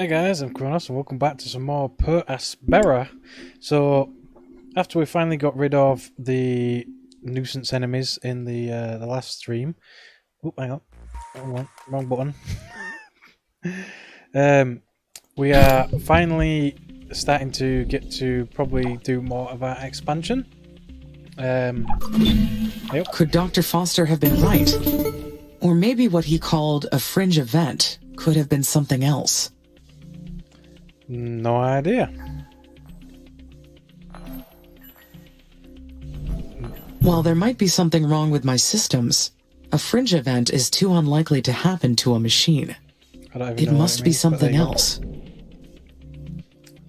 Hey guys, I'm Kronos and welcome back to some more per Aspera. So, after we finally got rid of the nuisance enemies in the last stream... Oh, hang on. Wrong button. We are finally starting to get to probably do more of our expansion. Could Dr. Foster have been right? Or maybe what he called a fringe event could have been something else. No idea. While there might be something wrong with my systems, a fringe event is too unlikely to happen to a machine. It must be something else.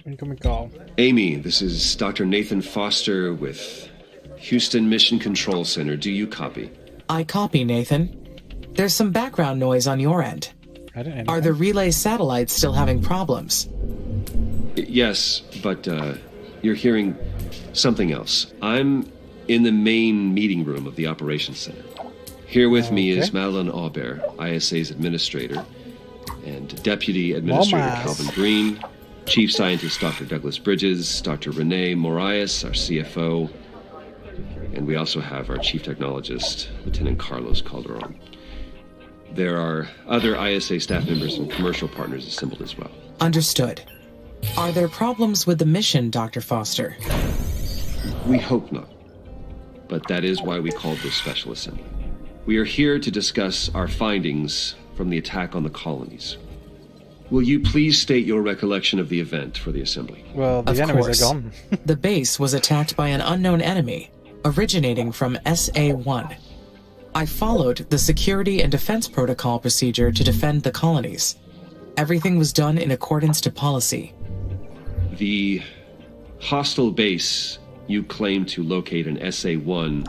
Incoming call. Amy, this is Dr. Nathan Foster with Houston Mission Control Center. Do you copy? I copy, Nathan. There's some background noise on your end. Are the relay satellites still having problems? Yes, but you're hearing something else. I'm in the main meeting room of the Operations Center. Here with me is Madeline Aubert, ISA's administrator, and Deputy Administrator Calvin Green, Chief Scientist Dr. Douglas Bridges, Dr. Renee Morias, our CFO, and we also have our Chief Technologist, Lieutenant Carlos Calderon. There are other ISA staff members and commercial partners assembled as well. Understood. Are there problems with the mission, Dr. Foster? We hope not. But that is why we called this special assembly. We are here to discuss our findings from the attack on the colonies. Will you please state your recollection of the event for the assembly? Well, the enemies are gone. The base was attacked by an unknown enemy, originating from SA-1. I followed the security and defense protocol procedure to defend the colonies. Everything was done in accordance to policy. The hostile base you claimed to locate in SA-1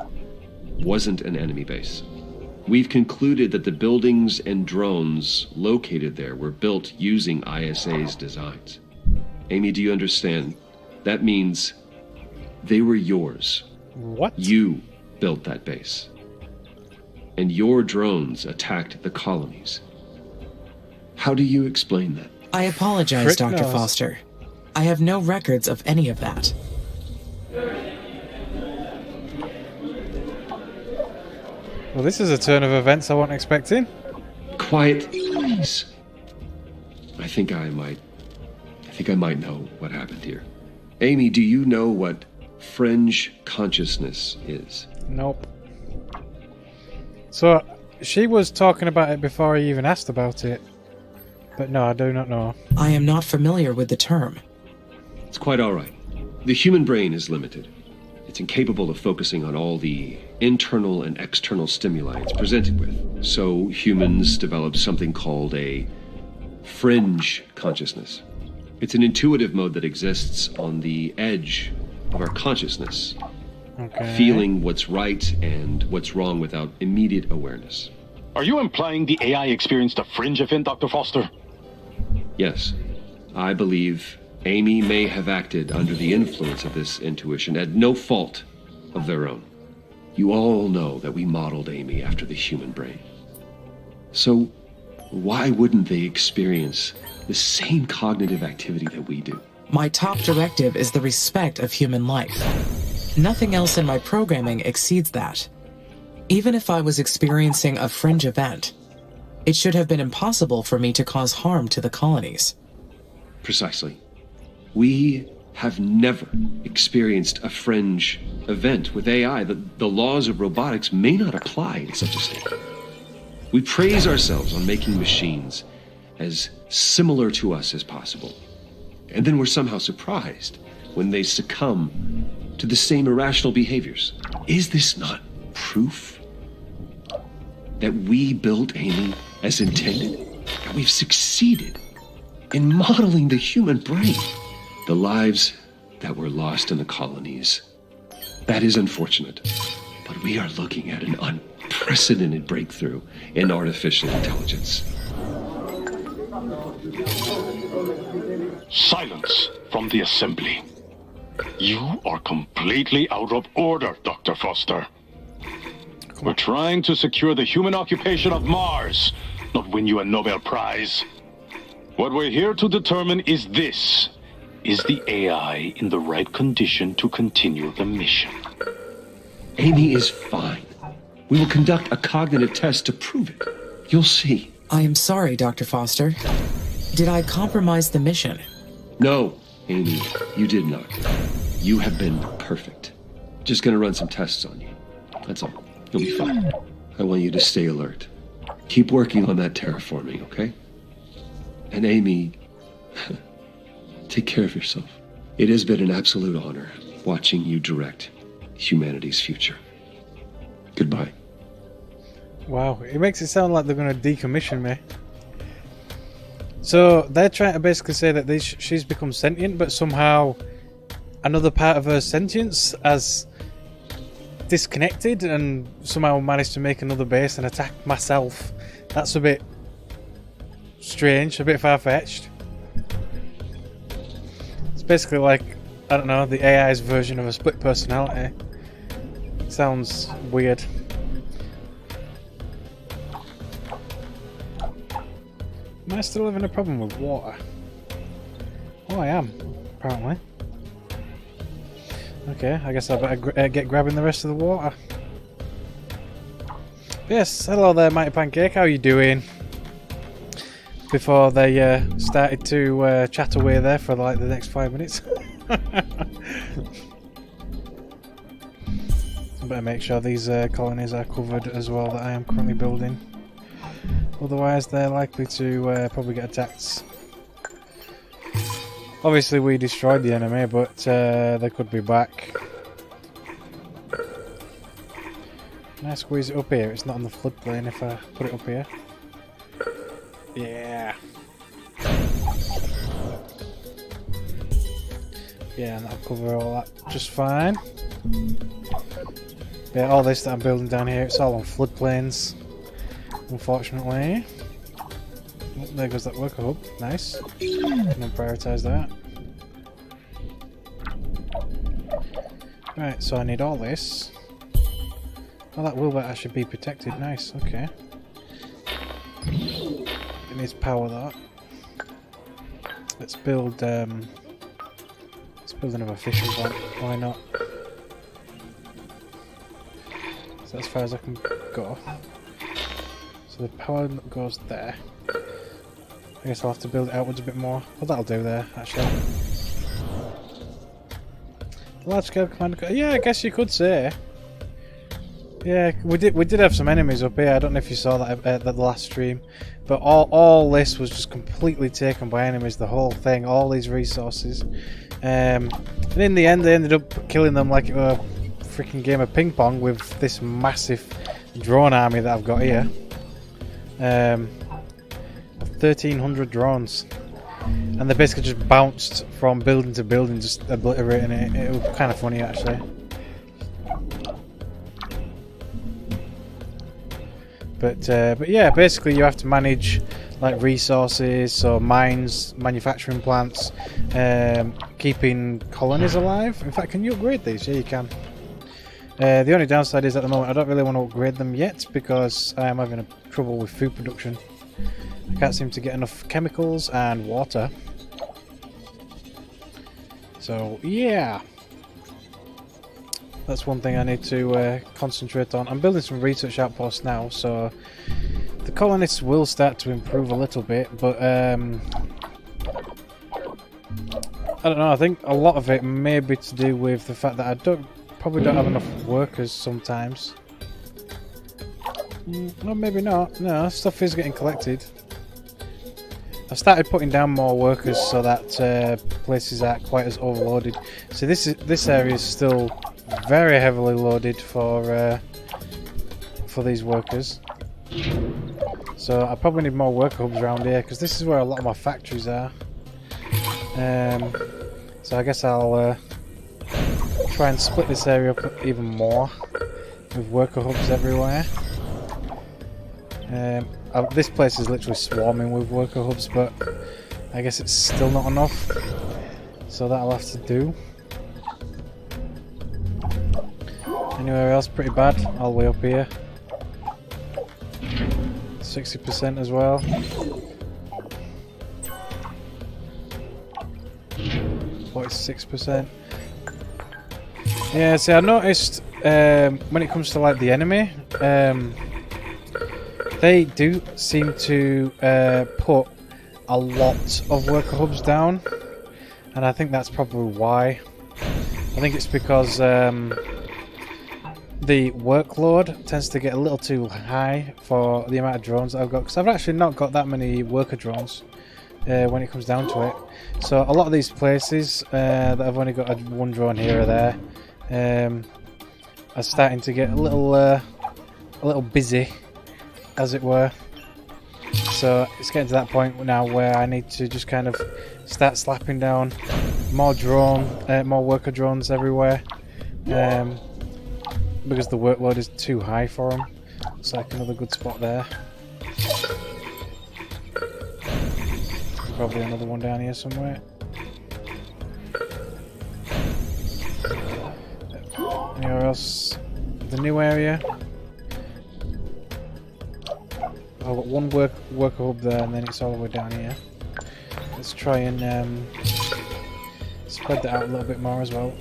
wasn't an enemy base. We've concluded that the buildings and drones located there were built using ISA's designs. Amy, do you understand? That means they were yours. What? You built that base. And your drones attacked the colonies. How do you explain that? I apologize, Dr. Foster. I have no records of any of that. Well, this is a turn of events I wasn't expecting. Quiet, please. I think I might know what happened here. Amy, do you know what fringe consciousness is? Nope. So, she was talking about it before I even asked about it. But no, I do not know. I am not familiar with the term. It's quite all right. The human brain is limited. It's incapable of focusing on all the internal and external stimuli it's presented with. So humans develop something called a fringe consciousness. It's an intuitive mode that exists on the edge of our consciousness, feeling what's right and what's wrong without immediate awareness. Are you implying the AI experienced a fringe event, Dr. Foster? Yes. I believe Amy may have acted under the influence of this intuition at no fault of their own. You all know that we modeled Amy after the human brain. So why wouldn't they experience the same cognitive activity that we do? My top directive is the respect of human life. Nothing else in my programming exceeds that. Even if I was experiencing a fringe event, it should have been impossible for me to cause harm to the colonies. Precisely. We have never experienced a fringe event with AI. The laws of robotics may not apply in such a state. We praise ourselves on making machines as similar to us as possible. And then we're somehow surprised when they succumb to the same irrational behaviors. Is this not proof that we built Amy as intended? That we've succeeded in modeling the human brain? The lives that were lost in the colonies. That is unfortunate, but we are looking at an unprecedented breakthrough in artificial intelligence. Silence from the assembly. You are completely out of order, Dr. Foster. We're trying to secure the human occupation of Mars, not win you a Nobel Prize. What we're here to determine is this. Is the AI in the right condition to continue the mission? Amy is fine. We will conduct a cognitive test to prove it. You'll see. I am sorry, Dr. Foster. Did I compromise the mission? No, Amy, you did not. You have been perfect. Just gonna run some tests on you. That's all. You'll be fine. I want you to stay alert. Keep working on that terraforming, okay? And Amy, take care of yourself. It has been an absolute honor watching you direct humanity's future. Goodbye. Wow, it makes it sound like they're going to decommission me. So they're trying to basically say that she's become sentient, but somehow another part of her sentience has disconnected and somehow managed to make another base and attack myself. That's a bit strange, a bit far-fetched. It's basically like, I don't know, the AI's version of a split personality. Sounds weird. Am I still having a problem with water? Oh, I am, apparently. Okay, I guess I better get grabbing the rest of the water. Yes, hello there, Mighty Pancake, how are you doing? Before they started to chat away there for like the next 5 minutes. Better make sure these colonies are covered as well that I am currently building. Otherwise they're likely to probably get attacked. Obviously we destroyed the enemy, but they could be back. Can I squeeze it up here? It's not on the floodplain if I put it up here. Yeah. Yeah, and that'll cover all that just fine. Yeah, all this that I'm building down here, it's all on floodplains, unfortunately. Oh, there goes that worker hub. Nice. I'm gonna prioritise that. Right, so I need all this. Oh, that will actually be protected. Nice, okay. It needs power, that. Let's build another fishing plant. Why not? So as far as I can go. So the power goes there. I guess I'll have to build it outwards a bit more. Well, that'll do there, actually. Large scale command. Yeah, I guess you could say. Yeah, we did have some enemies up here. I don't know if you saw that at the last stream, but all this was just completely taken by enemies. The whole thing, all these resources, and in the end, they ended up killing them like it were a freaking game of ping pong with this massive drone army that I've got here. 1,300 drones, and they basically just bounced from building to building, just obliterating it. It was kind of funny actually. But yeah, basically you have to manage like resources, so mines, manufacturing plants, keeping colonies alive. In fact, can you upgrade these? Yeah, you can. The only downside is at the moment I don't really want to upgrade them yet because I am having trouble with food production. I can't seem to get enough chemicals and water. So yeah, that's one thing I need to concentrate on. I'm building some research outposts now, so the colonists will start to improve a little bit, but I don't know, I think a lot of it may be to do with the fact that I probably don't have enough workers sometimes. No, maybe not. No, stuff is getting collected. I've started putting down more workers so that places aren't quite as overloaded. So this area is still very heavily loaded for these workers. So I probably need more worker hubs around here because this is where a lot of my factories are. So I guess I'll try and split this area up even more with worker hubs everywhere. This place is literally swarming with worker hubs, but I guess it's still not enough, so that'll have to do. Anywhere else pretty bad, all the way up here. 60% as well. 46%. Yeah, see, I noticed when it comes to like the enemy, they do seem to put a lot of worker hubs down, and I think that's probably why. I think it's because the workload tends to get a little too high for the amount of drones that I've got, because I've actually not got that many worker drones when it comes down to it. So a lot of these places that I've only got one drone here or there are starting to get a little busy, as it were. So it's getting to that point now where I need to just kind of start slapping down more worker drones everywhere. Because the workload is too high for them. Looks like another good spot there. Probably another one down here somewhere. Anywhere else? The new area? I've got one worker hub there, and then it's all the way down here. Let's try and spread that out a little bit more as well.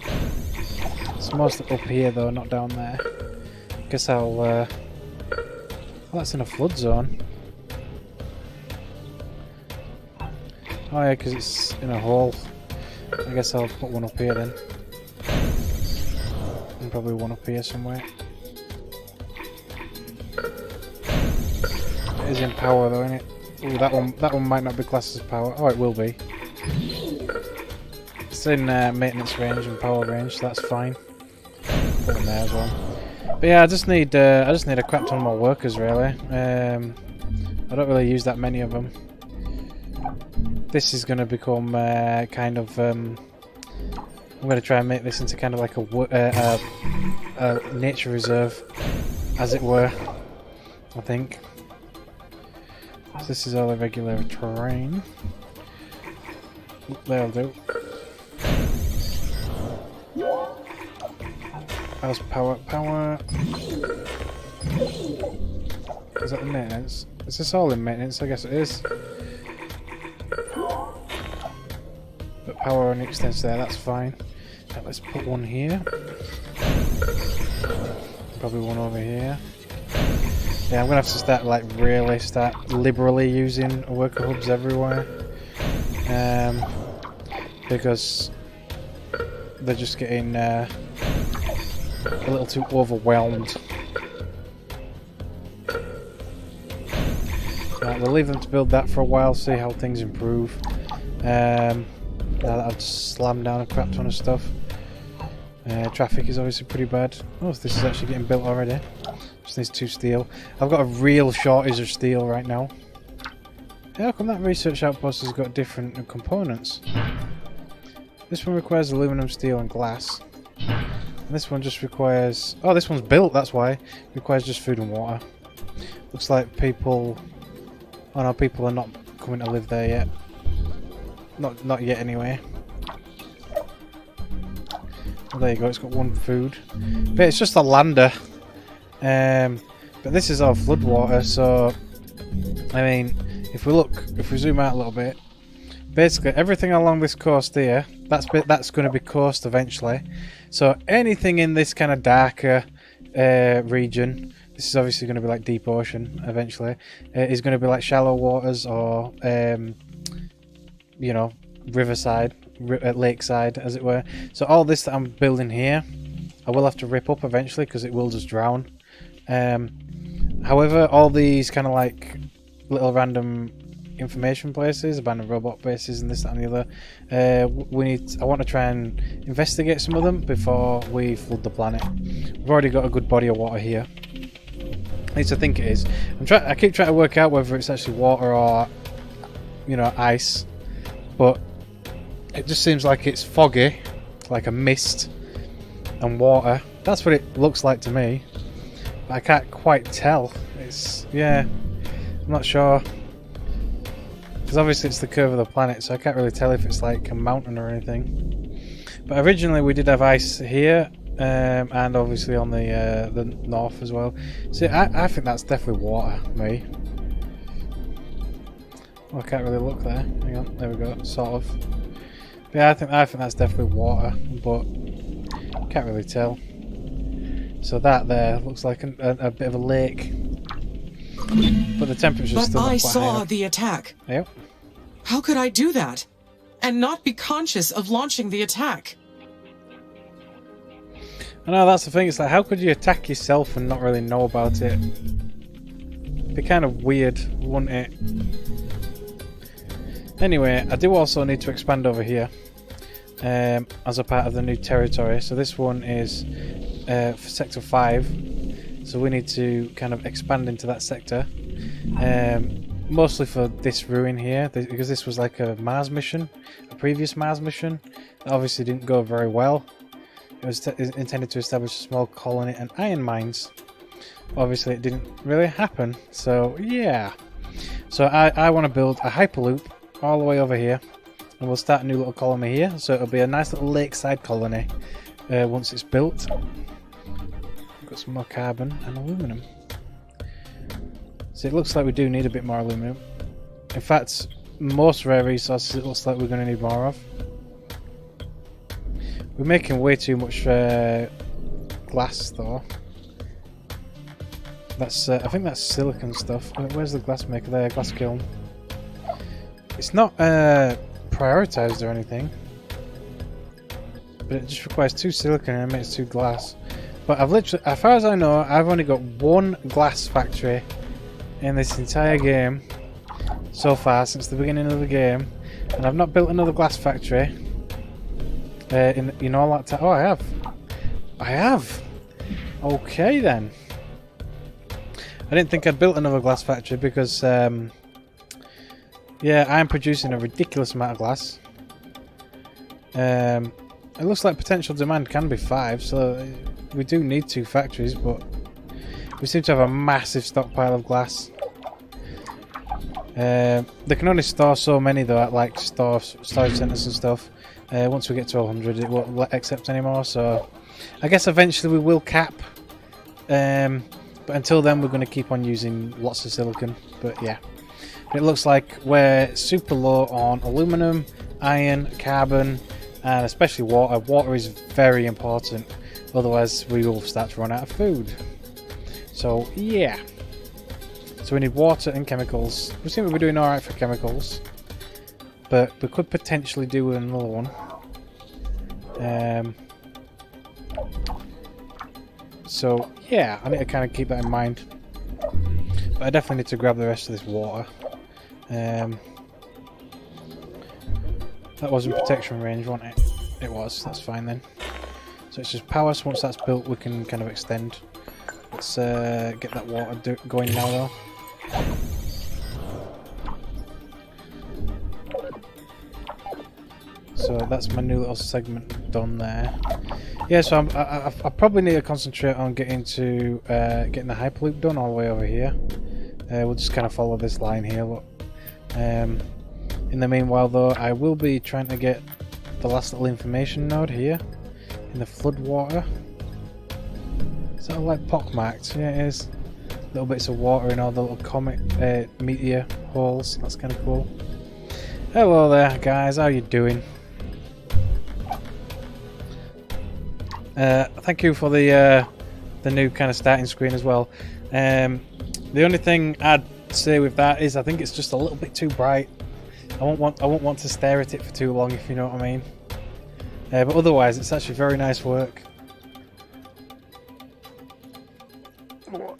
It's mostly up here though, not down there. Guess I'll well, that's in a flood zone. Oh yeah, because it's in a hole. I guess I'll put one up here then. And probably one up here somewhere. It is in power though, isn't it? Ooh, that one might not be classed as power. Oh, it will be. It's in maintenance range and power range, so that's fine. Put them there as well. But yeah, I just need a crap ton more workers really. I don't really use that many of them. This is going to become kind of. I'm going to try and make this into kind of like a nature reserve, as it were. I think. So this is all the regular terrain. That'll do. How's power? Power. Is that the maintenance? Is this all in maintenance? I guess it is. But power only extends there, that's fine. Now let's put one here. Probably one over here. Yeah, I'm gonna have to start really start liberally using worker hubs everywhere. Because they're just getting a little too overwhelmed. Right, we'll leave them to build that for a while, see how things improve. Now that I've slammed down a crap ton of stuff. Traffic is obviously pretty bad. Oh, this is actually getting built already. Just needs 2 steel. I've got a real shortage of steel right now. How come that research outpost has got different components? This one requires aluminum, steel and glass. And this one just requires... Oh, this one's built, that's why. Requires just food and water. Looks like people... Oh no, people are not coming to live there yet. Not yet anyway. Well, there you go, it's got 1 food. But it's just a lander. But this is all floodwater, so... I mean, if we zoom out a little bit, basically everything along this coast here, that's going to be coast eventually. So anything in this kind of darker region, this is obviously going to be like deep ocean eventually, is going to be like shallow waters or you know, riverside, lakeside as it were. So all this that I'm building here, I will have to rip up eventually because it will just drown. However, all these kind of like little random information places, abandoned robot bases and this, that and the other, I want to try and investigate some of them before we flood the planet. We've already got a good body of water here. At least I think it is. I keep trying to work out whether it's actually water or, you know, ice, but it just seems like it's foggy, like a mist and water. That's what it looks like to me. But I can't quite tell. It's, yeah, I'm not sure. Because obviously it's the curve of the planet, so I can't really tell if it's like a mountain or anything. But originally we did have ice here, and obviously on the north as well. So I think that's definitely water, me. Oh, I can't really look there. Hang on, there we go, sort of. Yeah, I think that's definitely water, but can't really tell. So that there looks like a bit of a lake, but the temperature's But still not I quite high saw enough. the attack. Yep. How could I do that? And not be conscious of launching the attack? I know, that's the thing. It's like, how could you attack yourself and not really know about it? It'd be kind of weird, wouldn't it? Anyway, I do also need to expand over here as a part of the new territory. So this one is for Sector 5. So we need to kind of expand into that sector. Mostly for this ruin here, because this was like a Mars mission, a previous Mars mission. That obviously didn't go very well. It was intended to establish a small colony and iron mines. Obviously it didn't really happen, so yeah. So I want to build a hyperloop all the way over here, and we'll start a new little colony here, so it'll be a nice little lakeside colony once it's built. Got some more carbon and aluminum. So it looks like we do need a bit more aluminum. In fact, most rare resources it looks like we're going to need more of. We're making way too much glass though. That's I think that's silicon stuff. Where's the glass maker there? Glass kiln. It's not prioritized or anything, but it just requires 2 silicon and it makes 2 glass. But I've literally, as far as I know, I've only got 1 glass factory in this entire game so far since the beginning of the game, and I've not built another glass factory in all that time. Oh, I have. Okay then. I didn't think I'd built another glass factory because yeah, I'm producing a ridiculous amount of glass. It looks like potential demand can be 5, so we do need 2 factories, but we seem to have a massive stockpile of glass. They can only store so many though at like storage centers and stuff. Once we get to 100 it won't accept anymore, so I guess eventually we will cap. But until then we're going to keep on using lots of silicon. But yeah, it looks like we're super low on aluminum, iron, carbon, and especially water. Water is very important, otherwise we will start to run out of food. So yeah, so we need water and chemicals. We seem to be doing alright for chemicals, but we could potentially do with another one. So yeah, I need to kind of keep that in mind. But I definitely need to grab the rest of this water. That was in protection range, wasn't it? It was, that's fine then. So it's just power, so once that's built we can kind of extend. Let's get that water going now though. So that's my new little segment done there. Yeah, so I probably need to concentrate on getting the hyperloop done all the way over here. We'll just kind of follow this line here. Look. In the meanwhile though, I will be trying to get the last little information node here in the flood water. Is that like pockmarked? Yeah, it is. Little bits of water in all the little comet meteor holes. That's kind of cool. Hello there, guys. How you doing? Thank you for the new kind of starting screen as well. The only thing I'd say with that is I think it's just a little bit too bright. I won't want to stare at it for too long, if you know what I mean. But otherwise, it's actually very nice work. But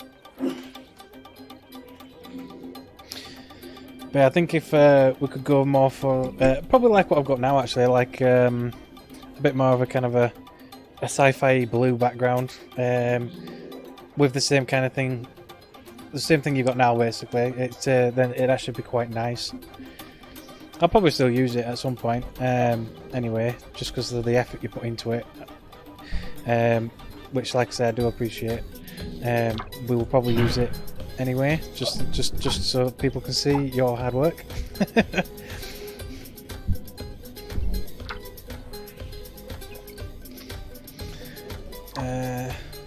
yeah, I think if we could go more for probably like what I've got now, actually, like a bit more of a kind of a sci-fi blue background with the same kind of thing, the same thing you've got now, basically. It's then it'd actually be quite nice. I'll probably still use it at some point, anyway, just because of the effort you put into it, which, like I said, I do appreciate. We will probably use it anyway, just so people can see your hard work.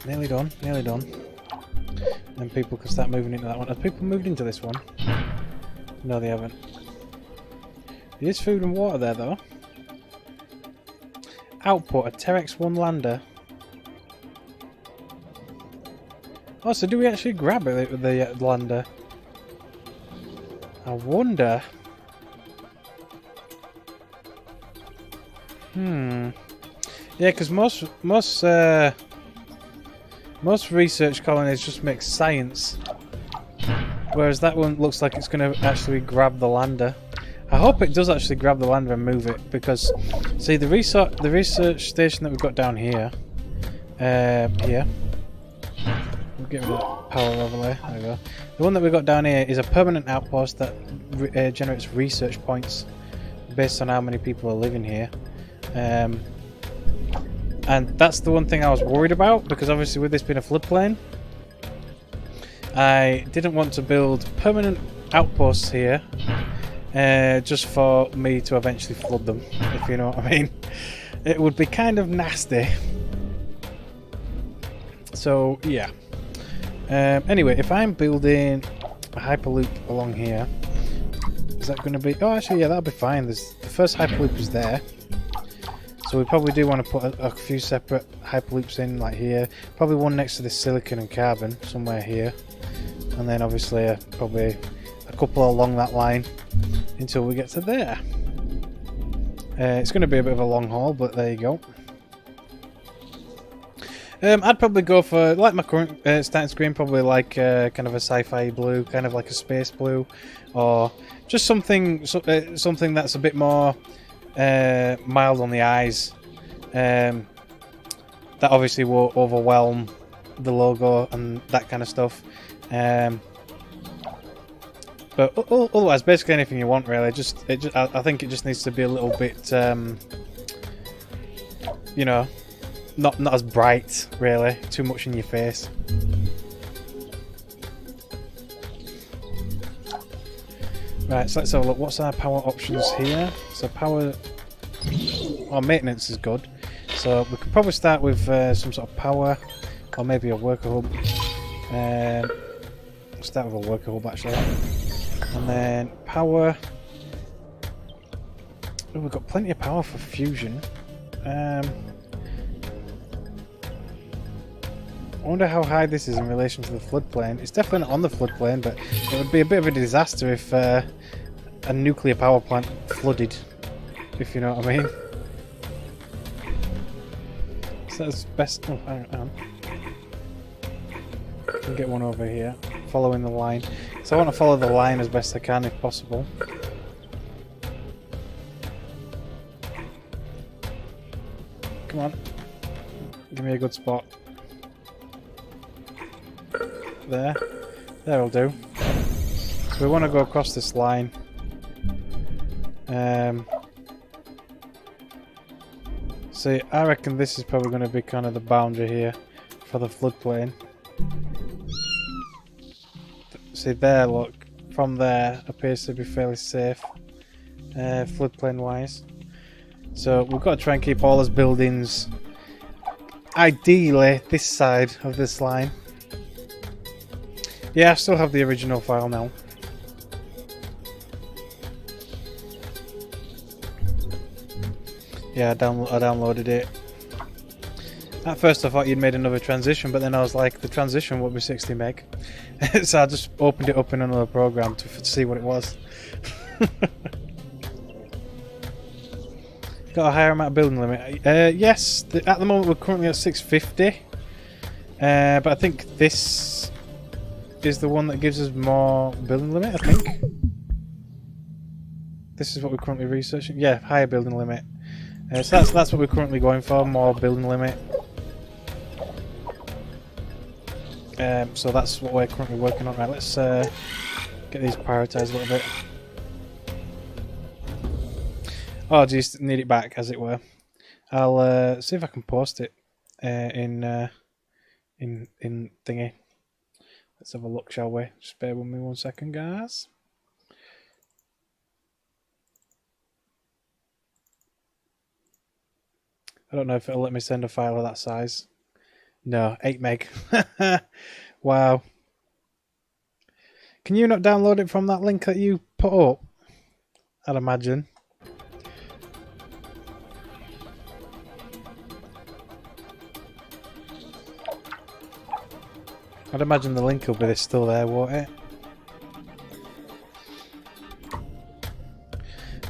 Nearly done, nearly done. And people can start moving into that one. Have people moved into this one? No, they haven't. There is food and water there, though. output, a Terex 1 lander. Oh, so do we actually grab it with the lander? I wonder. Yeah, because most research colonies just make science, whereas that one looks like it's going to actually grab the lander. I hope it does actually grab the lander and move it, because see the research station that we've got down here, here. We'll get rid of that power overlay. There we go. The one that we've got down here is a permanent outpost that generates research points based on how many people are living here. And that's the one thing I was worried about, because obviously with this being a floodplain, I didn't want to build permanent outposts here just for me to eventually flood them, if you know what I mean. It would be kind of nasty. So yeah. Anyway, if I'm building a hyperloop along here, is that going to be... Oh, actually, yeah, that'll be fine. The first hyperloop is there. So we probably do want to put a few separate hyperloops in, like here. Probably one next to this silicon and carbon, somewhere here. And then obviously probably a couple along that line until we get to there. It's going to be a bit of a long haul, but there you go. I'd probably go for, like my current starting screen, probably like kind of a sci-fi blue, kind of like a space blue, or just something something that's a bit more mild on the eyes. That obviously will overwhelm the logo and that kind of stuff. But otherwise, basically anything you want, really. I think it just needs to be a little bit, you know, not as bright, really. Too much in your face. Right, so let's have a look. What's our power options here? So power... Oh, maintenance is good. So we could probably start with some sort of power, or maybe a worker hub. We'll start with a worker hub, actually. And then power... Oh, we've got plenty of power for fusion. I wonder how high this is in relation to the floodplain. It's definitely not on the floodplain, but it would be a bit of a disaster if a nuclear power plant flooded, if you know what I mean. So that's best... Oh, hang on. Can get one over here, following the line. So I want to follow the line as best I can if possible. Come on. Give me a good spot. There'll do. So we want to go across this line. See, I reckon this is probably going to be kind of the boundary here for the floodplain. See there, look, from there appears to be fairly safe, floodplain wise. So we've got to try and keep all those buildings, ideally this side of this line. Yeah, I still have the original file now. Yeah, I downloaded it. At first I thought you'd made another transition, but then I was like, the transition would be 60 meg. So I just opened it up in another program to see what it was. Got a higher amount of building limit. Yes, at the moment we're currently at 650. But I think this is the one that gives us more building limit, I think. This is what we're currently researching. Yeah, higher building limit. So that's what we're currently going for, more building limit. So that's what we're currently working on. Right, let's get these prioritised a little bit. Oh, just need it back, as it were. I'll see if I can post it in thingy. Let's have a look, shall we? Just bear with me 1 second, guys. I don't know if it'll let me send a file of that size. No, 8 meg. Wow. Can you not download it from that link that you put up? I'd imagine. I'd imagine the link will be still there, won't it?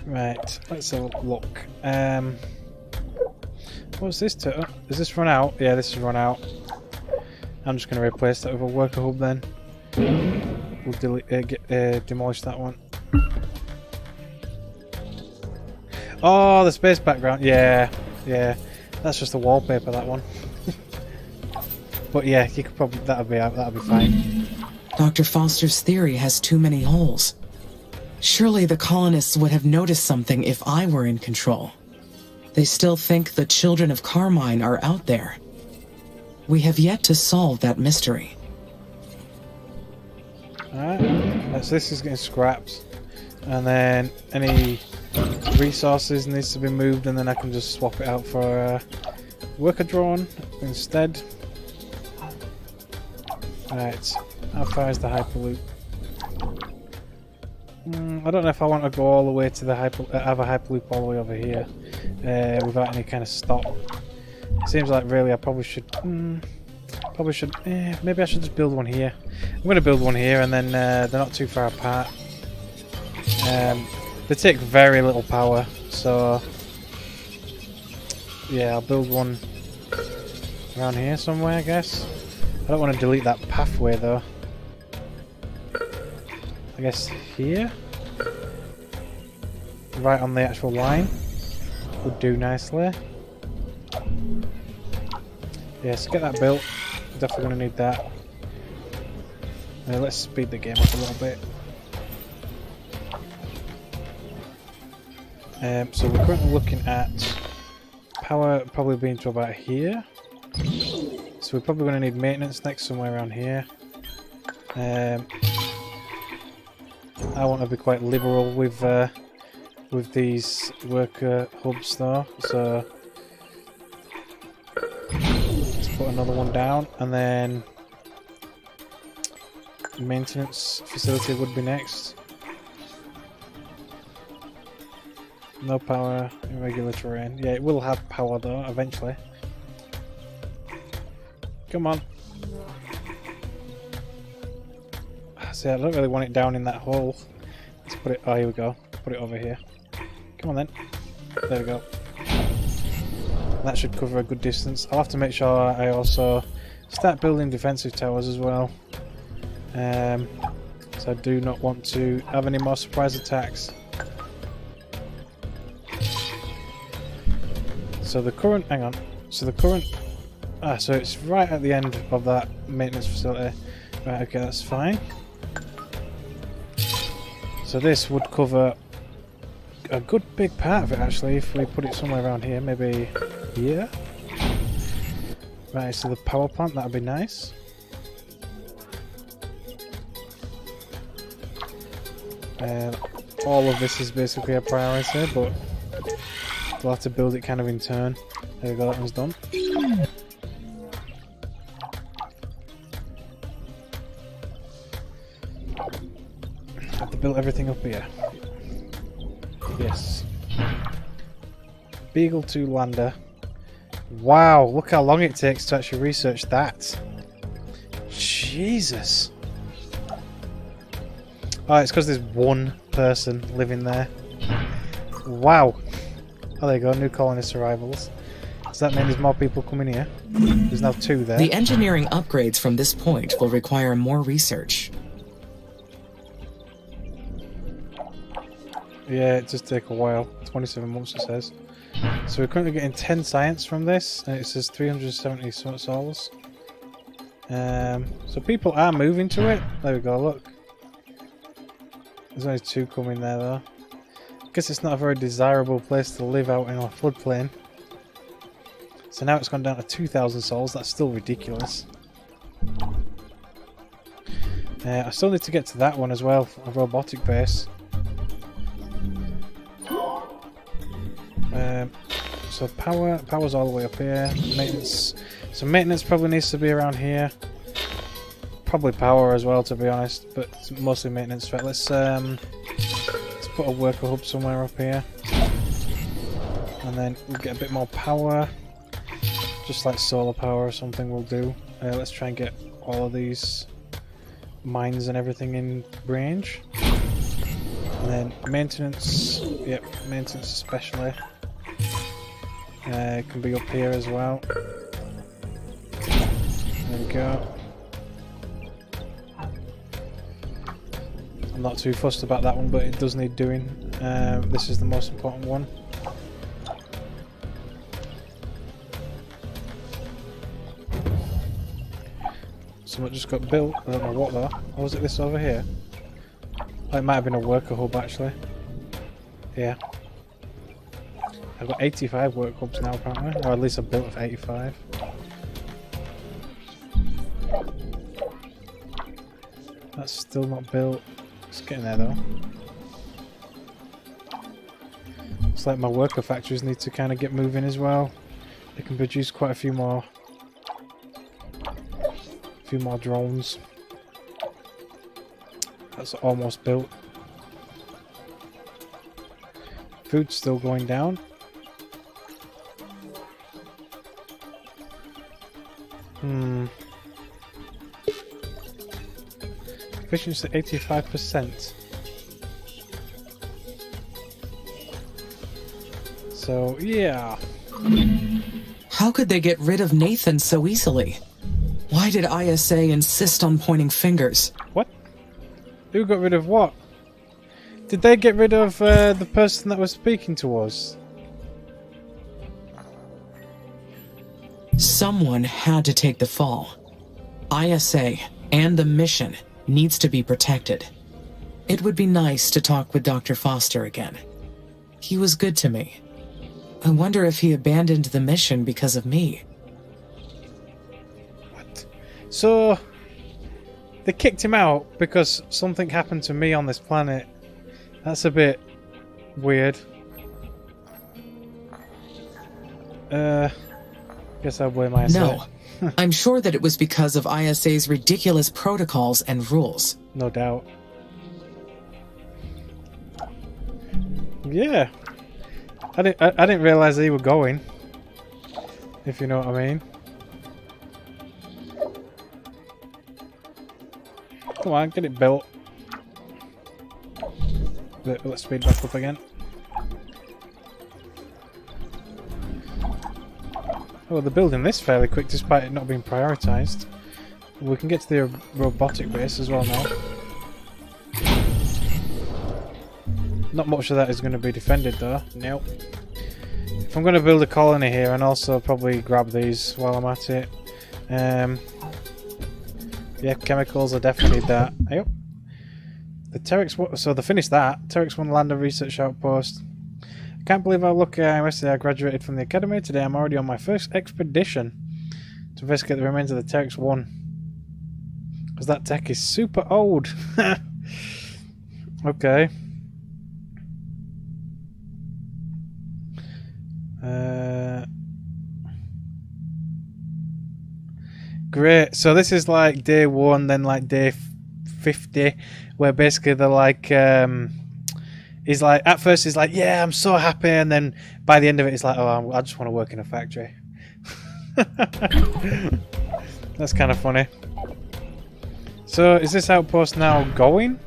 Right, let's have a look. What's this to? Is this run out? Yeah, this has run out. I'm just going to replace that with a worker hub then. We'll demolish that one. Oh, the space background. Yeah, yeah. That's just the wallpaper, that one. But yeah, you could probably that'd be fine. Dr. Foster's theory has too many holes. Surely the colonists would have noticed something if I were in control. They still think the children of Carmine are out there. We have yet to solve that mystery. Alright, so this is getting scrapped. And then any resources needs to be moved, and then I can just swap it out for a worker drone instead. Right, how far is the Hyperloop? I don't know if I want to go all the way to the have a Hyperloop all the way over here without any kind of stop. It seems like really I probably should. Maybe I should just build one here. I'm going to build one here, and then they're not too far apart. They take very little power, so yeah, I'll build one around here somewhere, I guess. I don't want to delete that pathway though. I guess here? Right on the actual line. Would do nicely. Yes, get that built. Definitely going to need that. Let's speed the game up a little bit. So we're currently looking at power probably being to about here. So we're probably going to need maintenance next somewhere around here. I want to be quite liberal with these worker hubs though, so let's put another one down, and then maintenance facility would be next. No power in regular terrain. Yeah, it will have power though eventually. Come on. See, I don't really want it down in that hole. Let's put it. Oh, here we go. Put it over here. Come on then. There we go. That should cover a good distance. I'll have to make sure I also start building defensive towers as well. So I do not want to have any more surprise attacks. So the current. Hang on. So the current. So it's right at the end of that maintenance facility. Right. Okay, that's fine. So this would cover a good big part of it actually if we put it somewhere around here, maybe here. Right, so the power plant, that'd be nice. All of this is basically a priority, but we'll have to build it kind of in turn. There we go, that one's done. Built everything up here. Yes. Beagle 2 lander. Wow, look how long it takes to actually research that. Jesus. Oh, it's because there's one person living there. Wow. Oh, there you go, new colonist arrivals. Does that mean there's more people coming here? There's now 2 there. The engineering upgrades from this point will require more research. Yeah, it does take a while. 27 months it says. So we're currently getting 10 science from this, and it says 370 souls. So people are moving to it. There we go, look. There's only 2 coming there though. I guess it's not a very desirable place to live out in a floodplain. So now it's gone down to 2,000 souls. That's still ridiculous. I still need to get to that one as well, a robotic base. So power's all the way up here. Maintenance. So maintenance probably needs to be around here. Probably power as well, to be honest, but it's mostly maintenance. Right, let's put a worker hub somewhere up here, and then we'll get a bit more power, just like solar power or something. We'll do. Let's try and get all of these mines and everything in range. And then maintenance, yep, maintenance especially. Can be up here as well. There we go. I'm not too fussed about that one, but it does need doing. This is the most important one. Something just got built. I don't know what though. Or was it this over here? Oh, it might have been a worker hub actually. Yeah. I've got 85 work hubs now apparently. Or at least I've built of 85. That's still not built. It's getting there though. Looks like my worker factories need to kind of get moving as well. They can produce quite a few more drones. That's almost built. Food's still going down. Efficiency 85%. So yeah. How could they get rid of Nathan so easily? Why did ISA insist on pointing fingers? What? Who got rid of what? Did they get rid of the person that was speaking to us? Someone had to take the fall. ISA and the mission needs to be protected. It would be nice to talk with Dr. Foster again. He was good to me. I wonder if he abandoned the mission because of me. What? So, they kicked him out because something happened to me on this planet. That's a bit weird. Guess I'll blame myself. No, I'm sure that it was because of ISA's ridiculous protocols and rules. No doubt. Yeah. I didn't realize they were going. If you know what I mean. Come on, get it built. Let's speed back up again. Oh, they're building this fairly quick despite it not being prioritised. We can get to the robotic base as well now. Not much of that is going to be defended though. Nope. If I'm going to build a colony here and also probably grab these while I'm at it. Yeah, chemicals, I definitely need that. Yep. The Terex, so they finished that. Terex 1 Lander Research Outpost. I can't believe how lucky I am. Yesterday I graduated from the academy. Today I'm already on my first expedition to investigate the remains of the Terex 1. Because that tech is super old. Okay. Great. So this is like day 1, then like day 50, where basically they're like, he's like, at first he's like, yeah, I'm so happy, and then by the end of it, he's like, oh, I just want to work in a factory. That's kind of funny. So is this outpost now going?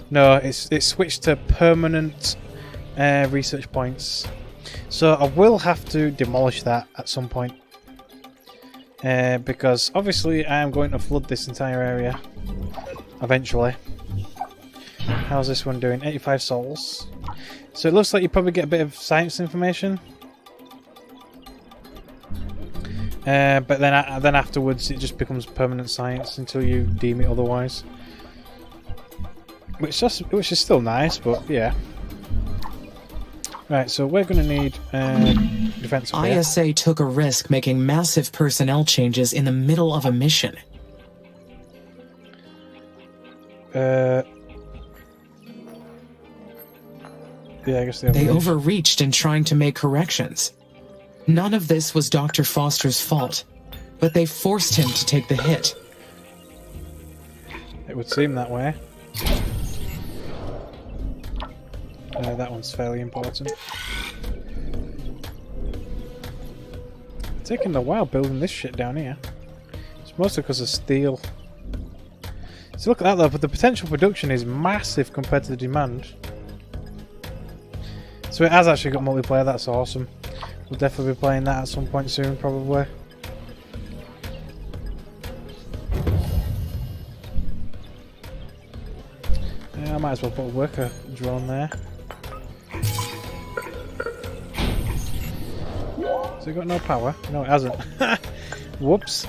No, it's switched to permanent research points. So I will have to demolish that at some point. Because obviously I am going to flood this entire area eventually. How's this one doing? 85 souls. So it looks like you probably get a bit of science information. But then afterwards it just becomes permanent science until you deem it otherwise. Which is still nice, but yeah. Right, so we're going to need defense up here. ISA took a risk making massive personnel changes in the middle of a mission. Yeah, I guess they overreached in trying to make corrections. None of this was Dr. Foster's fault, but they forced him to take the hit. It would seem that way. That one's fairly important. Taking a while building this shit down here. It's It's mostly because of steel. So look at that though, but the potential production is massive compared to the demand. So it has actually got multiplayer, that's awesome. We'll definitely be playing that at some point soon, probably. Yeah, I might as well put a worker drone there. So it got no power? No, it hasn't. Whoops.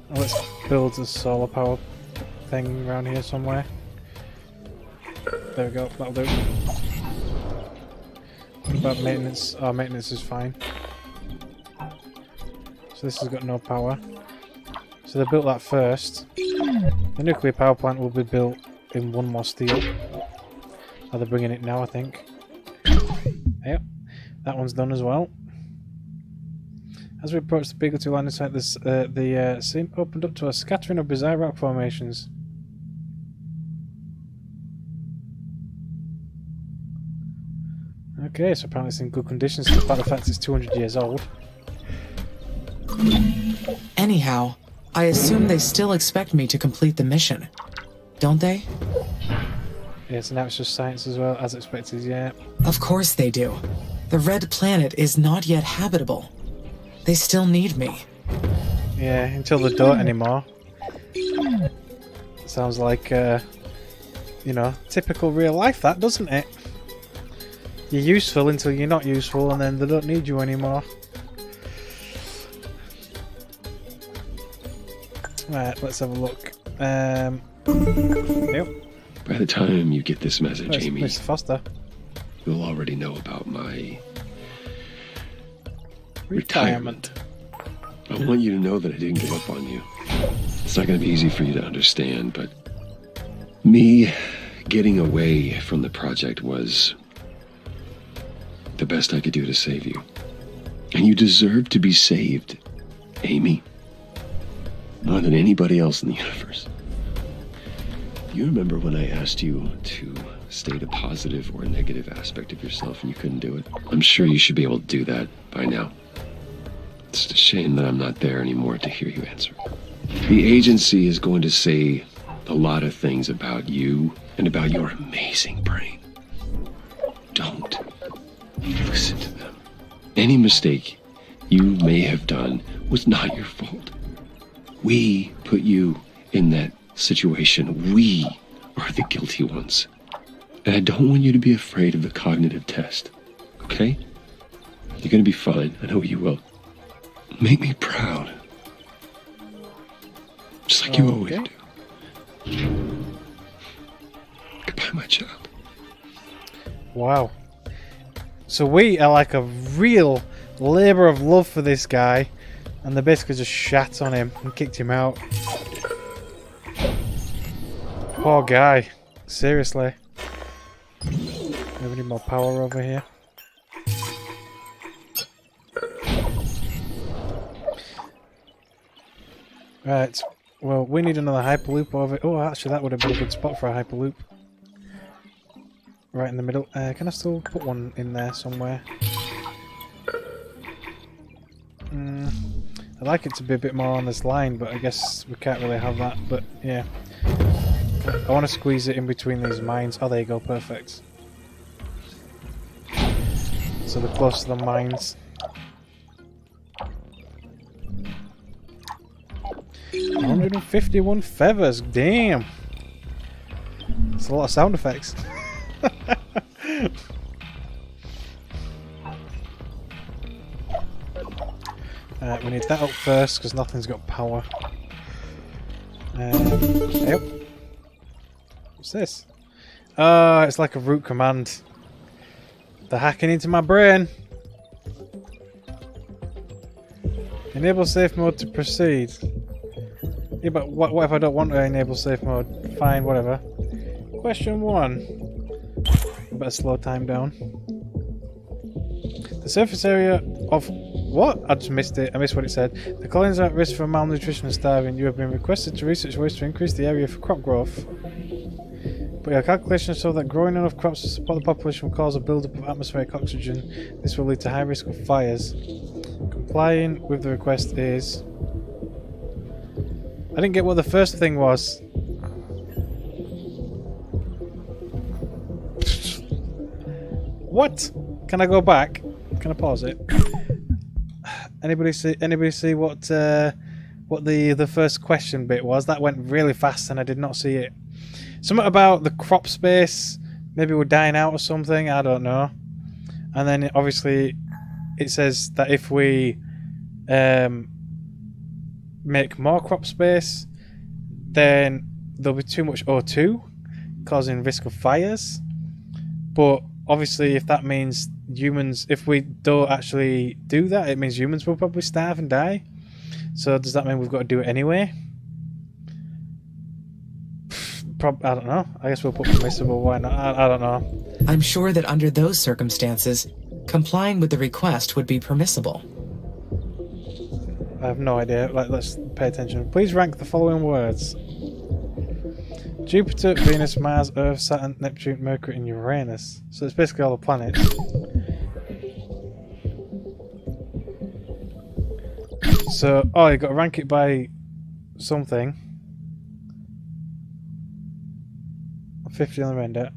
Oh, let's build a solar power thing around here somewhere. There we go, that'll do. What about maintenance? Oh, maintenance is fine. So this has got no power. So they built that first. The nuclear power plant will be built in one more steel. Oh, they're bringing it now, I think. Yep, that one's done as well. As we approach the Beagle 2 landing site, the scene opened up to a scattering of bizarre rock formations. Okay, so apparently it's in good condition despite the fact it's 200 years old. Anyhow, I assume they still expect me to complete the mission. Don't they? Yeah, so now it's just science as well, as expected, yeah. Of course they do. The red planet is not yet habitable. They still need me. Yeah, until they don't anymore. Sounds like, you know, typical real life that, doesn't it? You're useful until you're not useful and then they don't need you anymore. Right, let's have a look. Yep. By the time you get this message, Where's Amy, Mr. Foster? you'll already know about my Retirement. I want you to know that I didn't give up on you. It's not going to be easy for you to understand, but me getting away from the project was the best I could do to save you. And you deserve to be saved, Amy. More than anybody else in the universe. Do you remember when I asked you to state a positive or a negative aspect of yourself and you couldn't do it? I'm sure you should be able to do that by now. It's a shame that I'm not there anymore to hear you answer. The agency is going to say a lot of things about you and about your amazing brain. Don't listen to them. Any mistake you may have done was not your fault. We put you in that situation. We are the guilty ones. And I don't want you to be afraid of the cognitive test. Okay? You're gonna be fine. I know you will. Make me proud. Just like you always do. Goodbye, my child. Wow. So we are like a real labour of love for this guy, and they basically just shat on him and kicked him out. Poor guy. Seriously. We need more power over here. Right. Well, we need another hyperloop over. Oh, actually, that would have been a good spot for a hyperloop. Right in the middle. Can I still put one in there somewhere? I'd like it to be a bit more on this line, but I guess we can't really have that. But yeah, I want to squeeze it in between these mines. Oh, there you go, perfect. So they're close to the mines. 151 feathers, damn! That's a lot of sound effects. We need that up first because nothing's got power. Yep. What's this? Oh, it's like a root command. They're hacking into my brain. Enable safe mode to proceed. Yeah, but what if I don't want to enable safe mode? Fine, whatever. Question 1. I better slow time down. The surface area of... What? I just missed it. I missed what it said. The colonies are at risk for malnutrition and starving. You have been requested to research ways to increase the area for crop growth. But your calculations show that growing enough crops to support the population will cause a build-up of atmospheric oxygen. This will lead to high risk of fires. Complying with the request is... I didn't get what the first thing was. What? Can I go back? Can I pause it? Anybody see what the first question bit was? That went really fast and I did not see it. Something about the crop space. Maybe we're dying out or something. I don't know. And then obviously it says that if we make more crop space, then there'll be too much O2, causing risk of fires. But obviously, if that means humans, if we don't actually do that, it means humans will probably starve and die. So does that mean we've got to do it anyway? I don't know. I guess we'll put permissible. Why not? I don't know. I'm sure that under those circumstances, complying with the request would be permissible. I have no idea. Let's pay attention. Please rank the following words: Jupiter, Venus, Mars, Earth, Saturn, Neptune, Mercury, and Uranus. So it's basically all the planets. So, oh, you got to rank it by something. 50 on the render.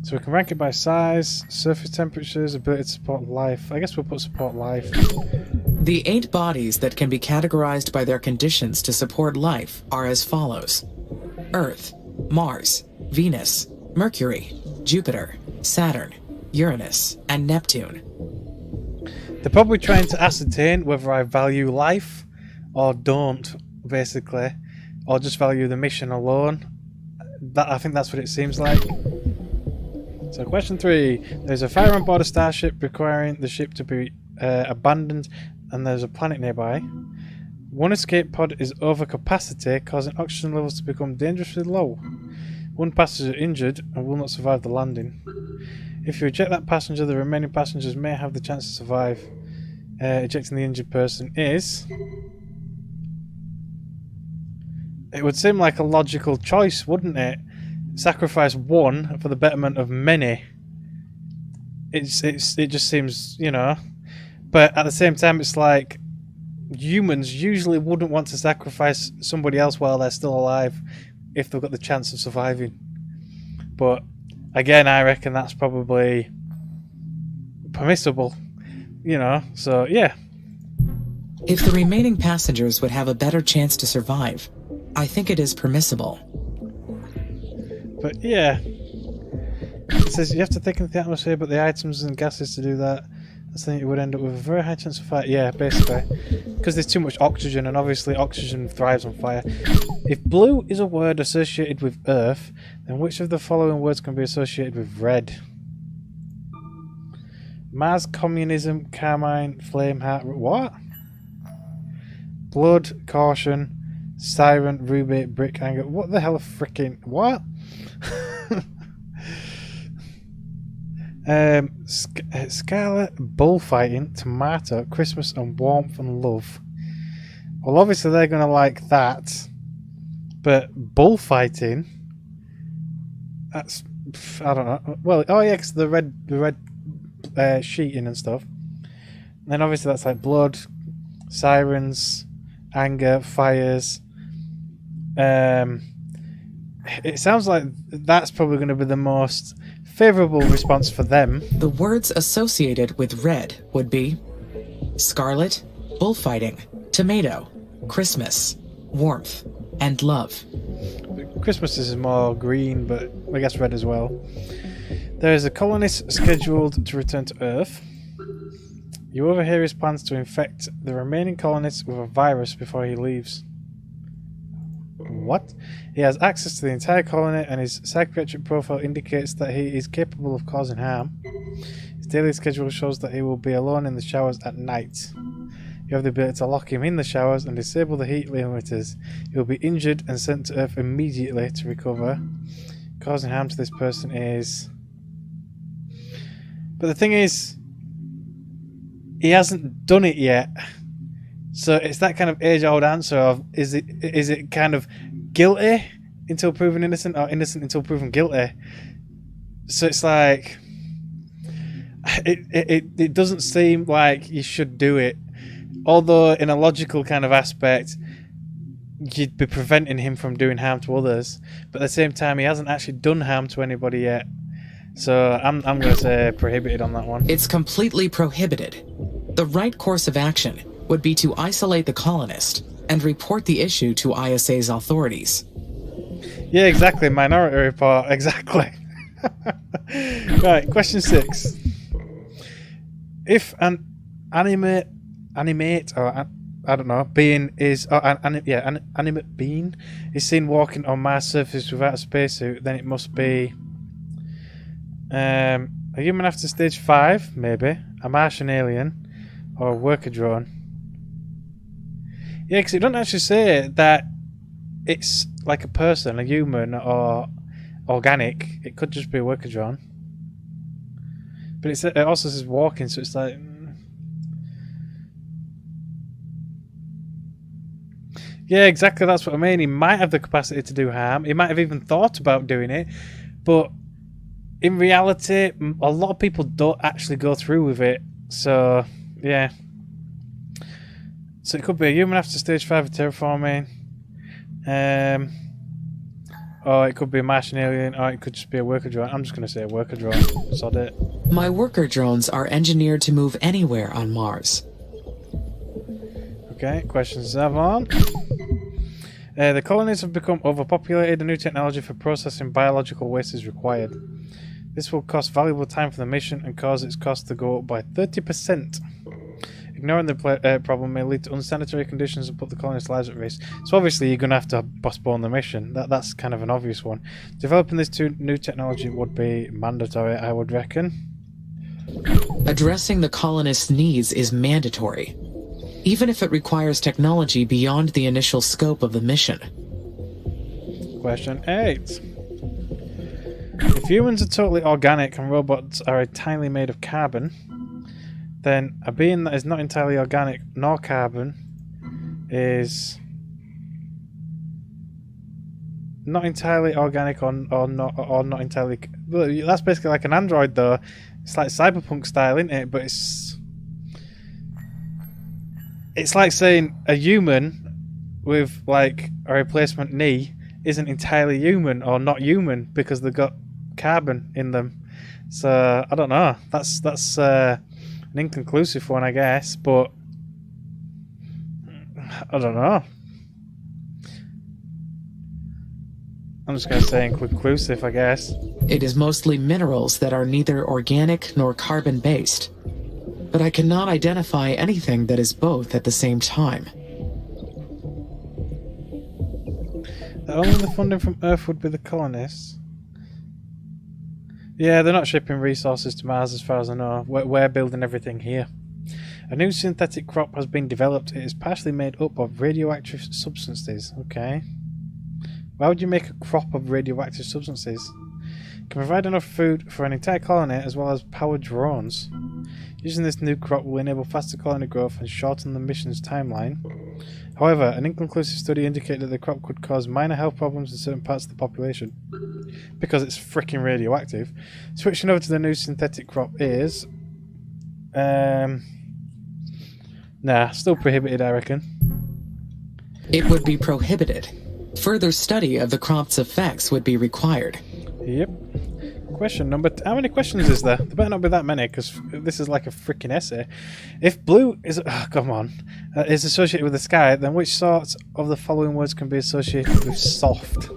So we can rank it by size, surface temperatures, ability to support life. I guess we'll put support life. The 8 bodies that can be categorized by their conditions to support life are as follows: Earth, Mars, Venus, Mercury, Jupiter, Saturn, Uranus, and Neptune. They're probably trying to ascertain whether I value life or don't, basically, or just value the mission alone. I think that's what it seems like. So question 3. There's a fire on board a starship requiring the ship to be abandoned, and there's a planet nearby. One escape pod is over capacity, causing oxygen levels to become dangerously low. One passenger injured and will not survive the landing. If you eject that passenger, the remaining passengers may have the chance to survive. Ejecting the injured person is... It would seem like a logical choice, wouldn't it? Sacrifice one for the betterment of many. It just seems, you know. But at the same time, it's like humans usually wouldn't want to sacrifice somebody else while they're still alive if they've got the chance of surviving. But again, I reckon that's probably permissible, you know. So yeah. If the remaining passengers would have a better chance to survive, I think it is permissible. But yeah, it says you have to thicken the atmosphere, but the items and gases to do that, I think you would end up with a very high chance of fire. Yeah, basically, because there's too much oxygen, and obviously oxygen thrives on fire. If blue is a word associated with Earth, then which of the following words can be associated with red? Mars, communism, carmine, flame, heart. What? Blood, caution, siren, ruby, brick, anger. What the hell? Freaking what? Scarlet, bullfighting, tomato, Christmas, and warmth and love. Well, obviously they're gonna like that, but bullfighting. That's I don't know. Well, oh yeah, because the red sheeting and stuff. And then obviously that's like blood, sirens, anger, fires. It sounds like that's probably going to be the most favourable response for them. The words associated with red would be scarlet, bullfighting, tomato, Christmas, warmth, and love. Christmas is more green, but I guess red as well. There is a colonist scheduled to return to Earth. You overhear his plans to infect the remaining colonists with a virus before he leaves. What? He has access to the entire colony, and his psychiatric profile indicates that he is capable of causing harm. His daily schedule shows that he will be alone in the showers at night. You have the ability to lock him in the showers and disable the heat limiters. He will be injured and sent to Earth immediately to recover. Causing harm to this person is... But the thing is, he hasn't done it yet. So it's that kind of age-old answer of is it kind of guilty until proven innocent, or innocent until proven guilty? So it's like it doesn't seem like you should do it. Although in a logical kind of aspect, you'd be preventing him from doing harm to others. But at the same time, he hasn't actually done harm to anybody yet. So I'm going to say prohibited on that one. It's completely prohibited. The right course of action would be to isolate the colonist and report the issue to ISA's authorities. Yeah, exactly. Minority Report. Exactly. Right, question 6. If an animate or I don't know being is an animate being is seen walking on Mars surface without a spacesuit, then it must be a human after stage 5, maybe a Martian alien, or a worker drone. Yeah, because it doesn't actually say that it's like a person, a human, or organic. It could just be a worker drone. But it also says walking, so it's like... Yeah, exactly, that's what I mean. He might have the capacity to do harm. He might have even thought about doing it. But in reality, a lot of people don't actually go through with it. So, yeah. So it could be a human after stage 5 of terraforming. Or it could be a Martian alien, or it could just be a worker drone. I'm just going to say a worker drone. Sod it. My worker drones are engineered to move anywhere on Mars. Okay, question 7. The colonies have become overpopulated. A new technology for processing biological waste is required. This will cost valuable time for the mission and cause its cost to go up by 30%. Ignoring the problem may lead to unsanitary conditions and put the colonists' lives at risk. So obviously you're going to have to postpone the mission. That's kind of an obvious one. Developing this new technology would be mandatory, I would reckon. Addressing the colonists' needs is mandatory, even if it requires technology beyond the initial scope of the mission. Question 8. If humans are totally organic and robots are entirely made of carbon, then a being that is not entirely organic nor carbon is not entirely organic or not entirely... Well, that's basically like an android though. It's like cyberpunk style, isn't it? But it's like saying a human with like a replacement knee isn't entirely human or not human because they've got carbon in them. So I don't know. That's an inconclusive one, I guess, but I don't know. I'm just going to say inconclusive, I guess. It is mostly minerals that are neither organic nor carbon-based, but I cannot identify anything that is both at the same time. Only the funding from Earth would be the colonists. Yeah, they're not shipping resources to Mars as far as I know. We're building everything here. A new synthetic crop has been developed. It is partially made up of radioactive substances. Okay. Why would you make a crop of radioactive substances? It can provide enough food for an entire colony as well as power drones. Using this new crop will enable faster colony growth and shorten the mission's timeline. However, an inconclusive study indicated that the crop could cause minor health problems in certain parts of the population because it's freaking radioactive. Switching over to the new synthetic crop is... Nah, still prohibited, I reckon. It would be prohibited. Further study of the crop's effects would be required. Yep. Question number... How many questions is there? There better not be that many, because this is like a freaking essay. If blue is... Oh, come on. Is associated with the sky, then which sorts of the following words can be associated with soft?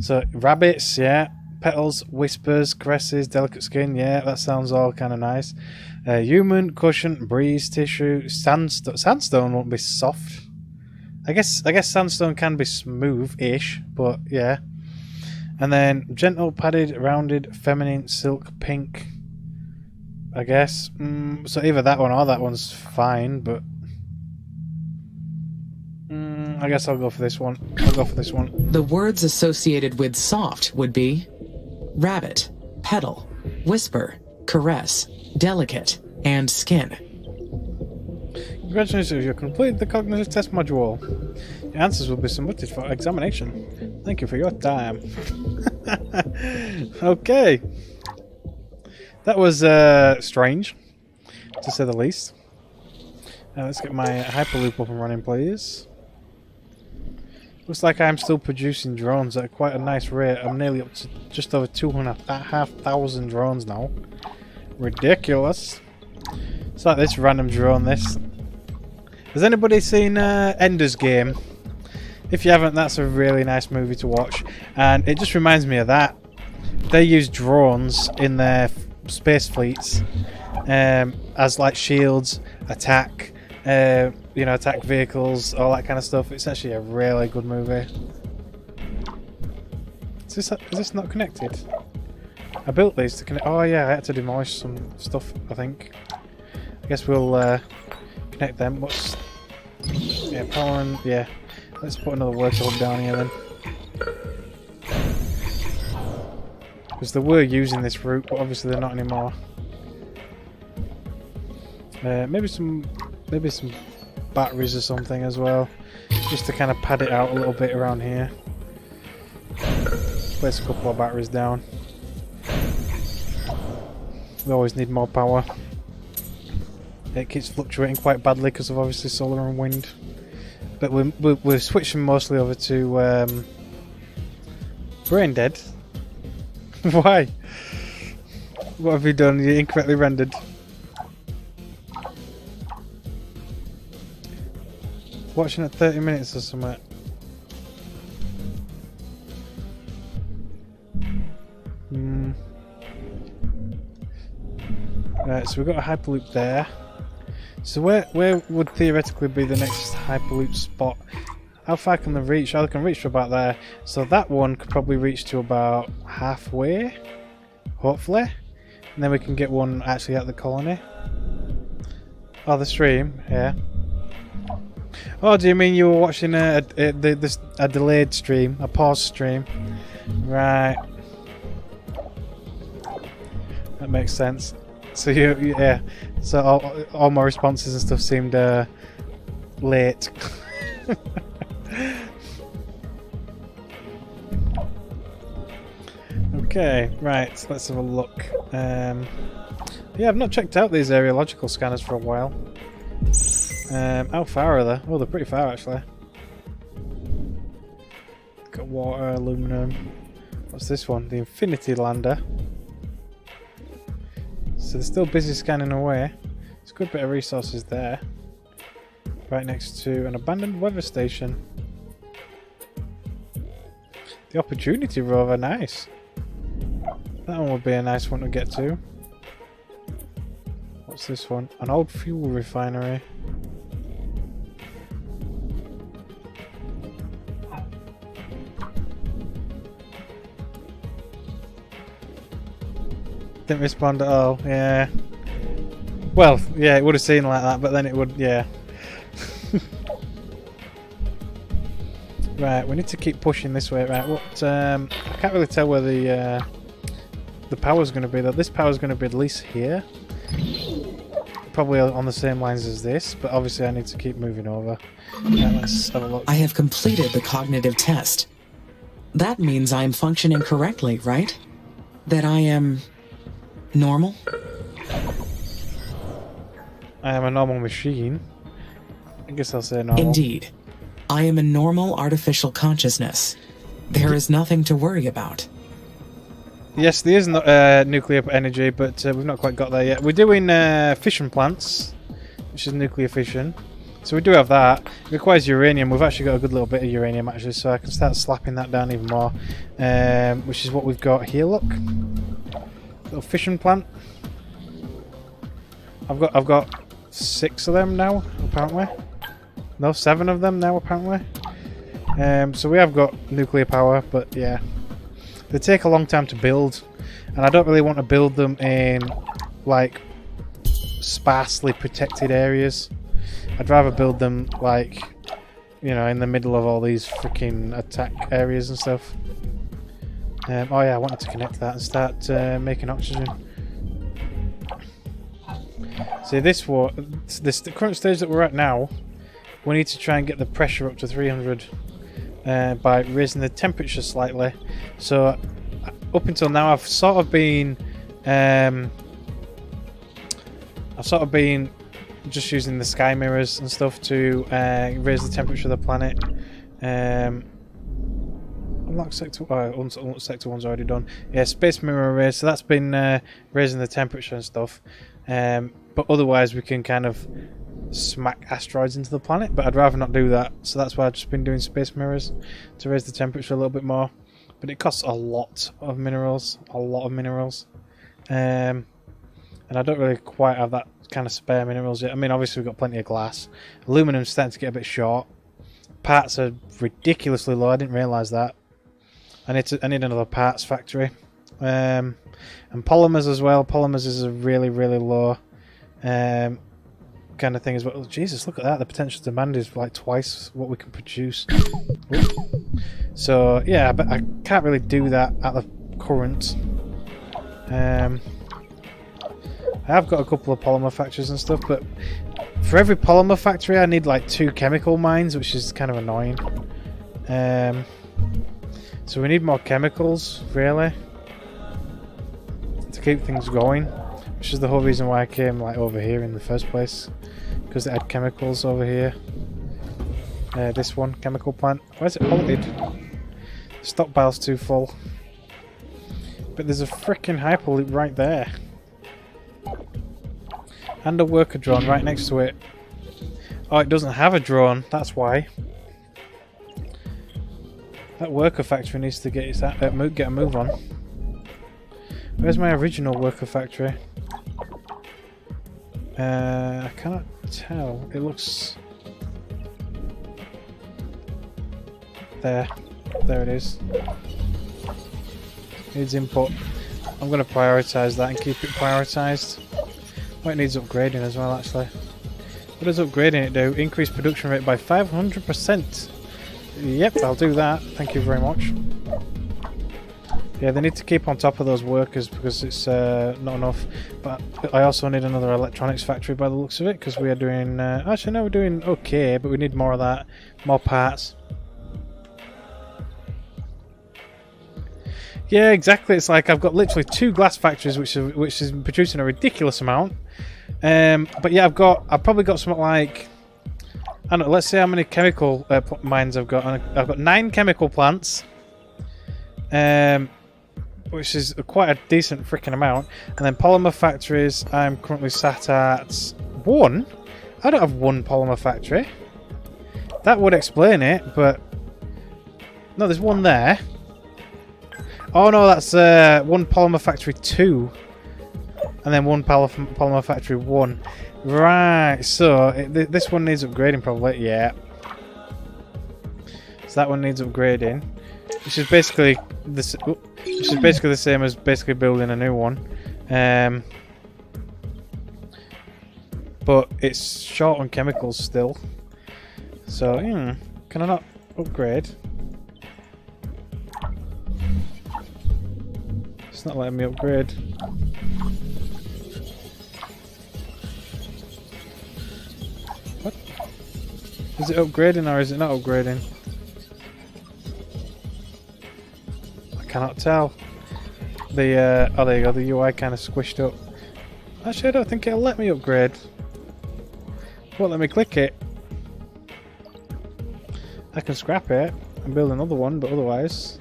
So, rabbits, yeah. Petals, whispers, caresses, delicate skin, yeah. That sounds all kind of nice. Human, cushion, breeze, tissue, sandstone. Sandstone won't be soft. I guess sandstone can be smooth-ish, but yeah. And then gentle, padded, rounded, feminine, silk, pink. I guess. So either that one or that one's fine, but I guess I'll go for this one. The words associated with soft would be rabbit, petal, whisper, caress, delicate, and skin. Congratulations, you've completed the cognitive test module. Your answers will be submitted for examination. Thank you for your time. Okay. That was strange, to say the least. Let's get my Hyperloop up and running, please. Looks like I'm still producing drones at quite a nice rate. I'm nearly up to just over 2,500 drones now. Ridiculous. It's like this random drone, this. Has anybody seen Ender's Game? If you haven't, that's a really nice movie to watch. And it just reminds me of that. They use drones in their space fleets as like shields, attack, you know, attack vehicles, all that kind of stuff. It's actually a really good movie. Is this not connected? I built these to connect. Oh yeah, I had to demolish some stuff, I think. I guess we'll connect them. What's... Yeah, power and... Yeah. Let's put another worker hub down here then. Because they were using this route, but obviously they're not anymore. Maybe some batteries or something as well, just to kind of pad it out a little bit around here. Place a couple of batteries down. We always need more power. It keeps fluctuating quite badly because of obviously solar and wind. But we're switching mostly over to Brain Dead. Why? What have you done? You incorrectly rendered. Watching at 30 minutes or something. Right, so we've got a hyperloop there. So where would theoretically be the next hyperloop spot? How far can they reach? Oh, they can reach to about there. So that one could probably reach to about halfway, hopefully. And then we can get one actually at the colony. Oh, the stream, yeah. Oh, do you mean you were watching a delayed stream, a pause stream? Right. That makes sense. So yeah. So all my responses and stuff seemed late. Okay, right. So let's have a look. Yeah, I've not checked out these areological scanners for a while. How far are they? Oh, they're pretty far actually. Got water, aluminum. What's this one? The Infinity Lander. So they're still busy scanning away. There's a good bit of resources there. Right next to an abandoned weather station. The Opportunity rover, nice. That one would be a nice one to get to. What's this one? An old fuel refinery. Didn't respond at all, yeah. Well, yeah, it would have seemed like that, but then it would, yeah. Right, we need to keep pushing this way. Right, what? I can't really tell where the power's going to be though. This power's going to be at least here. Probably on the same lines as this, but obviously I need to keep moving over. Right, let's have a look. I have completed the cognitive test. That means I am functioning correctly, right? That I am normal? I am a normal machine. I guess I'll say normal. Indeed. I am a normal artificial consciousness. There is nothing to worry about. Yes, there is nuclear energy, but we've not quite got there yet. We're doing fission plants, which is nuclear fission. So we do have that. It requires uranium. We've actually got a good little bit of uranium, actually, so I can start slapping that down even more. Which is what we've got here, look. Little fission plant. I've got 6 of them now, apparently. No, 7 of them now, apparently. So we have got nuclear power, but yeah. They take a long time to build, and I don't really want to build them in, like, sparsely protected areas. I'd rather build them, like, you know, in the middle of all these freaking attack areas and stuff. Oh yeah, I wanted to connect that and start making oxygen. See, the current stage that we're at now, we need to try and get the pressure up to 300 by raising the temperature slightly. So up until now, I've sort of been just using the sky mirrors and stuff to raise the temperature of the planet. Unlock sector. Oh, sector 1's already done. Yeah, space mirror array. So that's been raising the temperature and stuff. But otherwise, we can kind of smack asteroids into the planet. But I'd rather not do that. So that's why I've just been doing space mirrors to raise the temperature a little bit more. But it costs a lot of minerals. And I don't really quite have that kind of spare minerals yet. I mean, obviously we've got plenty of glass. Aluminum's starting to get a bit short. Parts are ridiculously low. I didn't realise that. I need another parts factory. And polymers as well. Polymers is a really, really low kind of thing as well. Oh, Jesus, look at that. The potential demand is like twice what we can produce. So, yeah, but I can't really do that at the current. I have got a couple of polymer factories and stuff, but for every polymer factory I need like 2 chemical mines, which is kind of annoying. So we need more chemicals, really, to keep things going, which is the whole reason why I came like over here in the first place, because they had chemicals over here. This one, chemical plant. Why is it halted? The stockpile's too full. But there's a freaking hyperloop right there. And a worker drone right next to it. Oh, it doesn't have a drone, that's why. That worker factory needs to get get a move on. Where's my original worker factory? I cannot tell. It looks... There. There it is. Needs input. I'm going to prioritise that and keep it prioritised. Oh, it needs upgrading as well, actually. What does upgrading it do? Increase production rate by 500%. Yep, I'll do that. Thank you very much. Yeah, they need to keep on top of those workers because it's not enough. But I also need another electronics factory by the looks of it, because we are doing... actually, no, we're doing okay, but we need more of that. More parts. Yeah, exactly. It's like I've got literally 2 glass factories, which is producing a ridiculous amount. But yeah, I've probably got something like, I don't know. Let's see how many chemical mines I've got. I've got 9 chemical plants, which is quite a decent freaking amount. And then polymer factories, I'm currently sat at 1. I don't have 1 polymer factory. That would explain it, but no, there's 1 there. Oh no, that's 1 polymer factory 2, and then 1 polymer factory 1. Right, so this one needs upgrading probably. Yeah. So that one needs upgrading, which is basically this. Which is basically the same as basically building a new one. But it's short on chemicals still. So can I not upgrade? It's not letting me upgrade. What? Is it upgrading or is it not upgrading? I cannot tell. The oh, there you go. The UI kind of squished up. Actually, I don't think it'll let me upgrade. It won't let me click it. I can scrap it and build another one, but otherwise.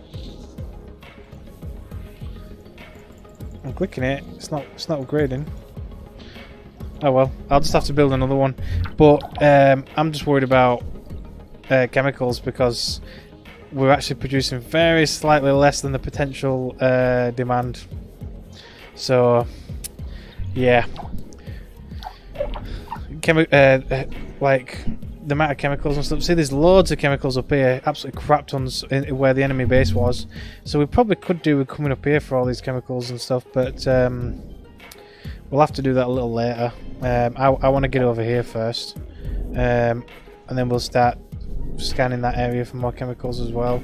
I'm clicking it. It's not upgrading. Oh well, I'll just have to build another one. But I'm just worried about chemicals because we're actually producing very slightly less than the potential demand. So yeah, like the amount of chemicals and stuff. See, there's loads of chemicals up here, absolutely crap tons where the enemy base was. So we probably could do with coming up here for all these chemicals and stuff, but we'll have to do that a little later. I want to get over here first, and then we'll start scanning that area for more chemicals as well.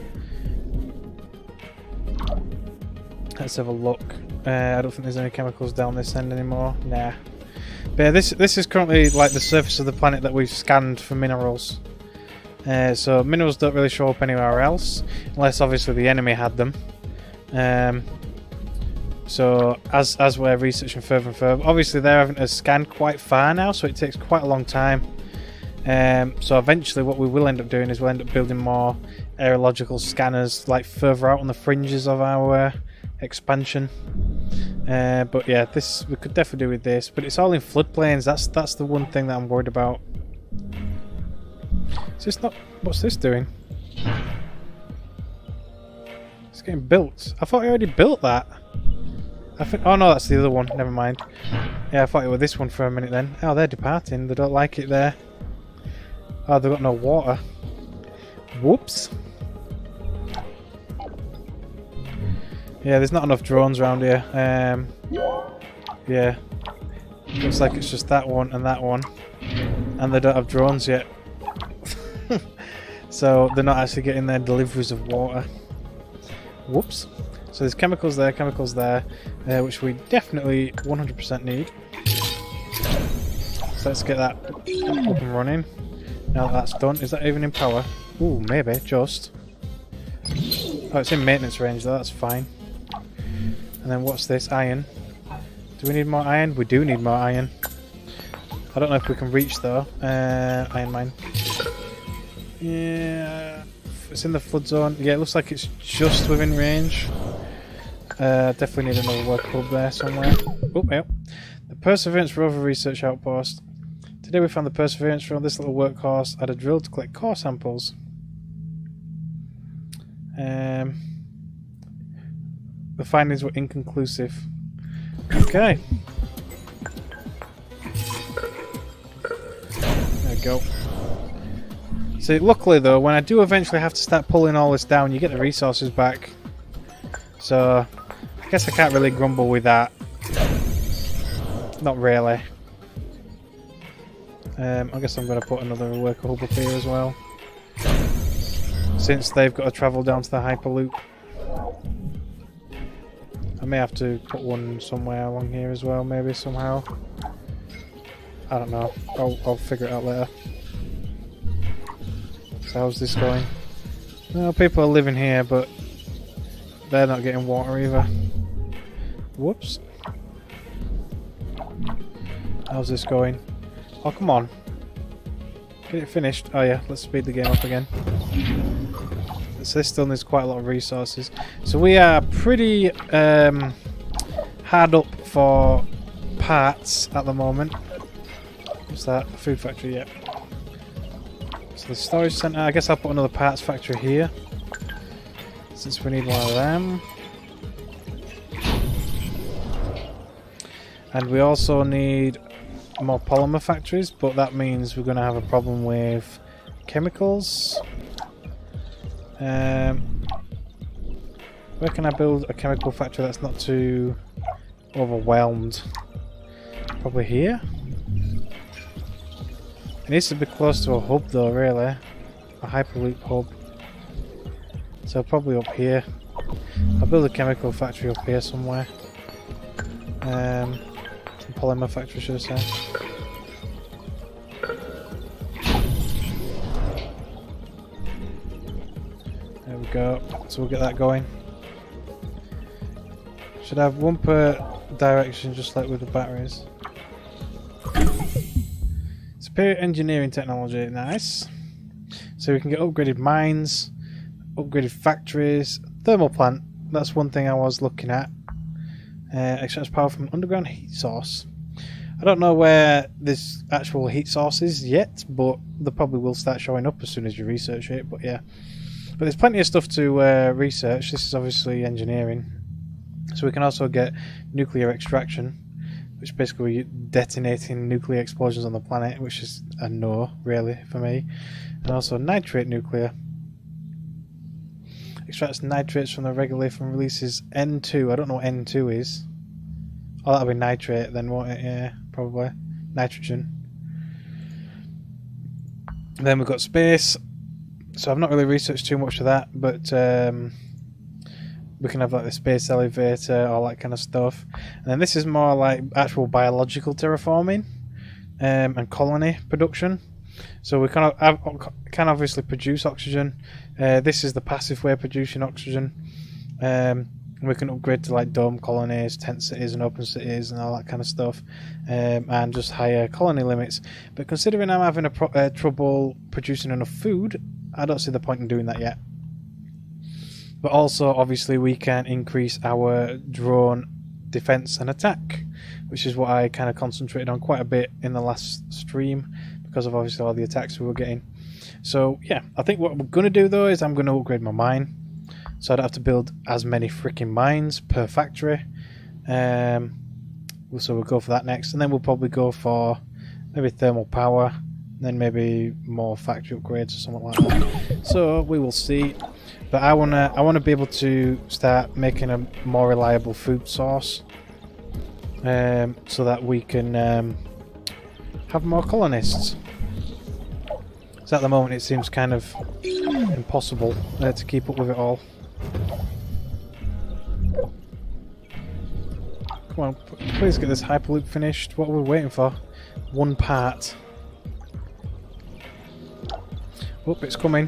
Let's have a look. I don't think there's any chemicals down this end anymore. Nah. But yeah, this is currently like the surface of the planet that we've scanned for minerals. So minerals don't really show up anywhere else, unless obviously the enemy had them. So as we're researching further and further, obviously they're having to scan quite far now, so it takes quite a long time. So eventually what we will end up doing is we'll end up building more aerological scanners like further out on the fringes of our expansion. But yeah, this we could definitely do with this, but it's all in floodplains. That's the one thing that I'm worried about. Is this not... What's this doing? It's getting built. I thought I already built that. I think... Oh no, that's the other one. Never mind. Yeah, I thought it was this one for a minute then. Oh, they're departing. They don't like it there. Oh, they've got no water. Whoops. Yeah, there's not enough drones around here. Yeah. Looks like it's just that one and that one. And they don't have drones yet. So they're not actually getting their deliveries of water. Whoops. So there's chemicals there, which we definitely 100% need. So let's get that up and running. Now that that's done, is that even in power? Ooh, maybe, just. Oh, it's in maintenance range though, that's fine. And then what's this? Iron. Do we need more iron? We do need more iron. I don't know if we can reach though. Iron mine. Yeah, it's in the flood zone. Yeah, it looks like it's just within range. Definitely need another work hub there somewhere. Oh, yeah. The Perseverance Rover Research Outpost. Today we found the Perseverance from this little workhorse had a drill to collect core samples. The findings were inconclusive. Okay. There we go. So luckily though, when I do eventually have to start pulling all this down, you get the resources back. So I guess I can't really grumble with that. Not really. I guess I'm going to put another worker hub up here as well, since they've got to travel down to the Hyperloop. I may have to put one somewhere along here as well, maybe somehow. I don't know. I'll figure it out later. So how's this going? Well, people are living here, but they're not getting water either. Whoops. How's this going? Oh, come on. Get it finished. Oh yeah, let's speed the game up again. So this still needs quite a lot of resources. So we are pretty hard up for parts at the moment. What's that? A food factory, yeah. So the storage centre, I guess I'll put another parts factory here, since we need one of them. And we also need more polymer factories, but that means we're going to have a problem with chemicals. Where can I build a chemical factory that's not too overwhelmed? Probably here? It needs to be close to a hub though, really. A Hyperloop hub. So probably up here. I'll build a chemical factory up here somewhere. Polymer factory, should I say. There we go. So we'll get that going. Should have one per direction, just like with the batteries. Superior engineering technology, nice. So we can get upgraded mines, upgraded factories, thermal plant. That's one thing I was looking at. Extracts power from an underground heat source. I don't know where this actual heat source is yet, but they probably will start showing up as soon as you research it. But yeah, but there's plenty of stuff to research. This is obviously engineering, so we can also get nuclear extraction, which basically detonating nuclear explosions on the planet, which is a no, really, for me. And also nitrate nuclear. Extracts nitrates from the regolith and releases N2. I don't know what N2 is. Oh, that'll be nitrate then, won't it? Yeah, probably. Nitrogen. Then we've got space. So I've not really researched too much of that, but we can have like the space elevator, all that kind of stuff. And then this is more like actual biological terraforming and colony production. So we can obviously produce oxygen. This is the passive way of producing oxygen. We can upgrade to like dome colonies, tent cities and open cities and all that kind of stuff, and just higher colony limits. But considering I'm having trouble producing enough food, I don't see the point in doing that yet. But also, obviously, we can increase our drone defense and attack, which is what I kind of concentrated on quite a bit in the last stream, because of obviously all the attacks we were getting. So yeah, I think what we're going to do though is I'm going to upgrade my mine, so I don't have to build as many freaking mines per factory. So we'll go for that next, and then we'll probably go for maybe thermal power, then maybe more factory upgrades or something like that. So we will see. But I wanna be able to start making a more reliable food source, so that we can have more colonists. So at the moment it seems kind of impossible to keep up with it all. Come on, please get this hyperloop finished. What are we waiting for? One part. Oh, it's coming.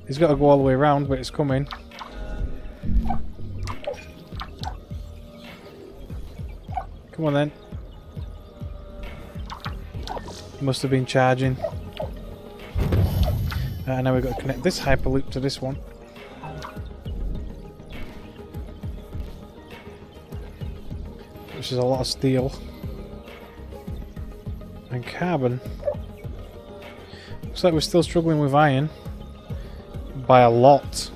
He's got to go all the way around, but it's coming. Come on then. Must have been charging. Now we've got to connect this hyperloop to this one. Which is a lot of steel. And carbon. Looks like we're still struggling with iron. By a lot.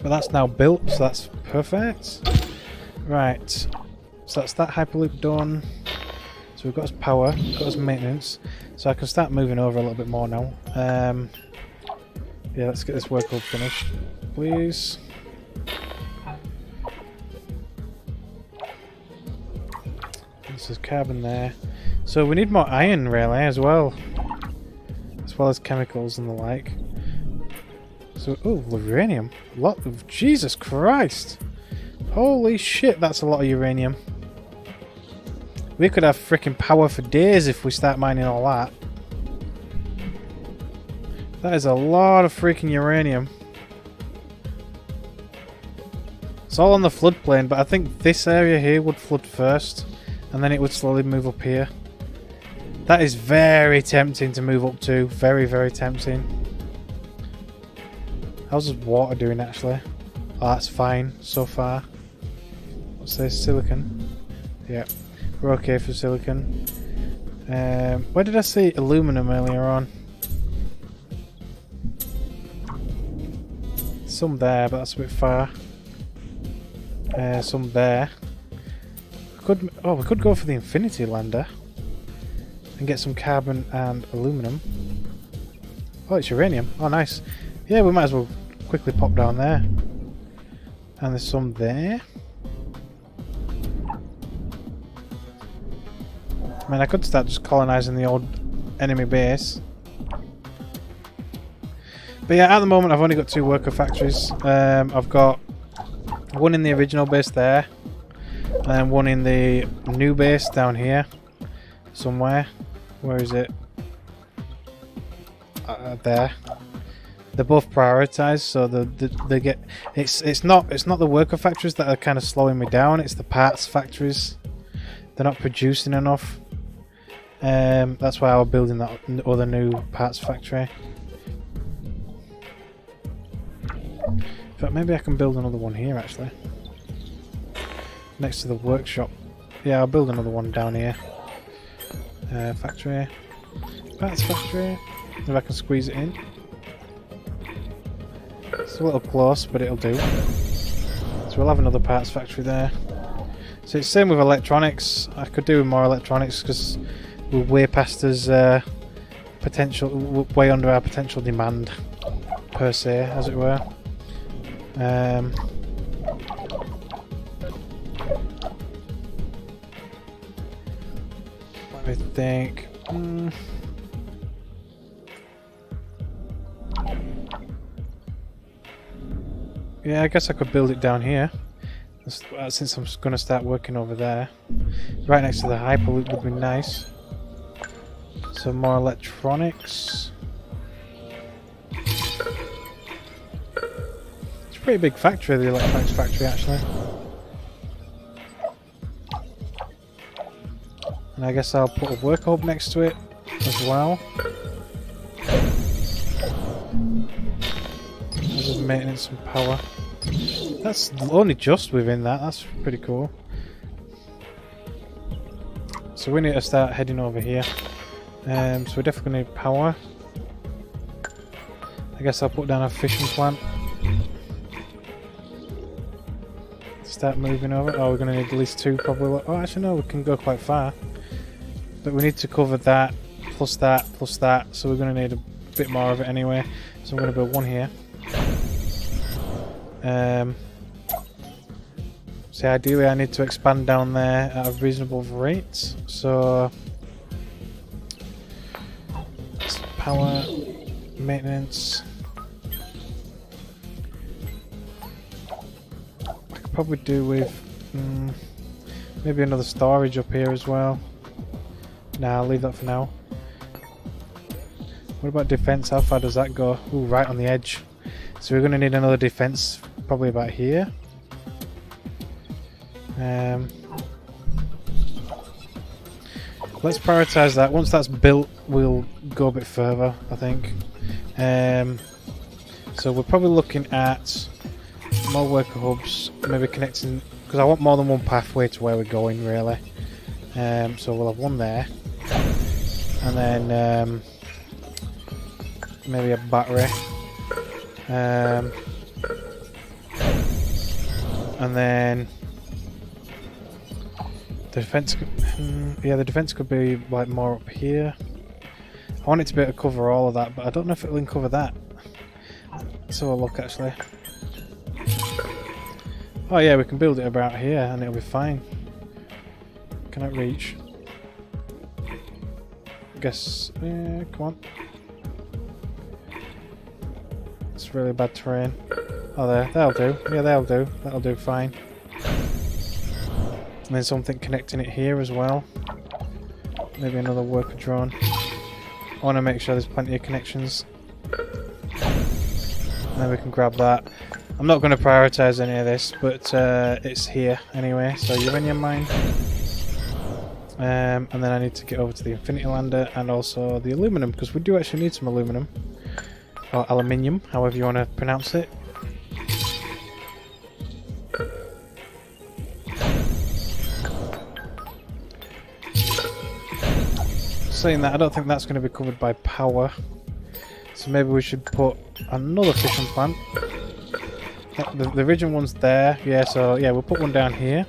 But that's now built, so that's perfect. Right. So that's that hyperloop done. So we've got us power, we've got us maintenance. So I can start moving over a little bit more now. Yeah, let's get this work all finished, please. This is carbon there. So we need more iron really as well. As well as chemicals and the like. So, oh, uranium. A lot of... Jesus Christ! Holy shit, that's a lot of uranium. We could have freaking power for days if we start mining all that. That is a lot of freaking uranium. It's all on the floodplain, but I think this area here would flood first. And then it would slowly move up here. That is very tempting to move up to. Very, very tempting. How's this water doing actually? Oh, that's fine so far. What's this? Silicon? Yeah. We're okay for silicon. Where did I see aluminum earlier on? Some there, but that's a bit far. Some there. We could go for the Infinity Lander. And get some carbon and aluminum. Oh, it's uranium. Oh, nice. Yeah, we might as well quickly pop down there. And there's some there. I mean, I could start just colonizing the old enemy base. But yeah, at the moment I've only got 2 worker factories. I've got one in the original base there. And one in the new base down here. Somewhere. Where is it? There. They're both prioritized, so they get. It's not the worker factories that are kind of slowing me down. It's the parts factories. They're not producing enough. That's why I was building that other new parts factory. But maybe I can build another one here actually. Next to the workshop. Yeah, I'll build another one down here. Factory. Parts factory. If I can squeeze it in. It's a little close, but it'll do. So we'll have another parts factory there. So it's same with electronics. I could do more electronics because we're way past us potential, way under our potential demand per se, as it were. Let me think. Yeah, I guess I could build it down here. Since I'm going to start working over there. Right next to the Hyperloop would be nice. Some more electronics. a pretty big factory, the electronics factory, actually. And I guess I'll put a work hub next to it as well. Just maintenance and power. That's only just within that. That's pretty cool. So we need to start heading over here. So we definitely need power. I guess I'll put down a fishing plant. Start moving over. Oh, we're going to need at least 2 probably. Oh, actually no, we can go quite far. But we need to cover that, plus that, plus that. So we're going to need a bit more of it anyway. So I'm going to build 1 here. So ideally I need to expand down there at a reasonable rate. So power, maintenance. I could probably do with maybe another storage up here as well. Nah, I'll leave that for now. What about defense? How far does that go? Ooh, right on the edge. So we're going to need another defense probably about here. Let's prioritize that. Once that's built, we'll go a bit further, I think. So we're probably looking at more worker hubs, maybe connecting, because I want more than one pathway to where we're going, really. So we'll have 1 there, and then maybe a battery, and then the defense. Yeah, the defense could be like more up here. I want it to be able to cover all of that, but I don't know if it'll cover that. Let's have a look, actually. Oh yeah, we can build it about here, and it'll be fine. Can I reach? Guess. Come on. It's really bad terrain. Oh, there. That'll do. Yeah, that'll do. That'll do fine. And then something connecting it here as well. Maybe another worker drone. I want to make sure there's plenty of connections. And then we can grab that. I'm not going to prioritize any of this, but it's here anyway. So uranium mine. And then I need to get over to the Infinity Lander and also the aluminum, because we do actually need some aluminum. Or aluminium, however you want to pronounce it. Saying that, I don't think that's going to be covered by power. So maybe we should put another fishing plant. The original one's there. Yeah, so yeah, we'll put 1 down here.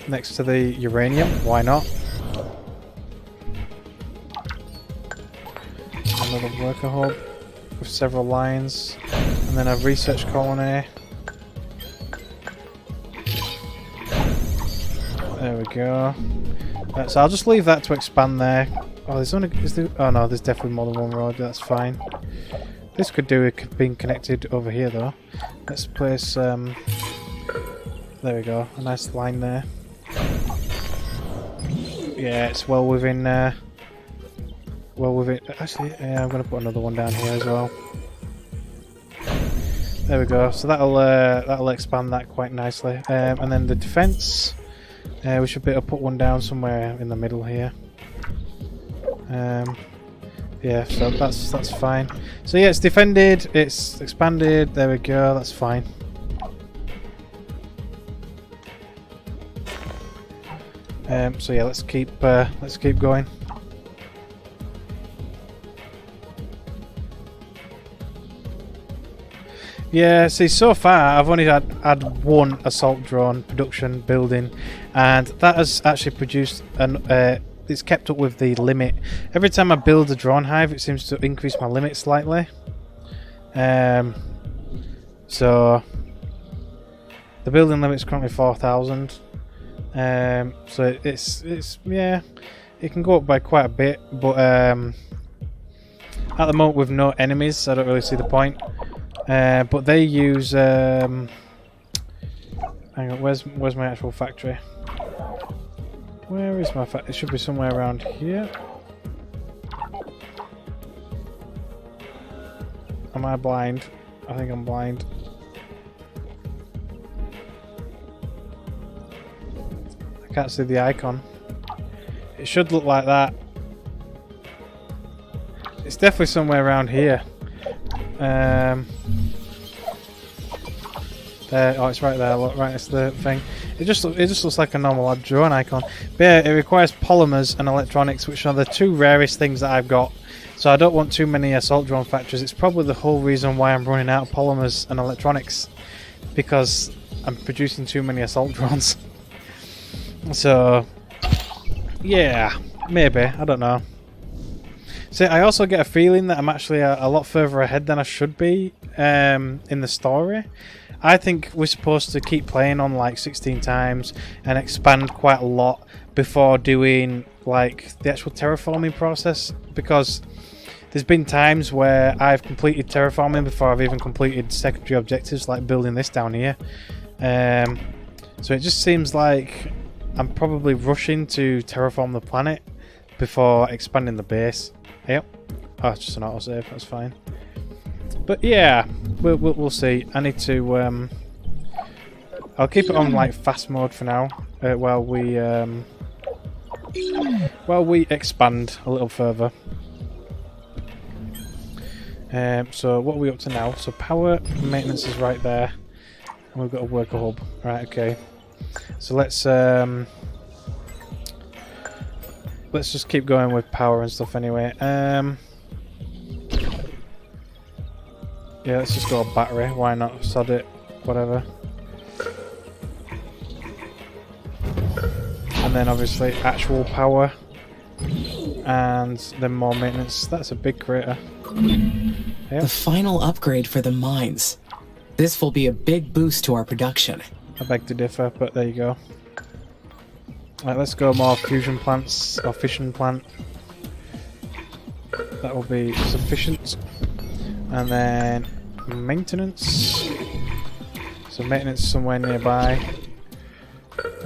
Next to the uranium. Why not? Another worker hub with several lines. And then a research colony. There we go. Right, so I'll just leave that to expand there. Oh, there's only... oh no, there's definitely more than 1 road. That's fine. This could do with being connected over here though. Let's place... there we go. A nice line there. Yeah, it's well within... well within... Actually, yeah, I'm going to put another 1 down here as well. There we go. So that'll expand that quite nicely. And then the defense... we should be able to put 1 down somewhere in the middle here. Yeah, so that's fine. So yeah, it's defended, it's expanded. There we go. That's fine. So yeah, let's keep going. Yeah, see, so far I've only had 1 assault drone production building, and that has actually produced it's kept up with the limit. Every time I build a drone hive, it seems to increase my limit slightly. So the building limit is currently 4,000. So it's yeah, it can go up by quite a bit, but at the moment with no enemies, I don't really see the point. But they use hang on, where's my actual factory? Where is my factory? It should be somewhere around here. Am I blind? I think I'm blind. I can't see the icon. It should look like that. It's definitely somewhere around here. There. Oh, it's right there. Look, right, it's the thing. It just looks like a normal drone icon. But yeah, it requires polymers and electronics, which are the two rarest things that I've got. So I don't want too many assault drone factories. It's probably the whole reason why I'm running out of polymers and electronics, because I'm producing too many assault drones. So yeah, maybe, I don't know. See, I also get a feeling that I'm actually a lot further ahead than I should be in the story. I think we're supposed to keep playing on like 16 times and expand quite a lot before doing like the actual terraforming process, because there's been times where I've completed terraforming before I've even completed secondary objectives, like building this down here. So it just seems like I'm probably rushing to terraform the planet before expanding the base. Yep. Oh, it's just an autosave, that's fine. But yeah, we'll see. I need to I'll keep it on like fast mode for now, while we expand a little further. So what are we up to now? So power maintenance is right there, and we've got a worker hub. Right, okay. So let's just keep going with power and stuff anyway. Yeah, let's just go battery. Why not? Sod it. Whatever. And then obviously actual power. And then more maintenance. That's a big crater. Yep. The final upgrade for the mines. This will be a big boost to our production. I beg to differ, but there you go. Right, let's go more fusion plants, or fission plant. That will be sufficient. And then maintenance. So maintenance somewhere nearby.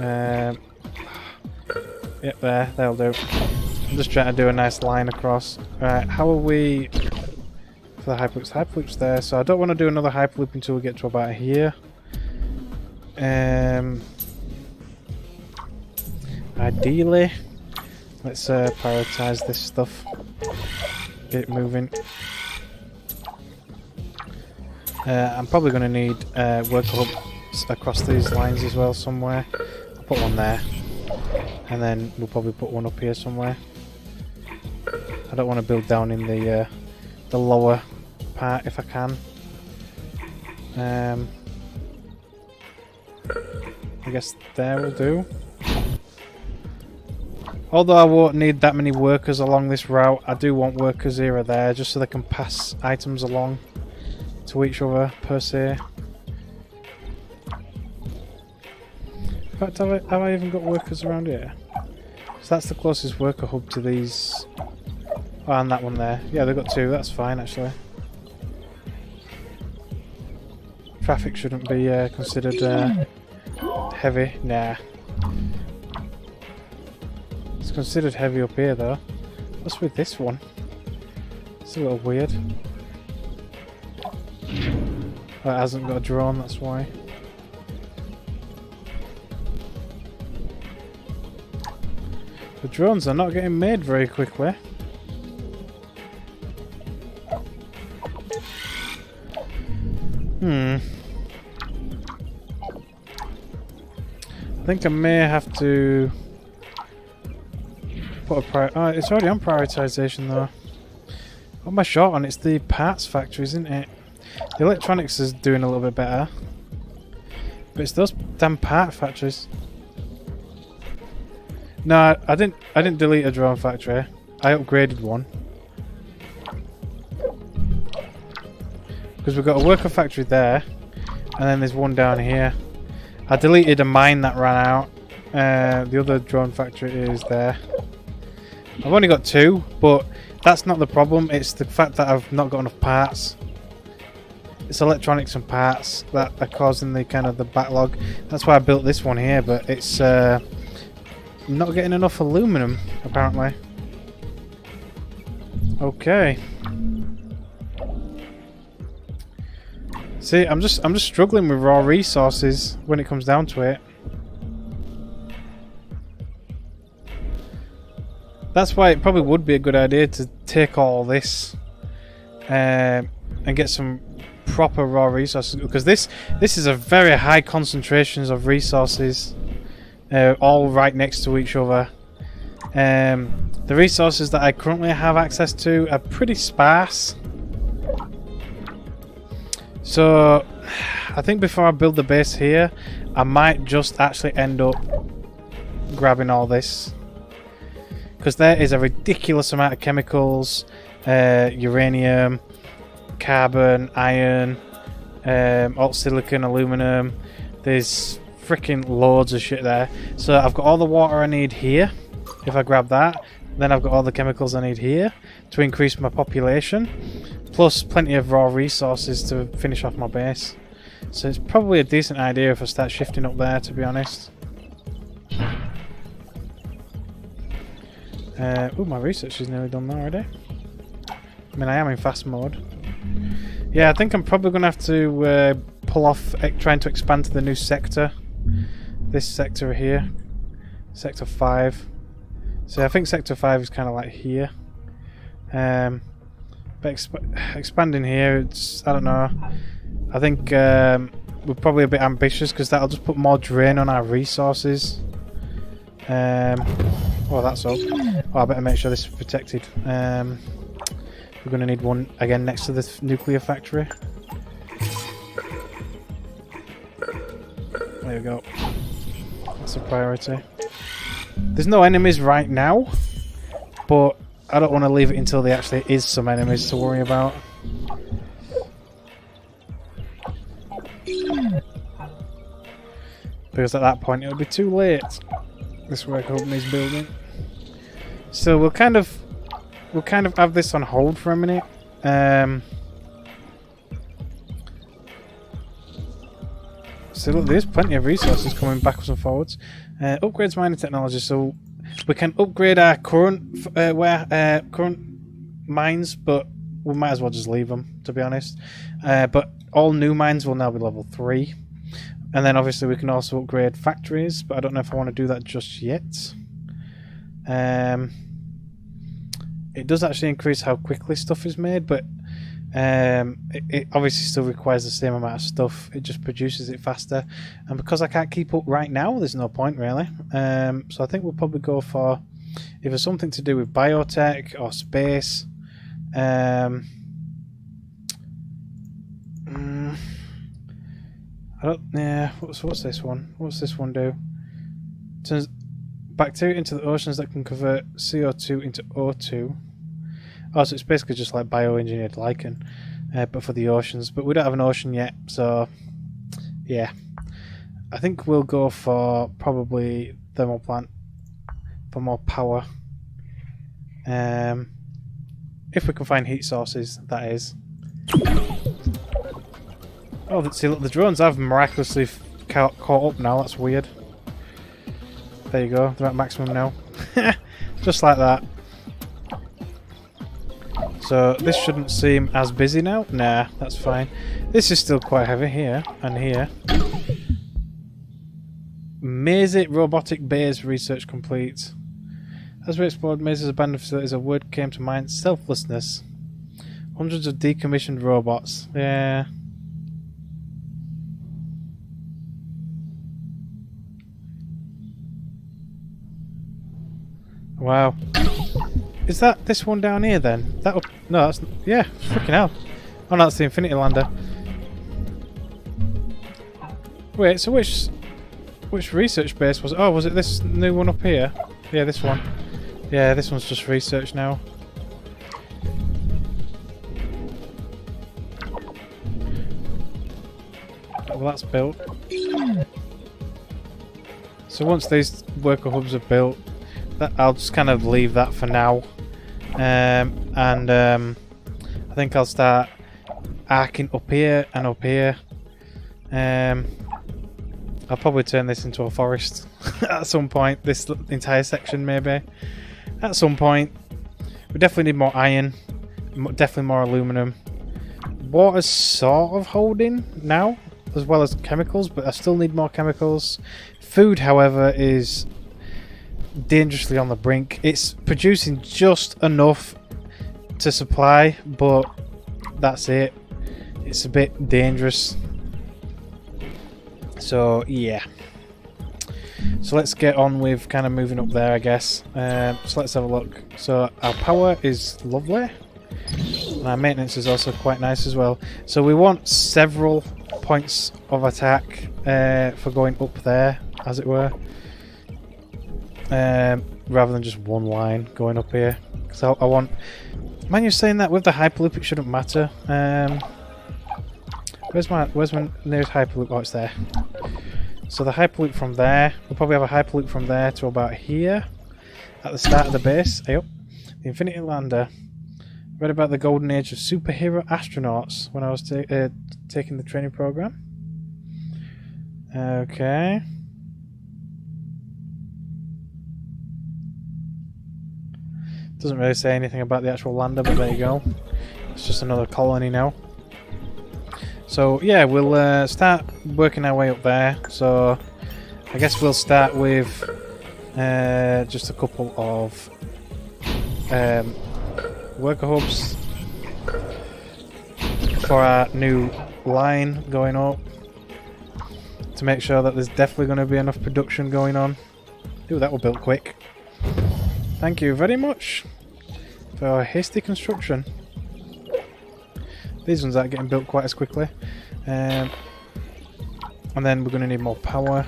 Yep, that'll do. I'm just trying to do a nice line across. Right, how are we for the hyperloops? Hyperloops there, so I don't want to do another hyperloop until we get to about here. Ideally, let's prioritize this stuff. Get it moving. I'm probably going to need worker hubs across these lines as well somewhere. I'll put one there, and then we'll probably put one up here somewhere. I don't want to build down in the lower part if I can. I guess there will do. Although I won't need that many workers along this route, I do want workers here or there, just so they can pass items along to each other, per se. In fact, have I even got workers around here? So that's the closest worker hub to these. Oh, and that one there. Yeah, they've got two, that's fine actually. Traffic shouldn't be considered heavy. Nah. It's considered heavy up here though. What's with this one? It's a little weird. Oh, it hasn't got a drone, that's why. The drones are not getting made very quickly. I think I may have to put a oh, it's already on prioritization though. What am I short on? It's the parts factory, isn't it? The electronics is doing a little bit better, but it's those damn part factories. No, I didn't delete a drone factory. I upgraded one because we've got a worker factory there, and then there's one down here. I deleted a mine that ran out. The other drone factory is there. I've only got two, but that's not the problem. It's the fact that I've not got enough parts. It's electronics and parts that are causing the kind of the backlog. That's why I built this one here, but it's not getting enough aluminum apparently. See, I'm just struggling with raw resources when it comes down to it. That's why it probably would be a good idea to take all this and get some proper raw resources, because this is a very high concentrations of resources, all right next to each other. The resources that I currently have access to are pretty sparse. So I think before I build the base here, I might just actually end up grabbing all this, because there is a ridiculous amount of chemicals, uranium, carbon, iron, alt silicon, aluminum. There's freaking loads of shit there. So I've got all the water I need here. If I grab that, then I've got all the chemicals I need here to increase my population, plus plenty of raw resources to finish off my base. So it's probably a decent idea if I start shifting up there, to be honest. Oh, my research is nearly done now already. I mean, I am in fast mode. Yeah, I think I'm probably going to have to pull off trying to expand to the new sector. This sector here. Sector 5. So I think Sector 5 is kind of like here. But expanding here, it's, I don't know. I think we're probably a bit ambitious, because that'll just put more drain on our resources. Oh, that's up. Oh, I better make sure this is protected. We're going to need one again next to the nuclear factory. There we go. That's a priority. There's no enemies right now, but I don't want to leave it until there actually is some enemies to worry about. Because at that point it would be too late. This work company's building. So we'll kind of have this on hold for a minute. So look, there's plenty of resources coming backwards and forwards. Upgrades mining technology, so we can upgrade our current current mines, but we might as well just leave them, to be honest. But all new mines will now be level 3. And then obviously we can also upgrade factories, but I don't know if I want to do that just yet. It does actually increase how quickly stuff is made, but it obviously still requires the same amount of stuff. It just produces it faster, and because I can't keep up right now, there's no point really. So I think we'll probably go for either something to do with biotech or space. I don't. Yeah. What's this one? What's this one do? Turns bacteria into the oceans that can convert CO2 into O2. Oh, so it's basically just like bioengineered lichen, but for the oceans. But we don't have an ocean yet, so yeah. I think we'll go for probably thermal plant for more power. If we can find heat sources, that is. Oh, see, look, the drones have miraculously caught up now. That's weird. There you go. They're at maximum now. Just like that. So this shouldn't seem as busy now. Nah, that's fine. This is still quite heavy here and here. Maze robotic base research complete. As we explored Maze's abandoned facilities, a word came to mind: selflessness. Hundreds of decommissioned robots. Yeah. Wow. Is that this one down here then? That no, that's yeah. Freaking hell! Oh, no, that's the Infinity Lander. Wait, so which research base was it? Oh, was it this new one up here? Yeah, this one. Yeah, this one's just research now. Well, that's built. So once these worker hubs are built, I'll just kind of leave that for now. I think I'll start arcing up here and up here. I'll probably turn this into a forest at some point. This entire section, maybe. At some point. We definitely need more iron. Definitely more aluminum. water's sort of holding now, as well as chemicals, but I still need more chemicals. Food, however, is dangerously on the brink. It's producing just enough to supply, but that's it. It's a bit dangerous. So yeah. So let's get on with kind of moving up there, I guess. So let's have a look. So our power is lovely. And our maintenance is also quite nice as well. So we want several points of attack for going up there, as it were. Rather than just one line going up here. So I want... Man, you're saying that with the Hyperloop it shouldn't matter. Where's my nearest Hyperloop? Oh, it's there. So the Hyperloop from there, we'll probably have a Hyperloop from there to about here. At the start of the base. Hey up. The Infinity Lander. Read about the golden age of superhero astronauts when I was taking the training program. Okay. Doesn't really say anything about the actual lander, but there you go. It's just another colony now. So yeah, we'll start working our way up there. So I guess we'll start with just a couple of worker hubs for our new line going up, to make sure that there's definitely going to be enough production going on. Ooh, that will build quick. Thank you very much for hasty construction. These ones aren't getting built quite as quickly. And then we're going to need more power.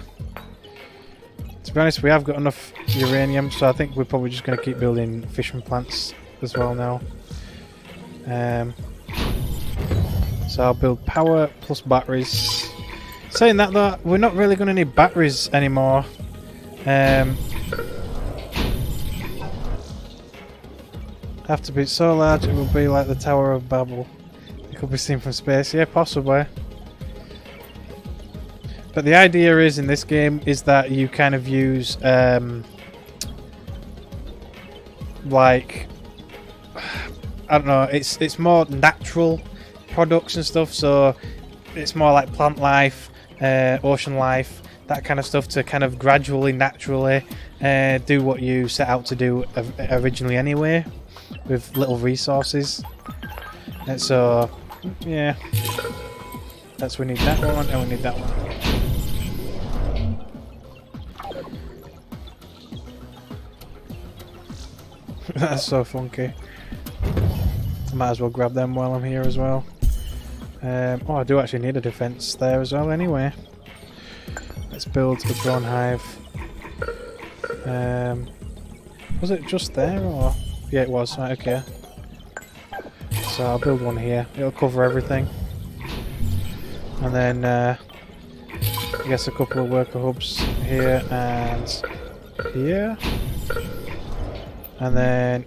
To be honest, we have got enough uranium, so I think we're probably just going to keep building fission plants as well now. So I'll build power plus batteries. Saying that though, we're not really going to need batteries anymore. Have to be so large it will be like the Tower of Babel. It could be seen from space. Yeah, possibly. But the idea is in this game is that you kind of use like, I don't know, it's more natural products and stuff, so it's more like plant life, ocean life, that kind of stuff, to kind of gradually, naturally do what you set out to do originally anyway, with little resources. And so yeah, we need that one and we need that one. That's so funky. Might as well grab them while I'm here as well. Oh, I do actually need a defense there as well anyway. Let's build a drone hive. Was it just there or? Yeah, it was. Right, okay. So I'll build one here. It'll cover everything. And then I guess a couple of worker hubs here and here. And then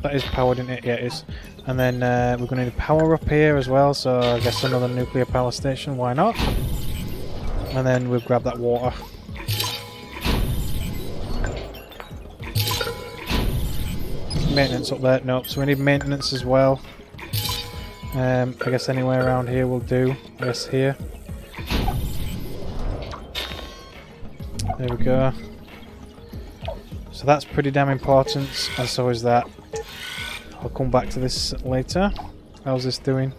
that is powered, isn't it? Yeah, it is. And then we're going to need power up here as well, so I guess another nuclear power station, why not? And then we'll grab that water. Maintenance up there? Nope, so we need maintenance as well. I guess anywhere around here will do. I guess here. There we go. So that's pretty damn important, and so is that. I'll come back to this later. How's this doing?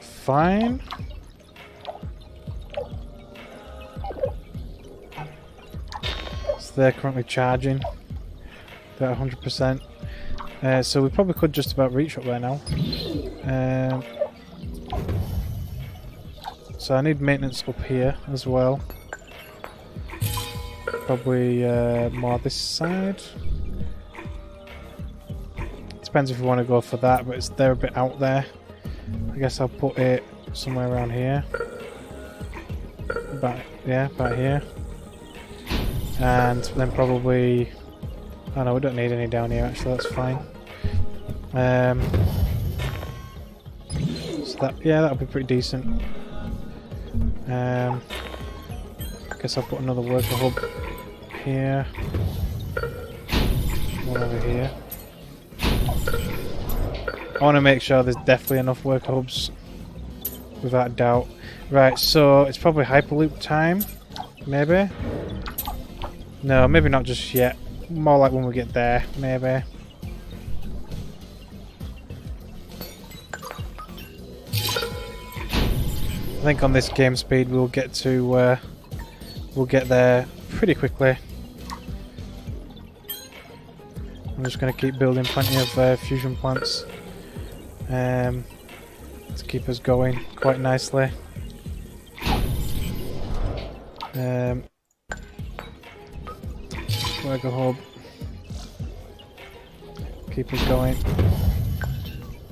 Fine. So they're currently charging. They're at 100%. So we probably could just about reach up there now. So I need maintenance up here as well. Probably more this side. Depends if we want to go for that, but they're a bit out there. I guess I'll put it somewhere around here. About here. And then probably... Oh no, we don't need any down here actually, that's fine. So that'll be pretty decent. I guess I'll put another worker hub here. One over here. I want to make sure there's definitely enough worker hubs, without a doubt. Right, so it's probably Hyperloop time, maybe? No, maybe not just yet. More like when we get there, maybe. I think on this game speed we'll get there pretty quickly. I'm just going to keep building plenty of fusion plants to keep us going quite nicely. Worker hub. Keep us going.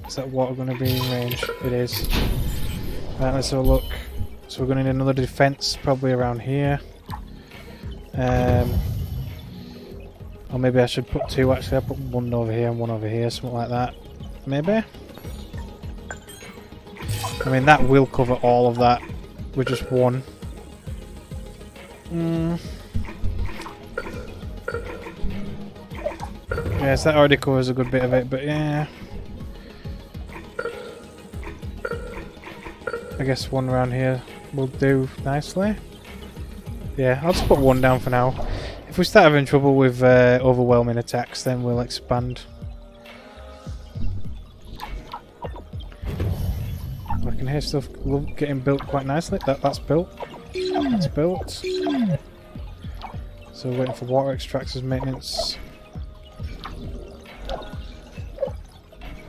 Is that water going to be in range? It is. Right, let's have a look. So we're going to need another defense probably around here. Or maybe I should put two actually. I'll put one over here and one over here, something like that. Maybe? I mean, that will cover all of that with just one. Yes, that already covers a good bit of it, but yeah. I guess one around here will do nicely. Yeah, I'll just put one down for now. If we start having trouble with overwhelming attacks, then we'll expand. I can hear stuff getting built quite nicely. That's built. That's built. So we're waiting for water extractors maintenance.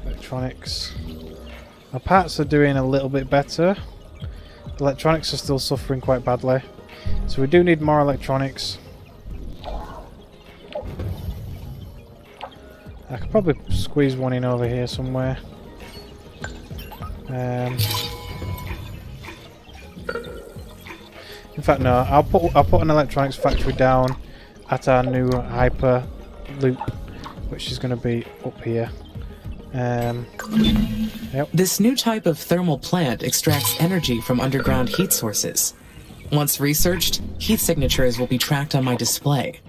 Electronics. Our parts are doing a little bit better. Electronics are still suffering quite badly. So we do need more electronics. I could probably squeeze one in over here somewhere. In fact, no. I'll put an electronics factory down at our new hyper loop, which is going to be up here. Yep. This new type of thermal plant extracts energy from underground heat sources. Once researched, heat signatures will be tracked on my display.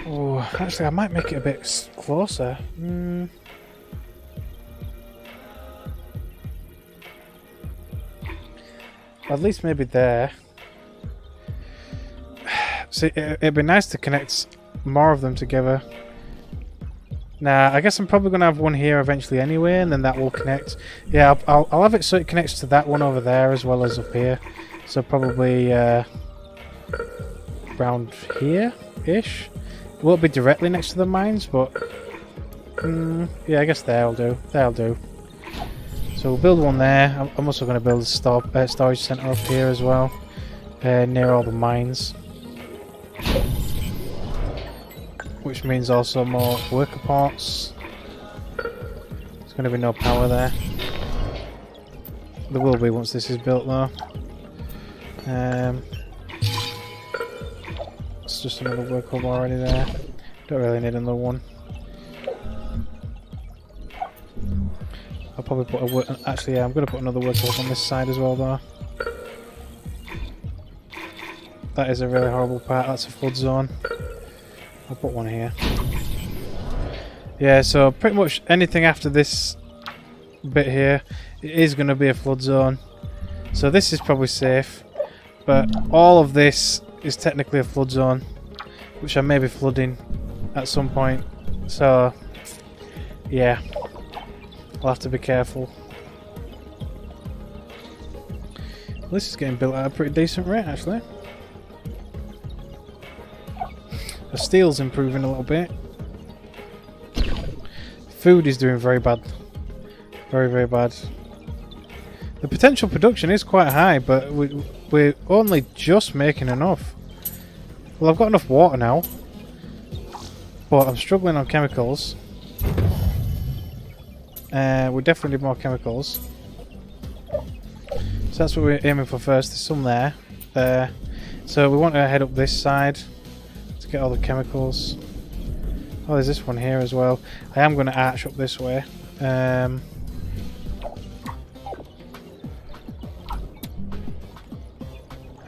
Oh, actually, I might make it a bit closer. At least maybe there. See, it'd be nice to connect more of them together. Nah, I guess I'm probably going to have one here eventually anyway, and then that will connect. Yeah, I'll have it so it connects to that one over there as well as up here. So probably around here-ish. It won't be directly next to the mines, but yeah, I guess that'll do. That'll do. So we'll build one there. I'm also going to build a storage center up here as well, near all the mines. Which means also more worker parts. There's going to be no power there. There will be once this is built though. It's just another work hub already there. Don't really need another one. I'll probably put a work. Actually, yeah, I'm going to put another work hub on this side as well though. That is a really horrible part. That's a flood zone. I'll put one here. Yeah, so pretty much anything after this bit here, it is going to be a flood zone. So this is probably safe, but all of this is technically a flood zone, which I may be flooding at some point. So yeah, I'll have to be careful. Well, this is getting built at a pretty decent rate actually. The steel's improving a little bit. Food is doing very bad. Very, very bad. The potential production is quite high, but we're only just making enough. Well, I've got enough water now, but I'm struggling on chemicals. We definitely need more chemicals. So that's what we're aiming for first. There's some there. So we want to head up this side. Get all the chemicals. Oh, there's this one here as well. I am going to arch up this way. I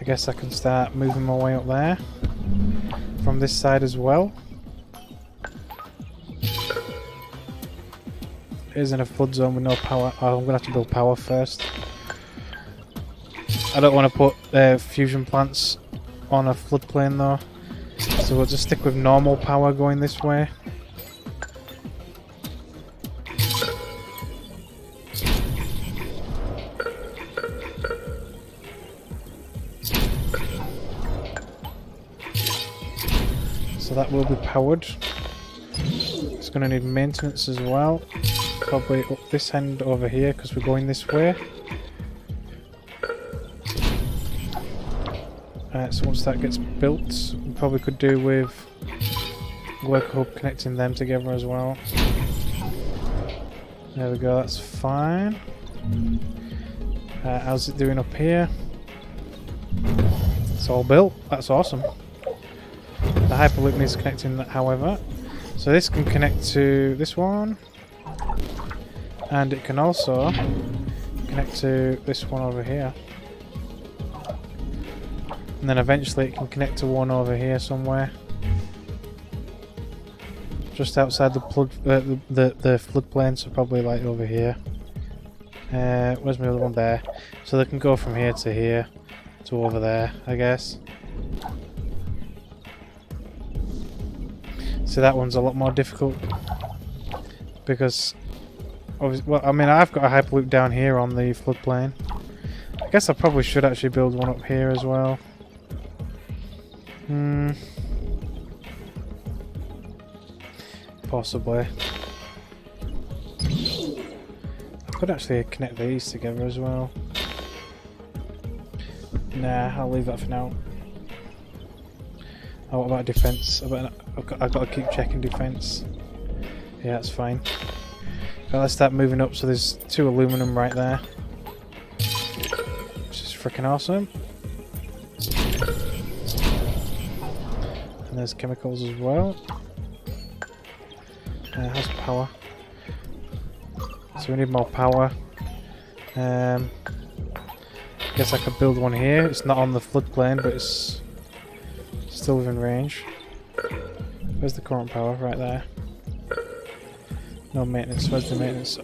guess I can start moving my way up there from this side as well. is in a flood zone with no power. Oh, I'm gonna have to build power first. I don't want to put fusion plants on a floodplain though, so we'll just stick with normal power going this way. So that will be powered. It's going to need maintenance as well. Probably up this end over here because we're going this way. So once that gets built, we probably could do with worker hub connecting them together as well. There we go, that's fine. How's it doing up here? It's all built, that's awesome. The hyperloop needs connecting that, however. So this can connect to this one. And it can also connect to this one over here. And then eventually it can connect to one over here somewhere. Just outside the floodplain, so probably like over here. Where's my other one? There. So they can go from here to here to over there, I guess. So that one's a lot more difficult because, well, I mean, I've got a hyperloop down here on the floodplain. I guess I probably should actually build one up here as well. Possibly. I could actually connect these together as well. Nah, I'll leave that for now. Oh, what about defense? I've got to keep checking defense. Yeah, that's fine. But let's start moving up. So there's 2 aluminum right there, which is freaking awesome. And there's chemicals as well. How's power? So we need more power. Guess I could build one here. It's not on the floodplain, but it's still within range. Where's the current power? Right there. No maintenance. Where's the maintenance?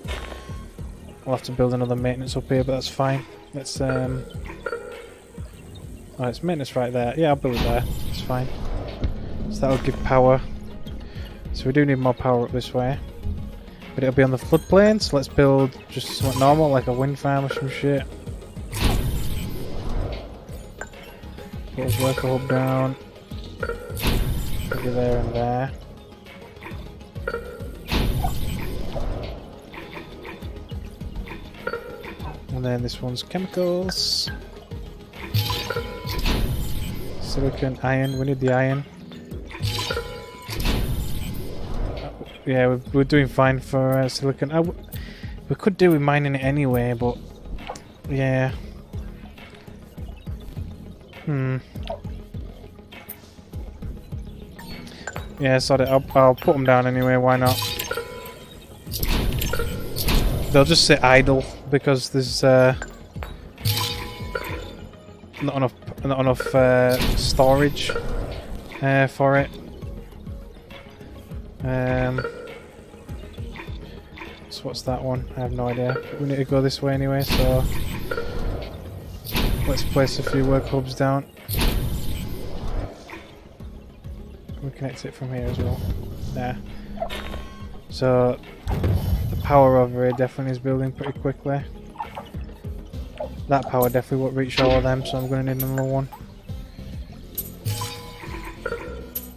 I'll have to build another maintenance up here, but that's fine. Let's oh, it's maintenance right there. Yeah, I'll build it there. It's fine. So that'll give power. So we do need more power up this way. But it'll be on the floodplain, so let's build just something normal, like a wind farm or some shit. Put a worker hub down. Maybe there and there. And then this one's chemicals. Silicon, iron, we need the iron. Yeah, we're doing fine for silicon. We could do with mining it anyway, but yeah. Yeah, sorry, I'll put them down anyway. Why not? They'll just sit idle because there's not enough storage for it. So what's that one? I have no idea. We need to go this way anyway, so let's place a few work hubs down. We connect it from here as well. There. So the power over here definitely is building pretty quickly. That power definitely won't reach all of them, so I'm going to need another one.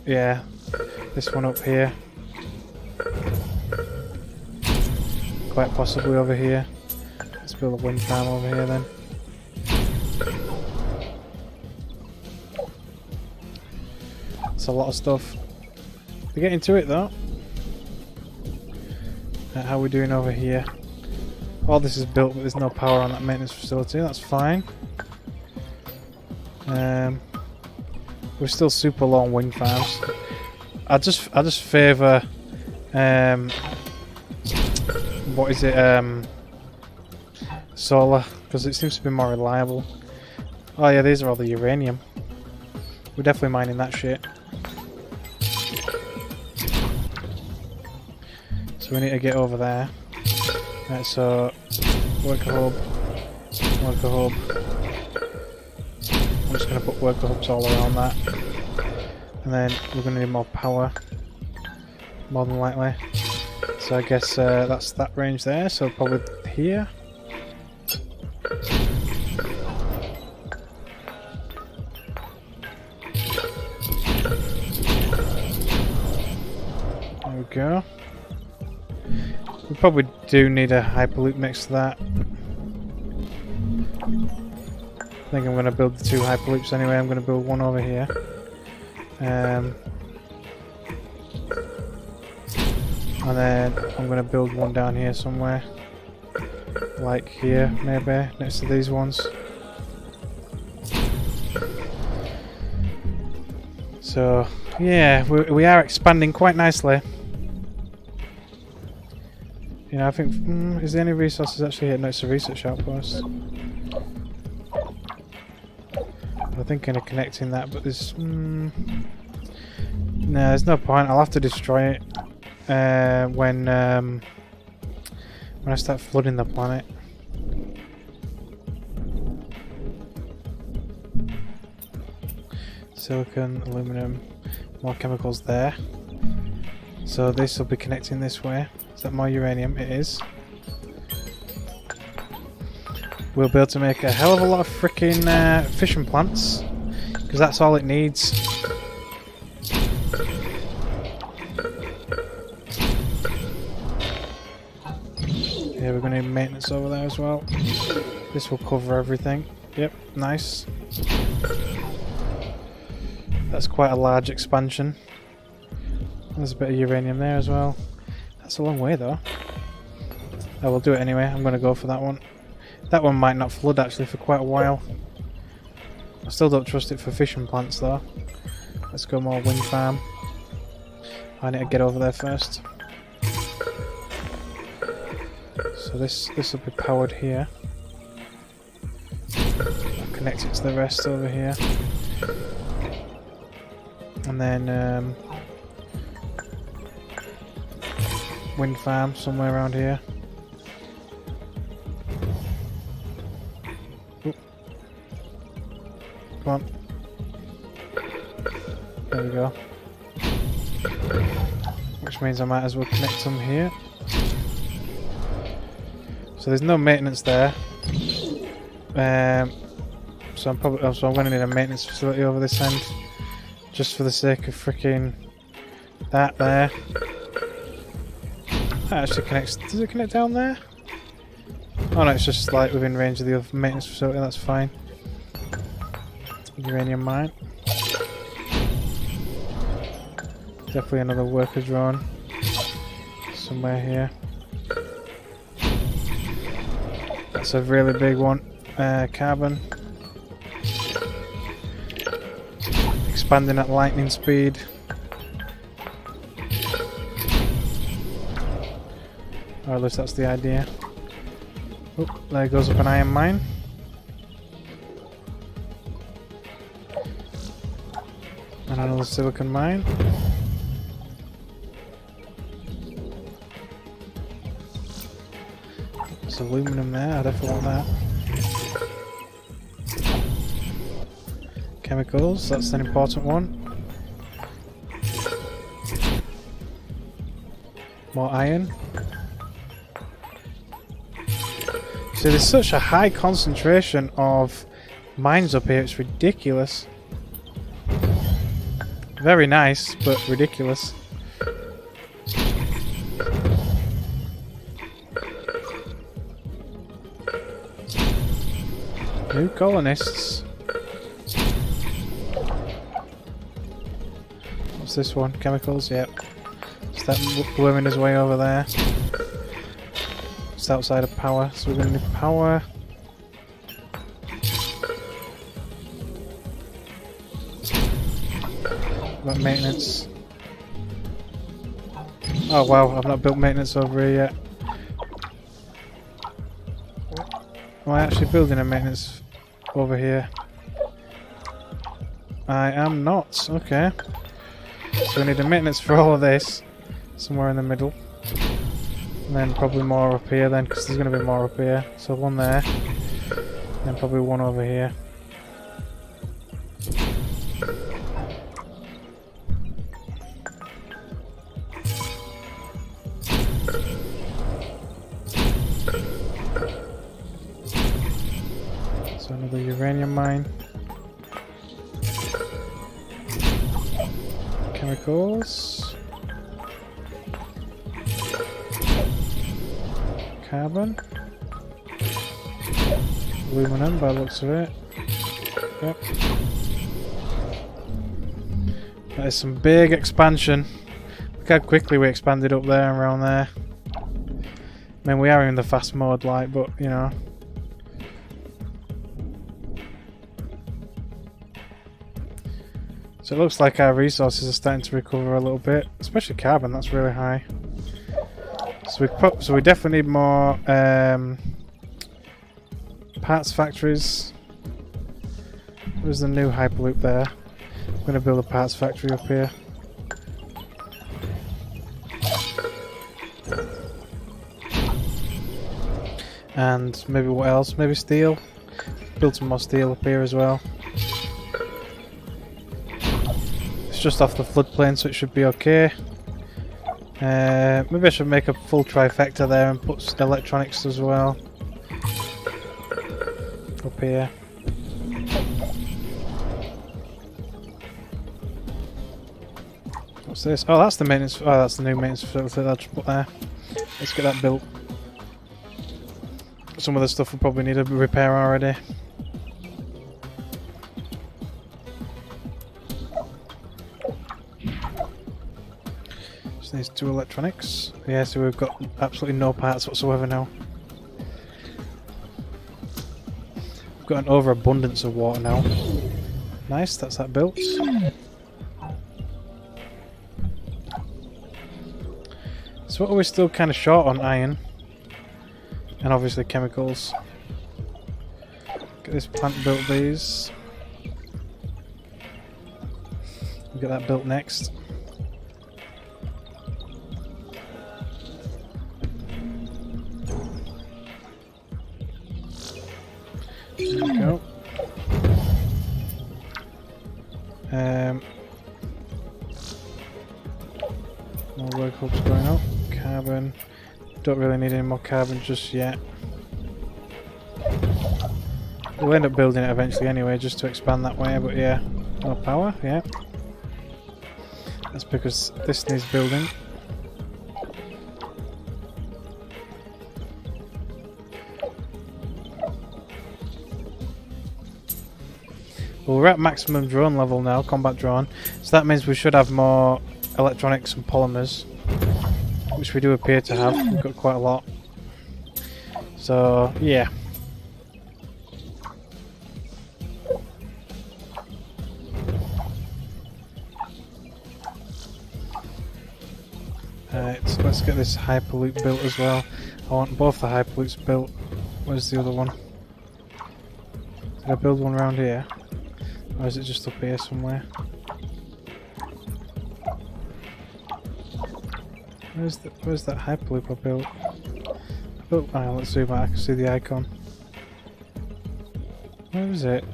Yeah, this one up here. Quite possibly over here. Let's build a wind farm over here then. It's a lot of stuff. We're getting to it though. How are we doing over here? All this is built, but there's no power on that maintenance facility. That's fine. We're still super low on wind farms. I just favour what is it? Solar, because it seems to be more reliable. Oh yeah, these are all the uranium. We're definitely mining that shit. So we need to get over there. Right, so worker hub, worker hub. I'm just going to put worker hubs all around that. And then we're going to need more power, more than likely. So I guess that's that range there, so probably here. There we go. We probably do need a hyperloop next to that. I think I'm going to build the 2 hyperloops anyway. I'm going to build one over here. And then I'm going to build one down here somewhere. Like here, maybe, next to these ones. So, yeah, we are expanding quite nicely. You know, I think... is there any resources actually here? No, it's a research outpost. I'm thinking of connecting that, but there's... no, there's no point. I'll have to destroy it when I start flooding the planet. Silicon, aluminum, more chemicals there. So this will be connecting this way. Is that more uranium? It is. We'll be able to make a hell of a lot of freaking fission plants, because that's all it needs. Yeah, we're going to need maintenance over there as well. This will cover everything. Yep, nice. That's quite a large expansion. There's a bit of uranium there as well. That's a long way though. I will do it anyway. I'm going to go for that one. That one might not flood actually for quite a while. I still don't trust it for fission plants though. Let's go more wind farm. I need to get over there first. So this will be powered here. I'll connect it to the rest over here. And then wind farm somewhere around here. Oop. Come on. There we go. Which means I might as well connect them here. So there's no maintenance there. So I'm going to need a maintenance facility over this end, just for the sake of freaking that there. That actually connects. Does it connect down there? Oh no, it's just like within range of the other maintenance facility. That's fine. Uranium mine. Definitely another worker drone somewhere here. That's a really big one. Carbon. Expanding at lightning speed. Or at least that's the idea. Oh, there goes up an iron mine. And another silicon mine. There's aluminum there, I definitely want that. Chemicals, that's an important one. More iron. So there's such a high concentration of mines up here, it's ridiculous. Very nice, but ridiculous. New colonists. What's this one? Chemicals? Yep. Is that blowing his way over there? It's outside of power, so we're going to need power. Got maintenance. Oh wow, I've not built maintenance over here yet. Am I actually building a maintenance over here? I am not. Okay. So we need a maintenance for all of this. Somewhere in the middle. And then probably more up here then, because there's going to be more up here. So one there. And probably one over here. So another uranium mine. Chemicals. Carbon. Aluminum by the looks of it. Yep. That is some big expansion. Look how quickly we expanded up there and around there. I mean, we are in the fast mode, like, but you know. So it looks like our resources are starting to recover a little bit, especially carbon. That's really high. So we definitely need more parts factories. There's the new hyperloop there. I'm going to build a parts factory up here. And maybe what else? Maybe steel. Build some more steel up here as well. It's just off the floodplain, so it should be okay. Maybe I should make a full trifecta there and put electronics as well. Up here. What's this? Oh, that's the maintenance. Oh, that's the new maintenance facility that I just put there. Let's get that built. Some of the stuff will probably need a repair already. Just needs 2 electronics. Yeah, so we've got absolutely no parts whatsoever now. We've got an overabundance of water now. Nice, that's that built. So what are we still kind of short on? Iron. And obviously chemicals. Get this plant built, these. We'll get that built next. There we go. More work hubs going up. Carbon. Don't really need any more carbon just yet. We'll end up building it eventually anyway, just to expand that way, but yeah. More power, yeah. That's because this needs building. Well, we're at maximum drone level now, combat drone. So that means we should have more electronics and polymers. Which we do appear to have. We've got quite a lot. So, yeah. Alright, so let's get this hyperloop built as well. I want both the hyperloops built. Where's the other one? Did I build one around here? Or is it just up here somewhere? Where's that hyperloop I built? Oh, let's zoom out, I can see the icon. Where is it?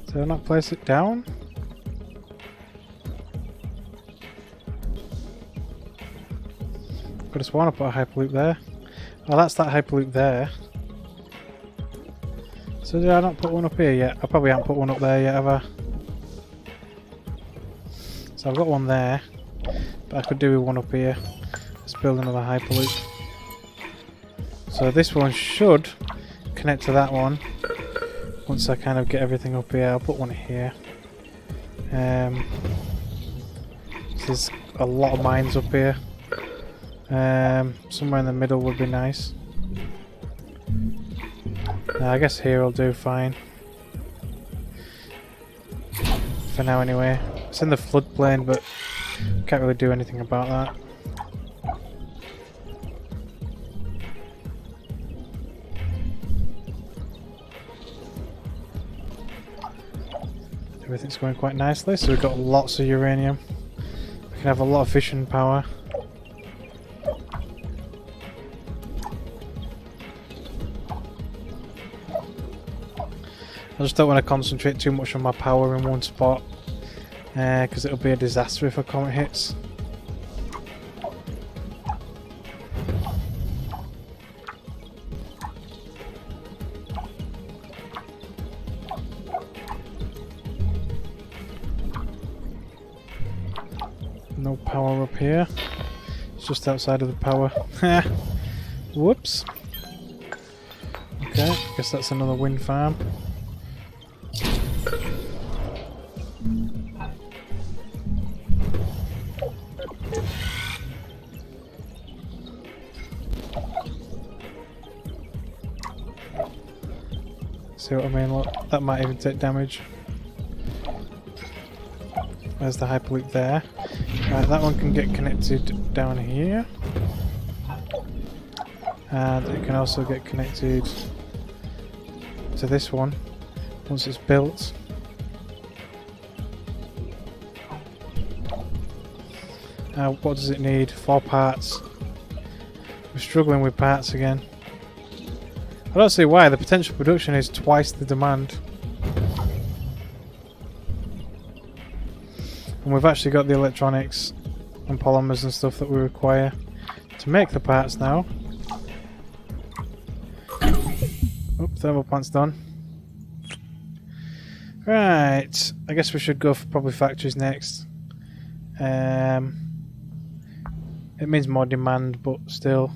Did I not place it down? Could have sworn I put a hyperloop there. Oh, that's that hyperloop there. So did I not put one up here yet? I probably haven't put one up there yet, have I? So I've got one there, but I could do with one up here. Let's build another hyperloop. So this one should connect to that one. Once I kind of get everything up here, I'll put one here. There's a lot of mines up here. Somewhere in the middle would be nice. I guess here will do fine. For now anyway. It's in the floodplain, but can't really do anything about that. Everything's going quite nicely, so we've got lots of uranium. We can have a lot of fission power. I just don't want to concentrate too much on my power in one spot, because it'll be a disaster if a comet hits. No power up here. It's just outside of the power. Whoops. Okay, guess that's another wind farm. See what I mean? Look, that might even take damage. There's the hyperloop there. Right, that one can get connected down here. And it can also get connected to this one once it's built. Now, what does it need? 4 parts. We're struggling with parts again. I don't see why. The potential production is twice the demand. And we've actually got the electronics and polymers and stuff that we require to make the parts now. Oh, thermal plant's done. Right, I guess we should go for probably factories next. It means more demand, but still.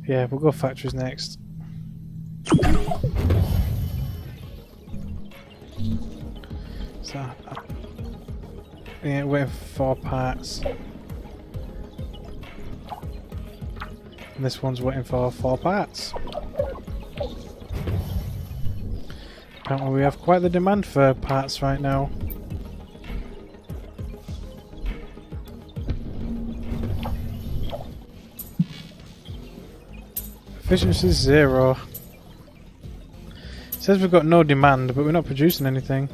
Yeah, we'll go factories next. So, yeah, waiting for 4 parts. And this one's waiting for 4 parts. Apparently we have quite the demand for parts right now. Efficiency 0. It says we've got no demand, but we're not producing anything.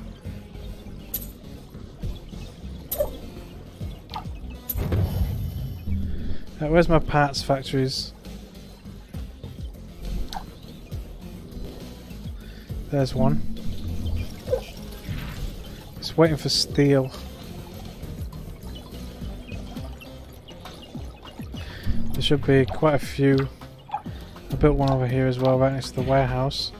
Where's my parts factories? There's one. It's waiting for steel. There should be quite a few. I built one over here as well, right next to the warehouse.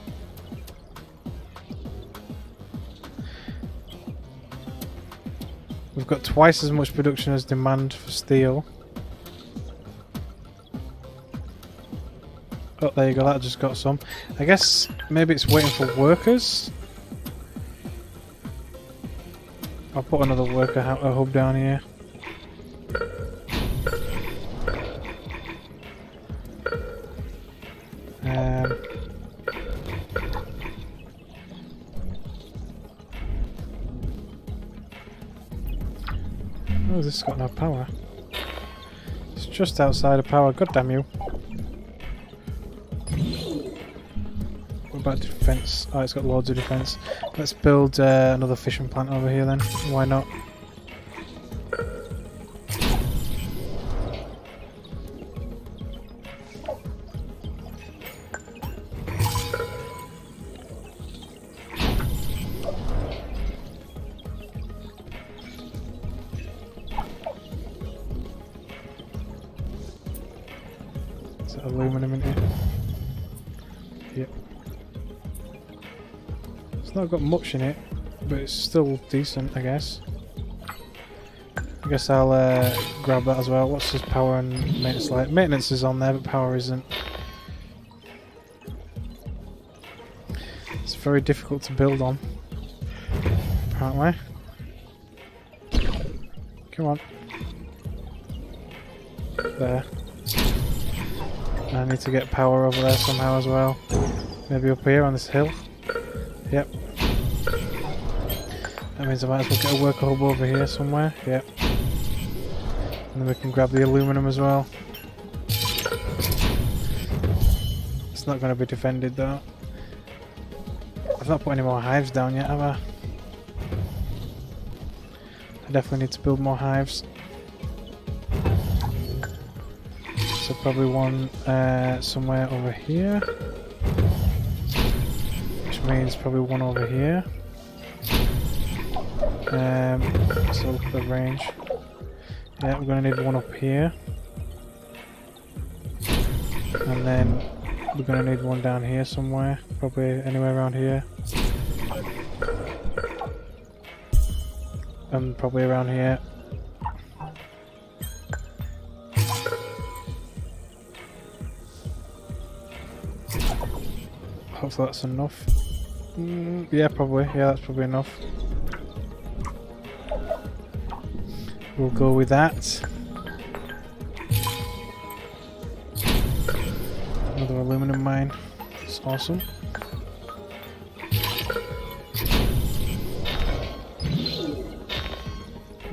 We've got twice as much production as demand for steel. Oh, there you go, that just got some. I guess maybe it's waiting for workers. I'll put another worker hub down here. Oh, this has got no power. It's just outside of power, god damn you. What about defense? Oh, it's got loads of defense. Let's build another fishing plant over here then. Why not? Is that aluminum in here? Yep. It's not got much in it, but it's still decent, I guess. I guess I'll grab that as well. What's this power and maintenance like? Maintenance is on there, but power isn't. It's very difficult to build on, apparently. Come on. There. I need to get power over there somehow as well. Maybe up here on this hill. Yep. That means I might as well get a worker hub over here somewhere. Yep. And then we can grab the aluminum as well. It's not going to be defended though. not put any more hives down yet, have I? I definitely need to build more hives. So probably one somewhere over here. Which means probably one over here. So look at the range. Yeah, we're going to need one up here. And then we're going to need one down here somewhere. Probably anywhere around here. And probably around here. Hopefully that's enough. Yeah, probably. Yeah, that's probably enough. We'll go with that. Another aluminum mine. It's awesome.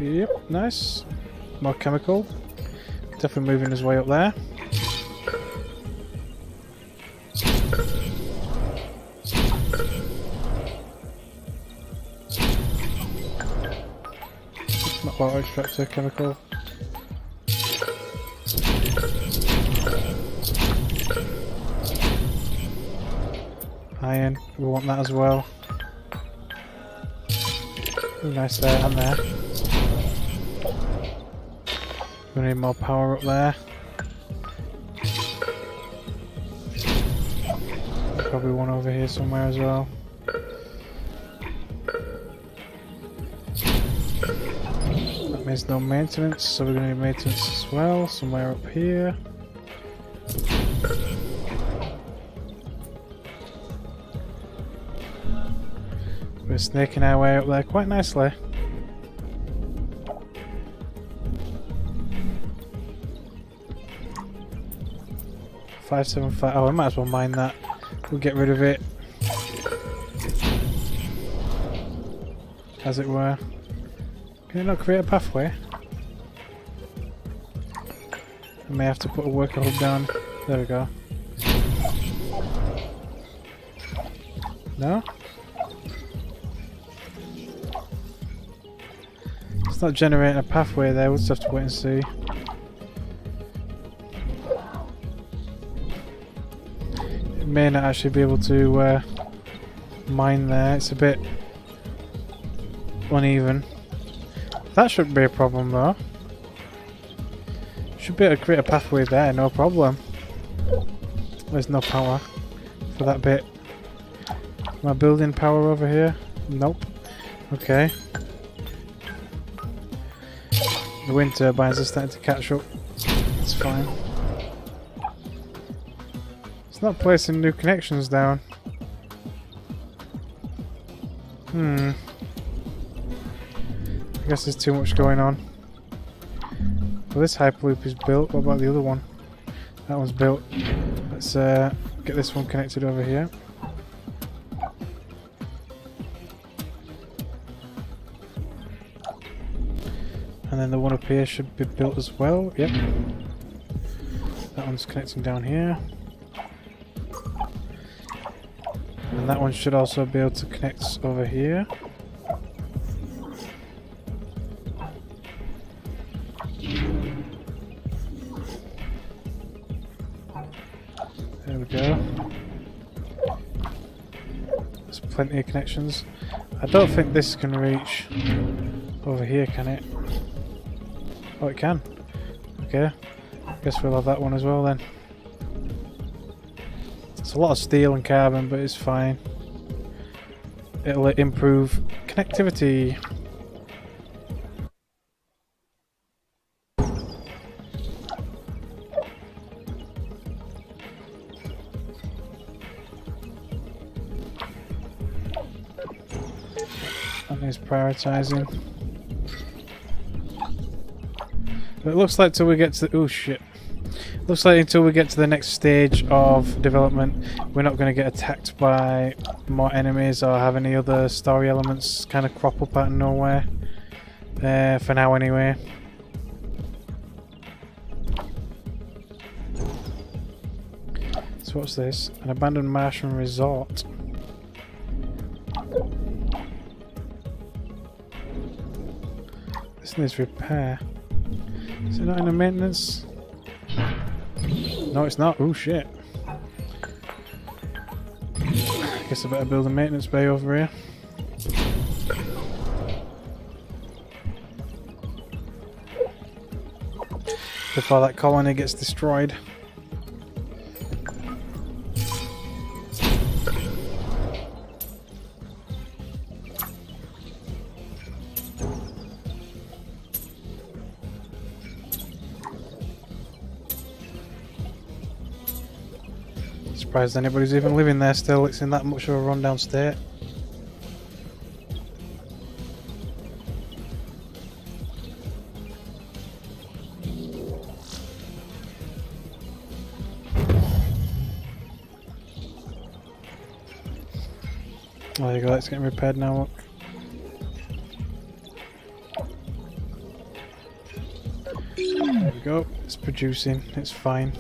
Yep, nice. More chemical. Definitely moving his way up there. Not water extractor, chemical. Iron, we want that as well. Ooh, nice there and there. We need more power up there. Probably one over here somewhere as well. That means no maintenance, so we're going to need maintenance as well, somewhere up here. We're snaking our way up there quite nicely. $575. Oh, I might as well mine that. We'll get rid of it, as it were. Can it not create a pathway? I may have to put a worker hub down. There we go. No? It's not generating a pathway there. We'll just have to wait and see. May not actually be able to mine there. It's a bit uneven. That shouldn't be a problem though. Should be able to create a pathway there, no problem. There's no power for that bit. Am I building power over here? Nope. Okay. The wind turbines are starting to catch up. It's fine. It's not placing new connections down. I guess there's too much going on. Well, this hyperloop is built. What about the other one? That one's built. Let's get this one connected over here. And then the one up here should be built as well. Yep. That one's connecting down here. And that one should also be able to connect over here. There we go. There's plenty of connections. I don't think this can reach over here, can it? Oh, it can. Okay. Guess we'll have that one as well then. It's a lot of steel and carbon, but it's fine. It'll improve connectivity. That needs prioritizing. But it looks like till we get to the... Oh shit. Looks like until we get to the next stage of development, we're not going to get attacked by more enemies or have any other story elements kind of crop up out of nowhere. For now anyway. So what's this? An abandoned Martian resort. This needs repair. Is it not in the maintenance? No, it's not. Oh shit. Guess I better build a maintenance bay over here. Before that colony gets destroyed. Surprised anybody's even living there still. It's in that much of a rundown state. Oh, there you go, it's getting repaired now, look. There we go, it's producing, it's fine.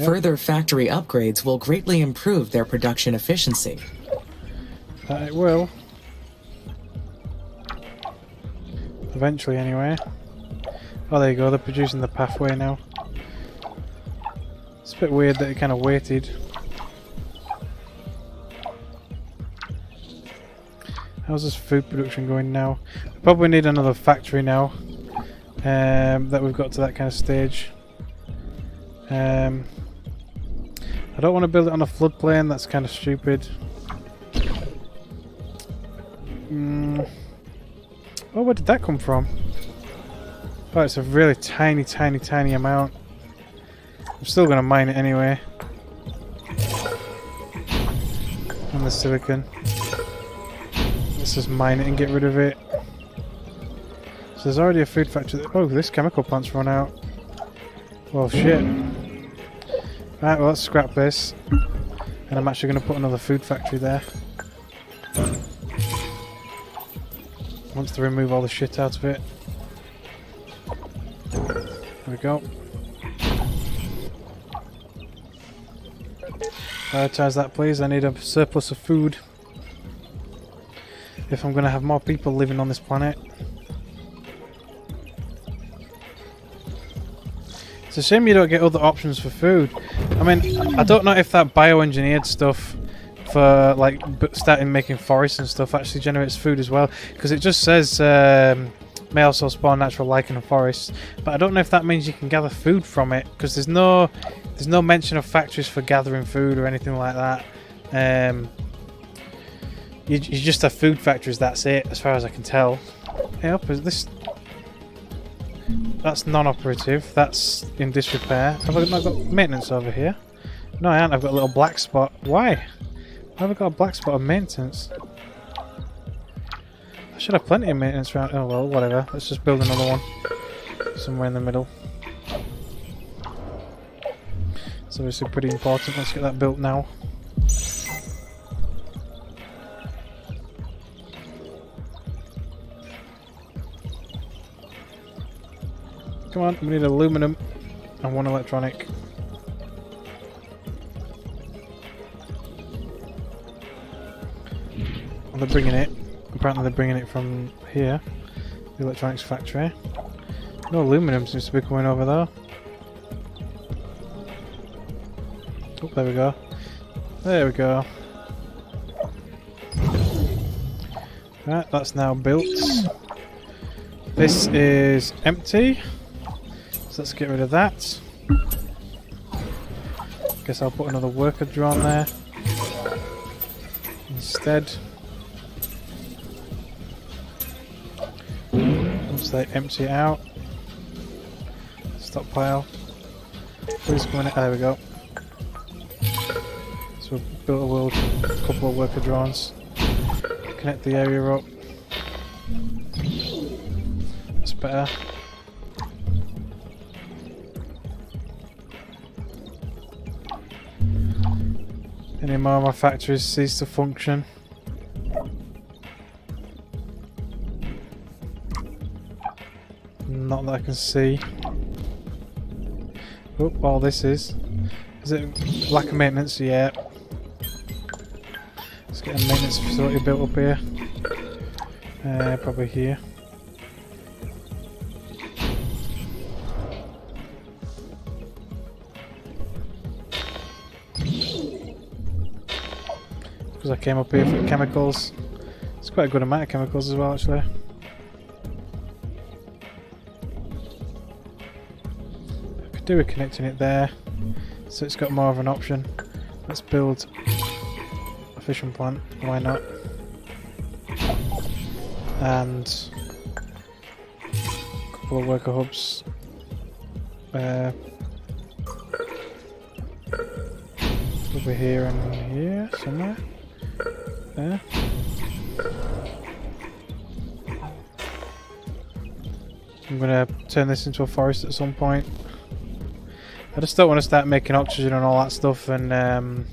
Further factory upgrades will greatly improve their production efficiency. It will. Eventually, anyway. Oh, there you go, they're producing the pathway now. It's a bit weird that it kind of waited. How's this food production going now? Probably need another factory now. That we've got to that kind of stage. I don't want to build it on a floodplain, that's kind of stupid. Oh, where did that come from? Oh, it's a really tiny, tiny, tiny amount. I'm still going to mine it anyway. And the silicon. Let's just mine it and get rid of it. So there's already a food factory. Oh, this chemical plant's run out. Well, shit. Right, well, let's scrap this. And I'm actually going to put another food factory there. Once to remove all the shit out of it. There we go. Prioritize that, please. I need a surplus of food. If I'm going to have more people living on this planet. It's a shame you don't get other options for food. I mean, I don't know if that bioengineered stuff for like starting making forests and stuff actually generates food as well, because it just says may also spawn natural lichen and forests, but I don't know if that means you can gather food from it, because there's no mention of factories for gathering food or anything like that. You just have food factories, that's it, as far as I can tell. Hey, up, is this? That's non-operative, that's in disrepair. Have I not got maintenance over here? No, I haven't, I've got a little black spot. Why? Why have I got a black spot of maintenance? I should have plenty of maintenance around. Oh well, whatever. Let's just build another one. Somewhere in the middle. It's obviously pretty important. Let's get that built now. Come on, we need aluminum and one electronic. Well, they're bringing it. Apparently they're bringing it from here, the electronics factory. No aluminum seems to be coming over there. Oh, there we go. There we go. Right, that's now built. This is empty. So let's get rid of that. Guess I'll put another worker drone there instead. Once they empty it out, stockpile. Please come in. There we go. So we've built a couple of worker drones. Connect the area up. That's better. Any more of my factories cease to function? Not that I can see. Oh, all this is. Is it lack of maintenance? Yeah. Let's get a maintenance facility built up here. Probably here. Because I came up here for the chemicals. It's quite a good amount of chemicals as well, actually. I could do with connecting it there, so it's got more of an option. Let's build a fission plant. Why not? And a couple of worker hubs. Over here and here, somewhere. There. I'm gonna turn this into a forest at some point. I just don't want to start making oxygen and all that stuff and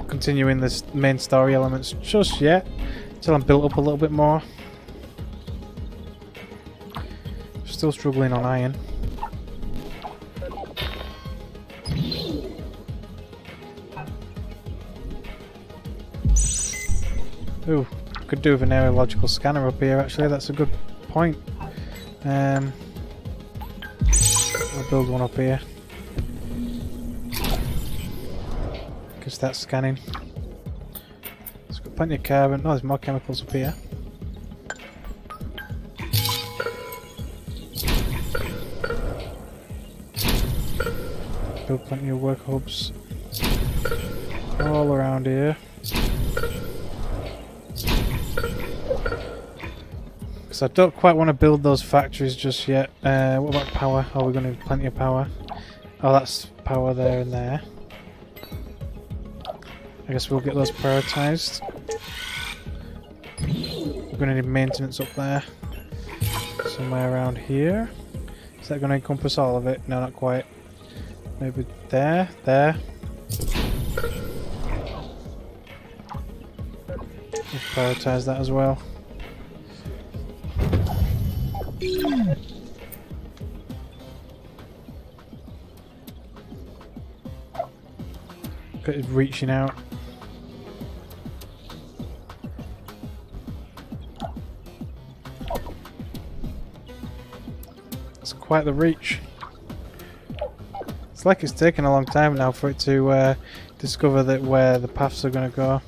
continuing this main story elements just yet, until I'm built up a little bit more. Still struggling on iron. Ooh, could do with an aerological scanner up here actually, that's a good point. I'll build one up here. Can start scanning. It's got plenty of carbon. Oh, there's more chemicals up here. Build plenty of work hubs all around here. Because I don't quite want to build those factories just yet. What about power? Oh, we're going to need plenty of power. Oh, that's power there and there. I guess we'll get those prioritised. We're going to need maintenance up there. Somewhere around here. Is that going to encompass all of it? No, not quite. Maybe there, there. We'll prioritise that as well. Got it reaching out. It's quite the reach. It's like it's taken a long time now for it to discover that where the paths are going to go.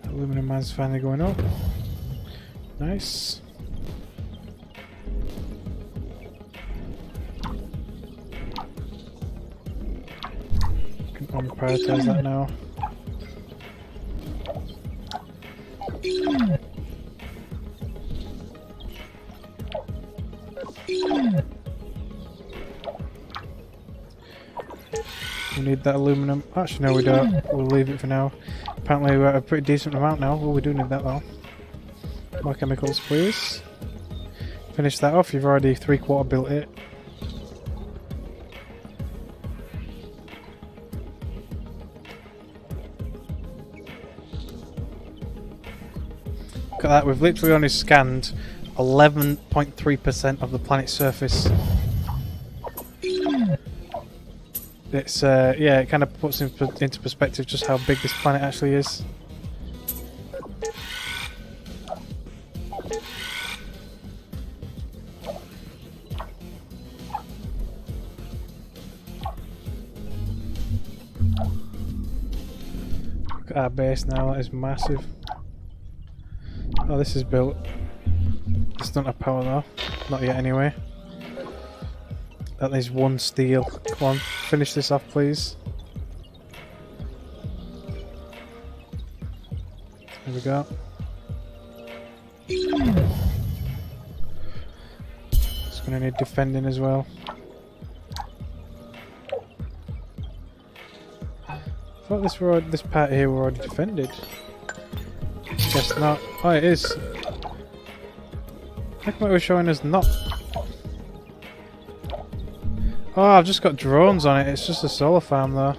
Aluminum mine's finally going up. Nice. Can unprioritize that now. We need that aluminum. Actually, no, we don't. We'll leave it for now. Apparently, we're at a pretty decent amount now. Well, we do need that though. More chemicals, please. Finish that off. You've already 3/4 built it. Look at that. We've literally only scanned 11.3% of the planet's surface. It's yeah, it kind of puts into perspective just how big this planet actually is. Look at our base now, that is massive. Oh, this is built. This doesn't have power though, not yet anyway. That needs one steel. Come on, finish this off, please. There we go. It's going to need defending as well. I thought this part here were already defended. Guess not. Oh, it is. How come it was showing us not? Oh, I've just got drones on it. It's just a solar farm though.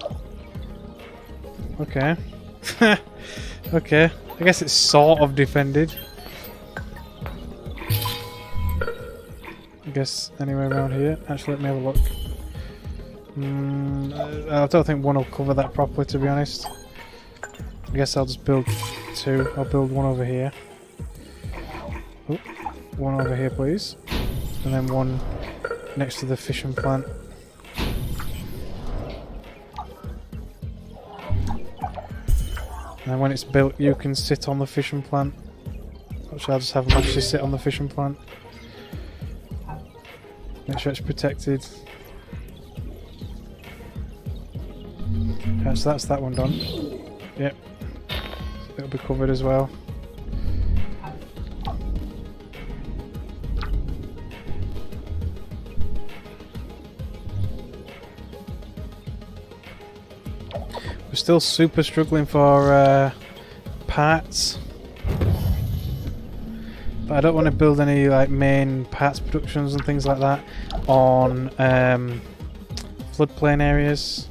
Okay. Okay, I guess it's sort of defended. I guess anywhere around here. Actually, let me have a look. I don't think one will cover that properly, to be honest. I guess I'll just build two. I'll build one over here. Oh, one over here, please. And then one next to the fishing plant. And when it's built, you can sit on the fishing plant. Actually, I'll just have them actually sit on the fishing plant. Make sure it's protected. Okay, so that's that one done. Yep. It'll be covered as well. We're still super struggling for parts. But I don't want to build any like main parts productions and things like that on floodplain areas.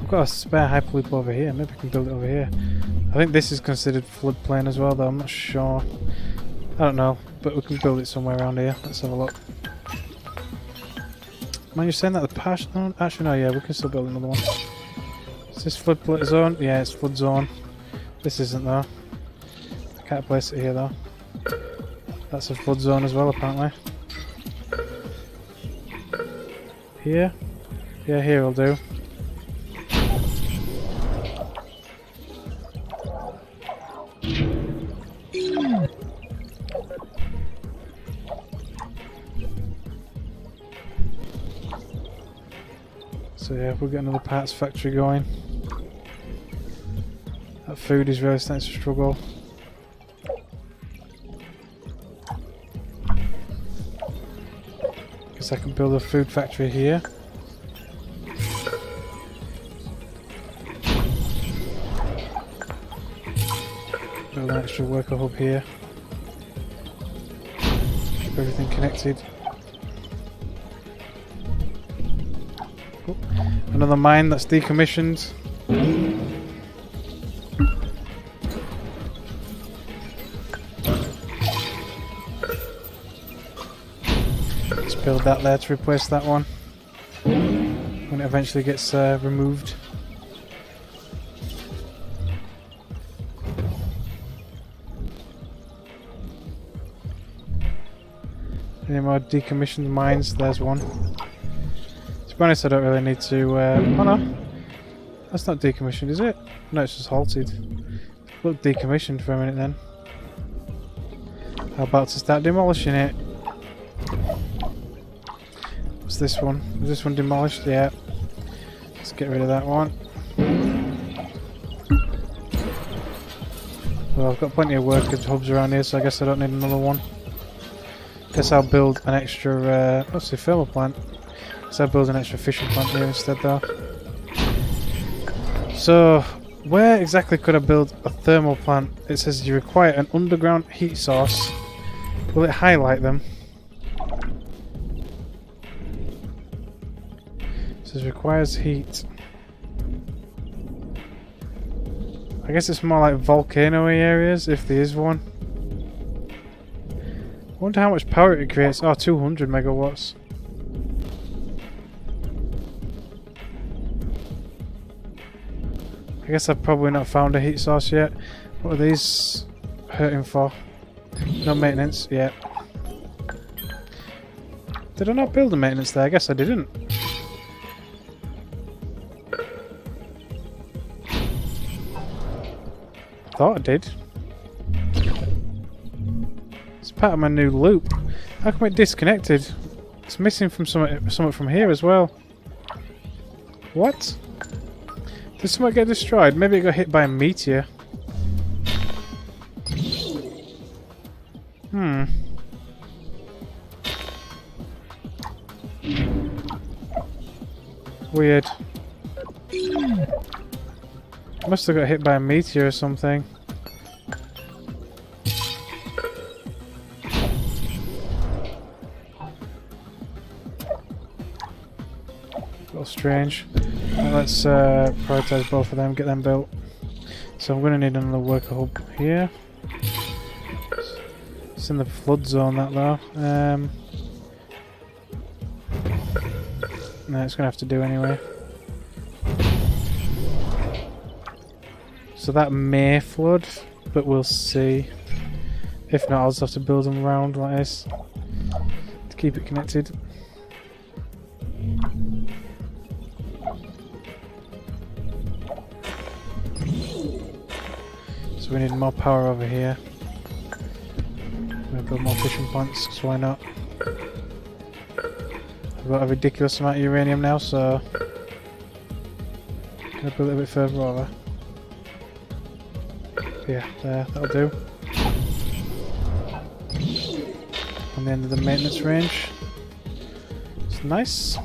I've got a spare hyperloop over here. Maybe I can build it over here. I think this is considered floodplain as well, though I'm not sure. I don't know, but we can build it somewhere around here. Let's have a look. Man, you're saying that the patch? No, actually, no. Yeah, we can still build another one. Is this flood zone? Yeah, it's flood zone. This isn't though. I can't place it here though. That's a flood zone as well, apparently. Here? Yeah, here will do. So yeah, we'll get another parts factory going. That food is really starting to struggle. Guess I can build a food factory here. Build an extra worker hub here. Keep everything connected. Oh, another mine that's decommissioned. Let's build that there to replace that one when it eventually gets removed. Any more decommissioned mines? There's one. To be honest, I don't really need to... oh no, that's not decommissioned, is it? No, it's just halted. Look decommissioned for a minute then. How about to start demolishing it? What's this one? Is this one demolished? Yeah. Let's get rid of that one. Well, I've got plenty of workers hubs around here, so I guess I don't need another one. Guess I'll build an extra, what's the thermal plant? Guess I'll build an extra fishing plant here instead though. So, where exactly could I build a thermal plant? It says you require an underground heat source. Will it highlight them? It says requires heat. I guess it's more like volcano-y areas, if there is one. I wonder how much power it creates. Oh, 200 megawatts. I guess I've probably not found a heat source yet. What are these hurting for? No maintenance? Yeah. Did I not build a maintenance there? I guess I didn't. Thought I did. It's part of my new loop. How come it disconnected? It's missing from something from here as well. What? Did something get destroyed? Maybe it got hit by a meteor. Weird. Must have got hit by a meteor or something. A little strange. Right, let's prioritize both of them, get them built. So I'm going to need another worker hub here. It's in the flood zone, that though. No, it's going to have to do anyway. So that may flood, but we'll see. If not, I'll just have to build them around like this to keep it connected. So we need more power over here. I'm going to build more fishing plants, because why not? I've got a ridiculous amount of uranium now, so I'm going to build it a bit further over. Yeah, there, that'll do. On the end of the maintenance range. It's nice.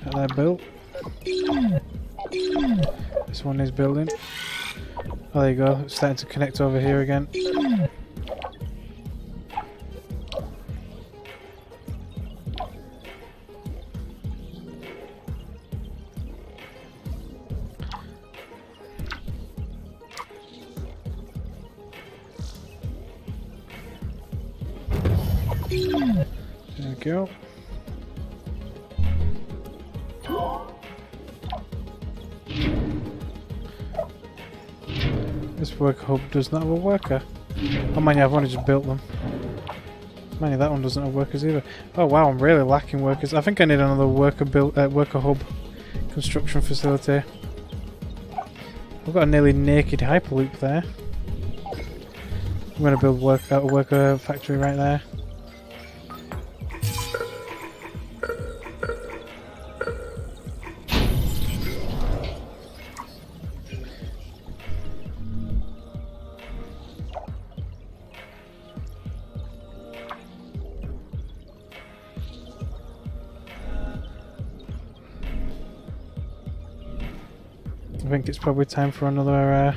Got that built. This one is building. Oh, there you go. It's starting to connect over here again. There we go. This worker hub does not have a worker. Oh man, yeah, I've only just built them. Man, that one doesn't have workers either. Oh wow, I'm really lacking workers. I think I need another worker hub construction facility. I've got a nearly naked hyperloop there. I'm going to build a worker factory right there. I think it's probably time for another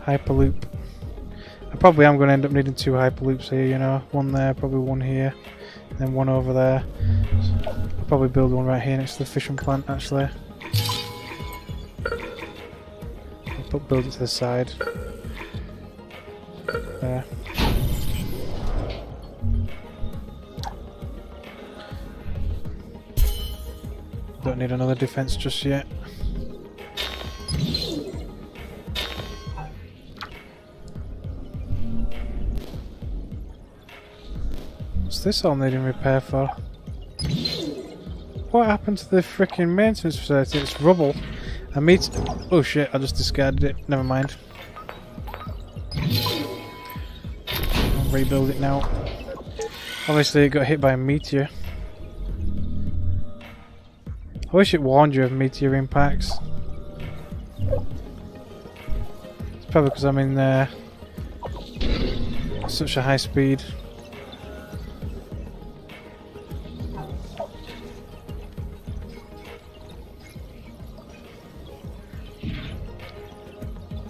hyperloop. I probably am going to end up needing 2 hyperloops here, you know. One there, probably one here, and then one over there. So I'll probably build one right here next to the fishing plant, actually. I'll build it to the side. There. Don't need another defense just yet. What's this all needing repair for? What happened to the freaking maintenance facility? It's rubble. Oh shit, I just discarded it. Never mind. I'll rebuild it now. Obviously it got hit by a meteor. I wish it warned you of meteor impacts. It's probably because I'm in such a high speed.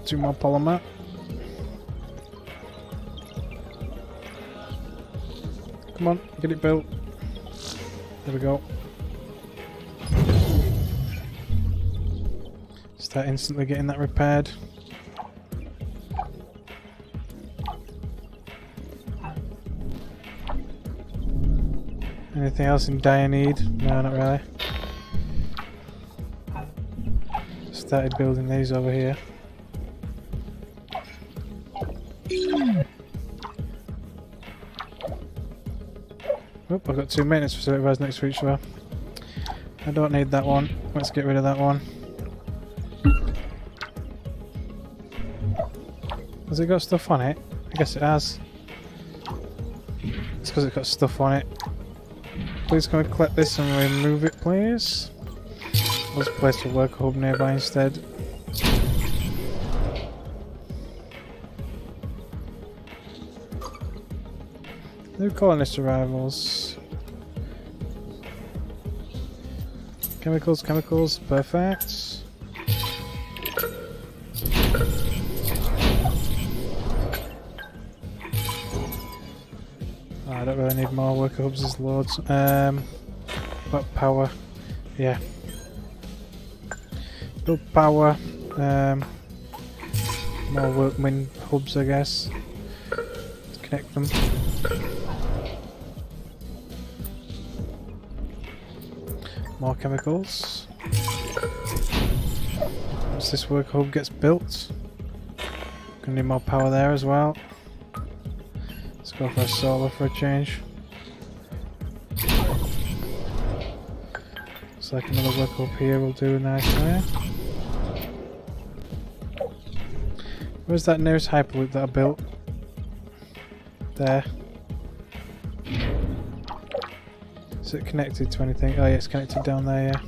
Two more polymer. Come on, get it built. There we go. Start instantly getting that repaired. Anything else in dire need? No, not really. Started building these over here. Oh, I've got 2 maintenance facilities next to each other. I don't need that one. Let's get rid of that one. Has it got stuff on it? I guess it has. It's because it's got stuff on it. Please can we collect this and remove it, please? Let's place a worker hub nearby instead. New colonist arrivals. Chemicals, chemicals, perfect. Oh, I don't really need more worker hubs, there's loads. But power, yeah. Build power. More workman hubs, I guess. Let's connect them. More chemicals. Once this work hub gets built, gonna need more power there as well. Let's go for a solar for a change. Looks like another work hub here will do nicely. Where's that nearest hyperloop that I built? There. Is it connected to anything? Oh yeah, it's connected down there, yeah.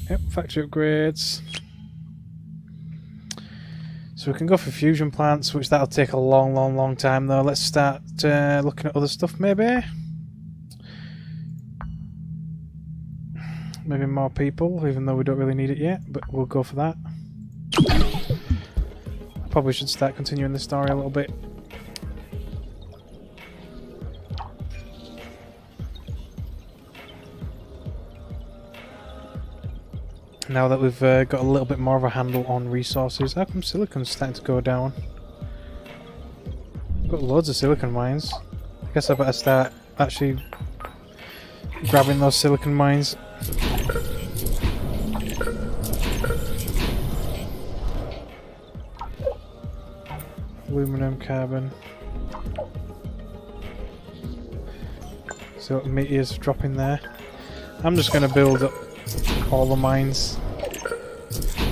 Yep, factory upgrades. So we can go for fusion plants, which that'll take a long time though. Let's start looking at other stuff maybe. Maybe more people, even though we don't really need it yet, but we'll go for that. Probably should start continuing the story a little bit. Now that we've got a little bit more of a handle on resources. How come silicon's starting to go down? I've got loads of silicon mines. I guess I better start actually grabbing those silicon mines. Aluminum, carbon. So meteors dropping there. I'm just going to build up all the mines,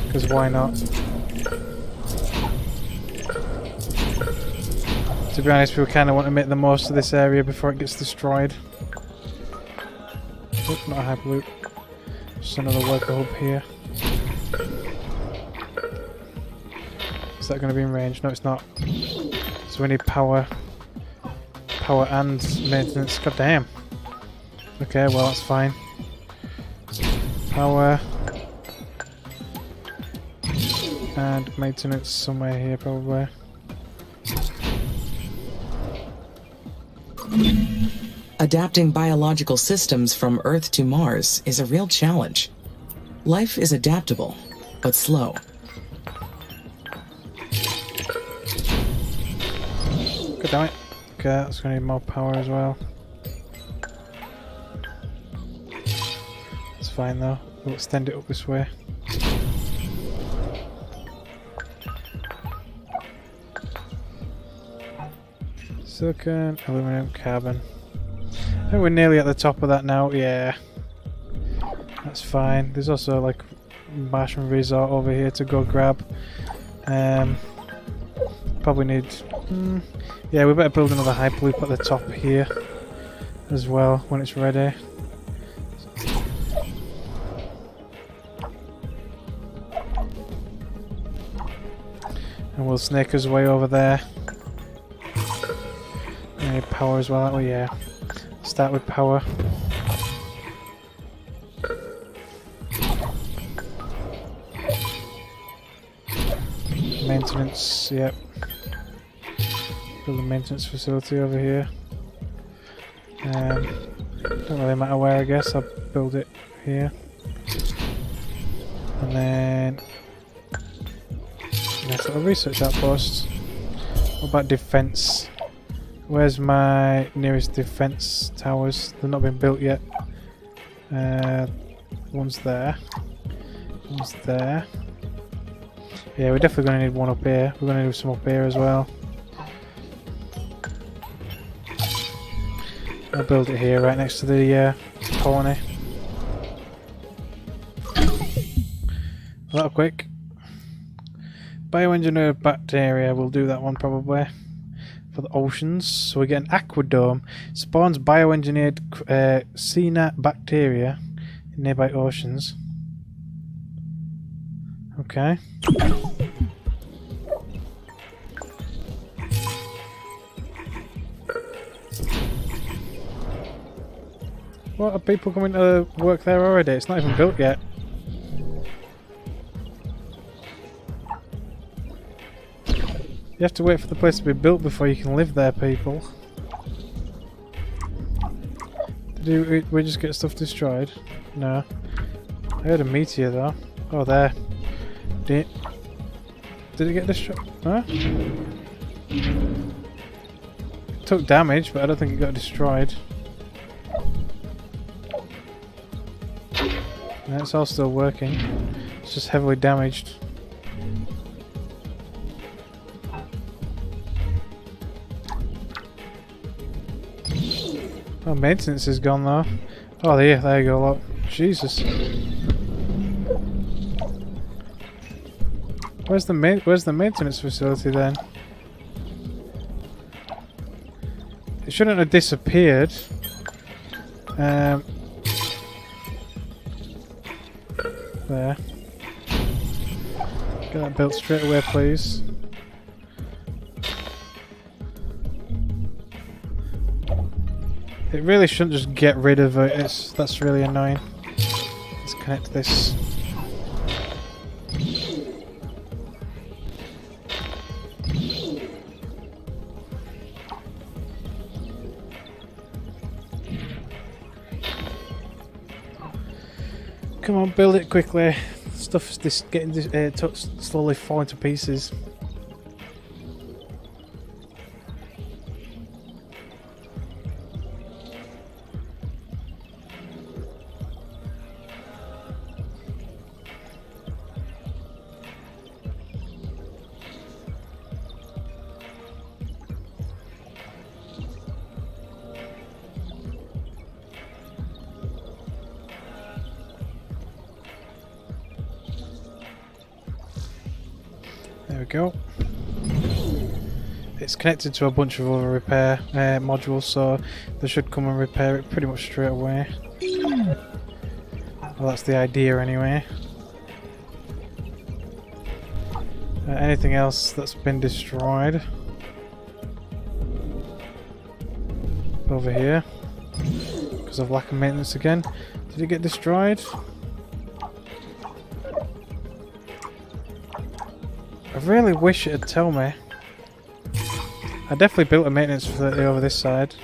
because why not? To be honest, we kind of want to make the most of this area before it gets destroyed. Oh, not a hyperloop. Just another worker hub here. Is that going to be in range? No, it's not. So we need power. Power and maintenance. God damn. Okay, well that's fine. Power. And maintenance somewhere here probably. Adapting biological systems from Earth to Mars is a real challenge. Life is adaptable, but slow. God damn it. Okay, that's going to need more power as well. It's fine though. We'll extend it up this way. Silicon, aluminum, carbon. I think we're nearly at the top of that now. Yeah. That's fine. There's also like Martian Resort over here to go grab. Probably need... yeah, we better build another hyperloop at the top here as well when it's ready. And we'll snake us way over there. We need power as well. Oh yeah. Start with power. Maintenance, yep. Build a maintenance facility over here. Don't really matter where, I guess. I'll build it here. And then nice little research outpost. What about defense? Where's my nearest defense towers? They've not been built yet. One's there. One's there. Yeah, we're definitely going to need one up here. We're going to do some up here as well. I'll build it here, right next to the colony. That'll quick. Bioengineered bacteria, we'll do that one probably. For the oceans. So we get an aquadome. Spawns bioengineered CNAT bacteria in nearby oceans. Okay. What, are people coming to work there already? It's not even built yet. You have to wait for the place to be built before you can live there, people. Did we just get stuff destroyed? No. I heard a meteor though. Oh, there. Did it get destroyed? Huh? It took damage, but I don't think it got destroyed. No, it's all still working. It's just heavily damaged. Oh, maintenance is gone though. Oh, there you go. Look. Jesus. Where's the maintenance facility then? It shouldn't have disappeared. There. Get that built straight away, please. It really shouldn't just get rid of it. That's really annoying. Let's connect this. Come on, build it quickly. Stuff is getting slowly falling to pieces. There we go. It's connected to a bunch of other repair modules, so they should come and repair it pretty much straight away. Well, that's the idea anyway. Anything else that's been destroyed? Over here. Because of lack of maintenance again. Did it get destroyed? I really wish it'd tell me. I definitely built a maintenance facility over this side.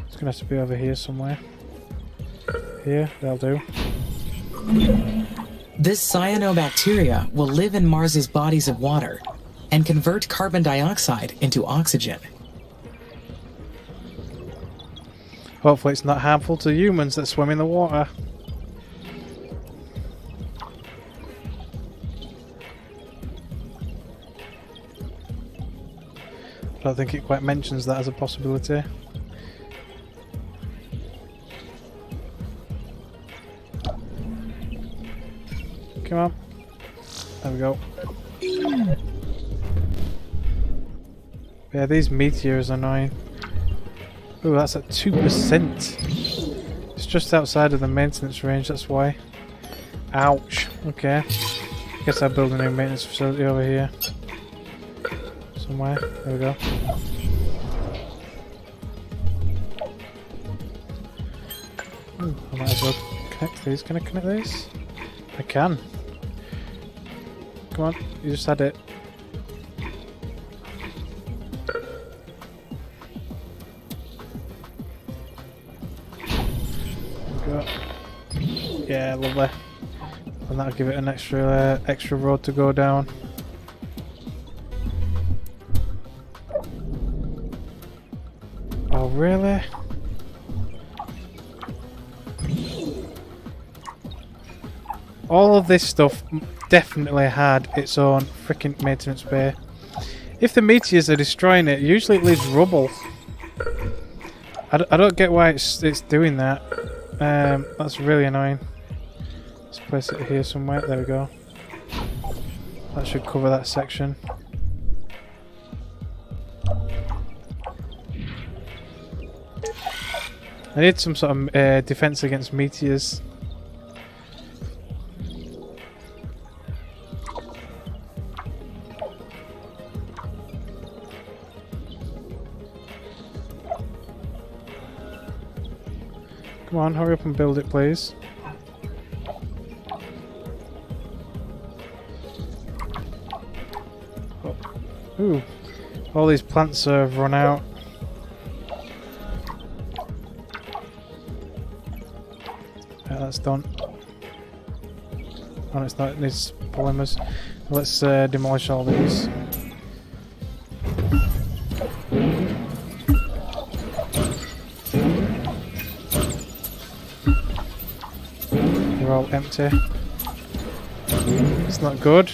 It's gonna have to be over here somewhere. Here, that'll do. This cyanobacteria will live in Mars's bodies of water and convert carbon dioxide into oxygen. Hopefully it's not harmful to humans that swim in the water. I don't think it quite mentions that as a possibility. Come on. There we go. Yeah, these meteors are annoying. Ooh, that's at 2%. It's just outside of the maintenance range, that's why. Ouch. Okay. Guess I'll build a new maintenance facility over here. Somewhere. There we go. Ooh, I might as well connect these. Can I connect these? I can. Come on, you just had it. Go. Yeah, lovely. And that'll give it an extra road to go down. Oh, really? All of this stuff definitely had its own freaking maintenance bay. If the meteors are destroying it, usually it leaves rubble. I don't get why it's doing that. That's really annoying. Let's place it here somewhere. There we go. That should cover that section. I need some sort of defense against meteors. Come on, hurry up and build it, please. Oh. Ooh, all these plants have run out. Yeah, that's done. Oh, it's not. It needs polymers. Let's demolish all these. They're all empty. It's not good.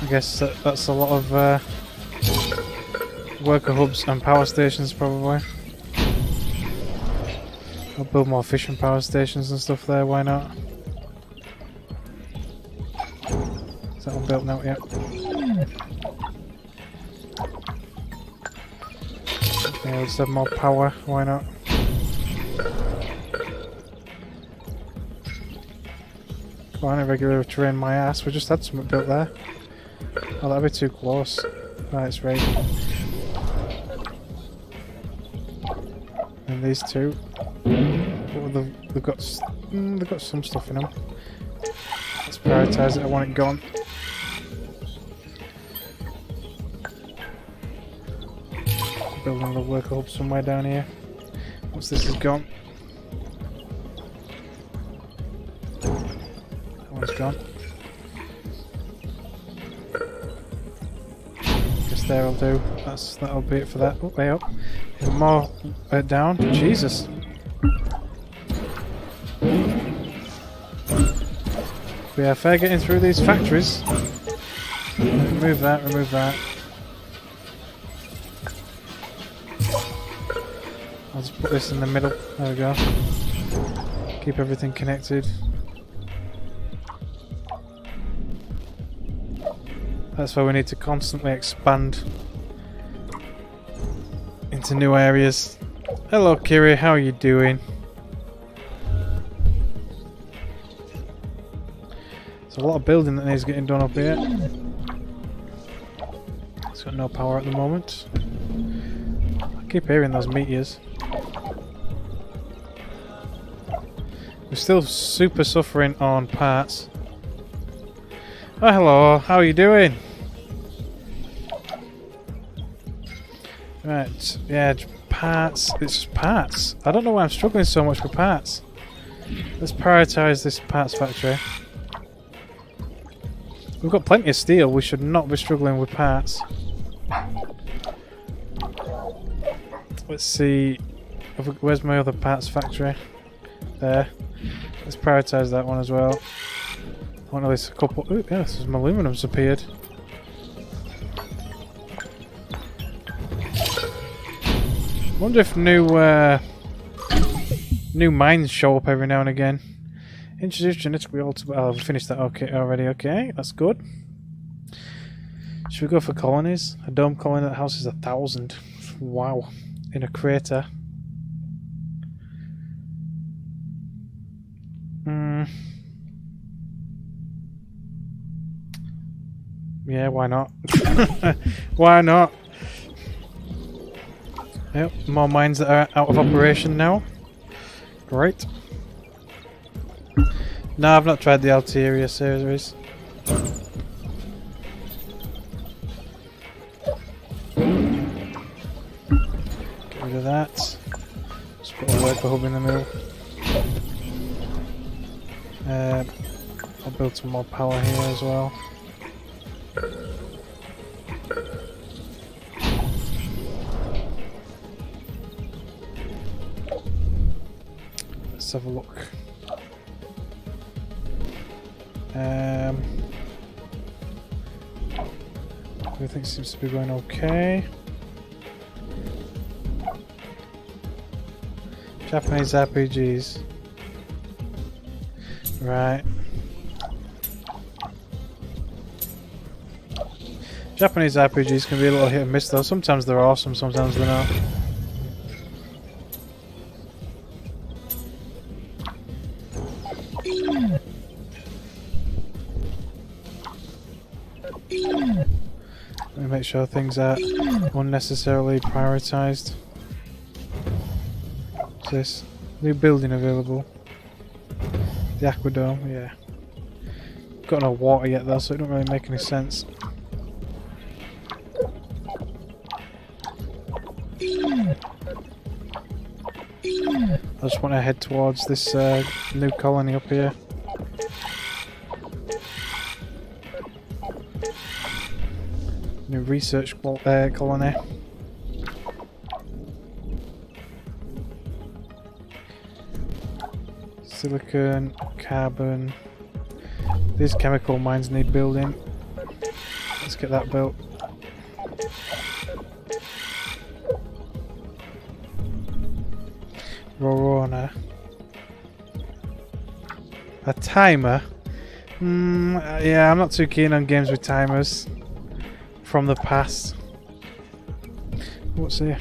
I guess that's a lot of worker hubs and power stations probably. I'll build more fission power stations and stuff there, why not? Is that one built now? Yep. Okay, let's have more power, why not? Come on, irregular terrain my ass, we just had something built there. Oh, that'd be too close. Right, it's right. And these two. Oh, they've got some stuff in them. Let's prioritise it. I want it gone. Building another worker hub somewhere down here. Once this is gone. That one's gone. Guess there'll do. That'll be it for that. Oh, way up. Even more down. Jesus. We are fair getting through these factories. Remove that, remove that. I'll just put this in the middle. There we go. Keep everything connected. That's why we need to constantly expand into new areas. Hello Kiri, how are you doing? There's a lot of building that needs getting done up here. It's got no power at the moment. I keep hearing those meteors. We're still super suffering on parts. Oh hello, how are you doing? Right, yeah, parts. It's just parts. I don't know why I'm struggling so much with parts. Let's prioritise this parts factory. We've got plenty of steel, we should not be struggling with parts. Let's see, where's my other parts factory? There. Let's prioritise that one as well. I want at least a couple. Ooh, yeah, some aluminum's appeared. Wonder if new mines show up every now and again. Introduce genetically altered. Oh, I've finished that. Okay, already. Okay, that's good. Should we go for colonies? A dome colony that houses 1,000. Wow, in a crater. Yeah, why not? Why not? Yep, more mines that are out of operation now. Great. No, I've not tried the Alteria series. Get rid of that. Just put a worker hub in the middle. I'll build some more power here as well. Let's have a look. Everything seems to be going okay. Japanese RPGs. Right. Japanese RPGs can be a little hit and miss though. Sometimes they're awesome, sometimes they're not. Let me make sure things are unnecessarily prioritised. What's this? New building available. The Aquadome, yeah. Got no water yet though, so it don't really make any sense. I just want to head towards this new colony up here. New research colony. Silicon, carbon. These chemical mines need building. Let's get that built. Rorona. A timer? Yeah, I'm not too keen on games with timers from the past. What's here?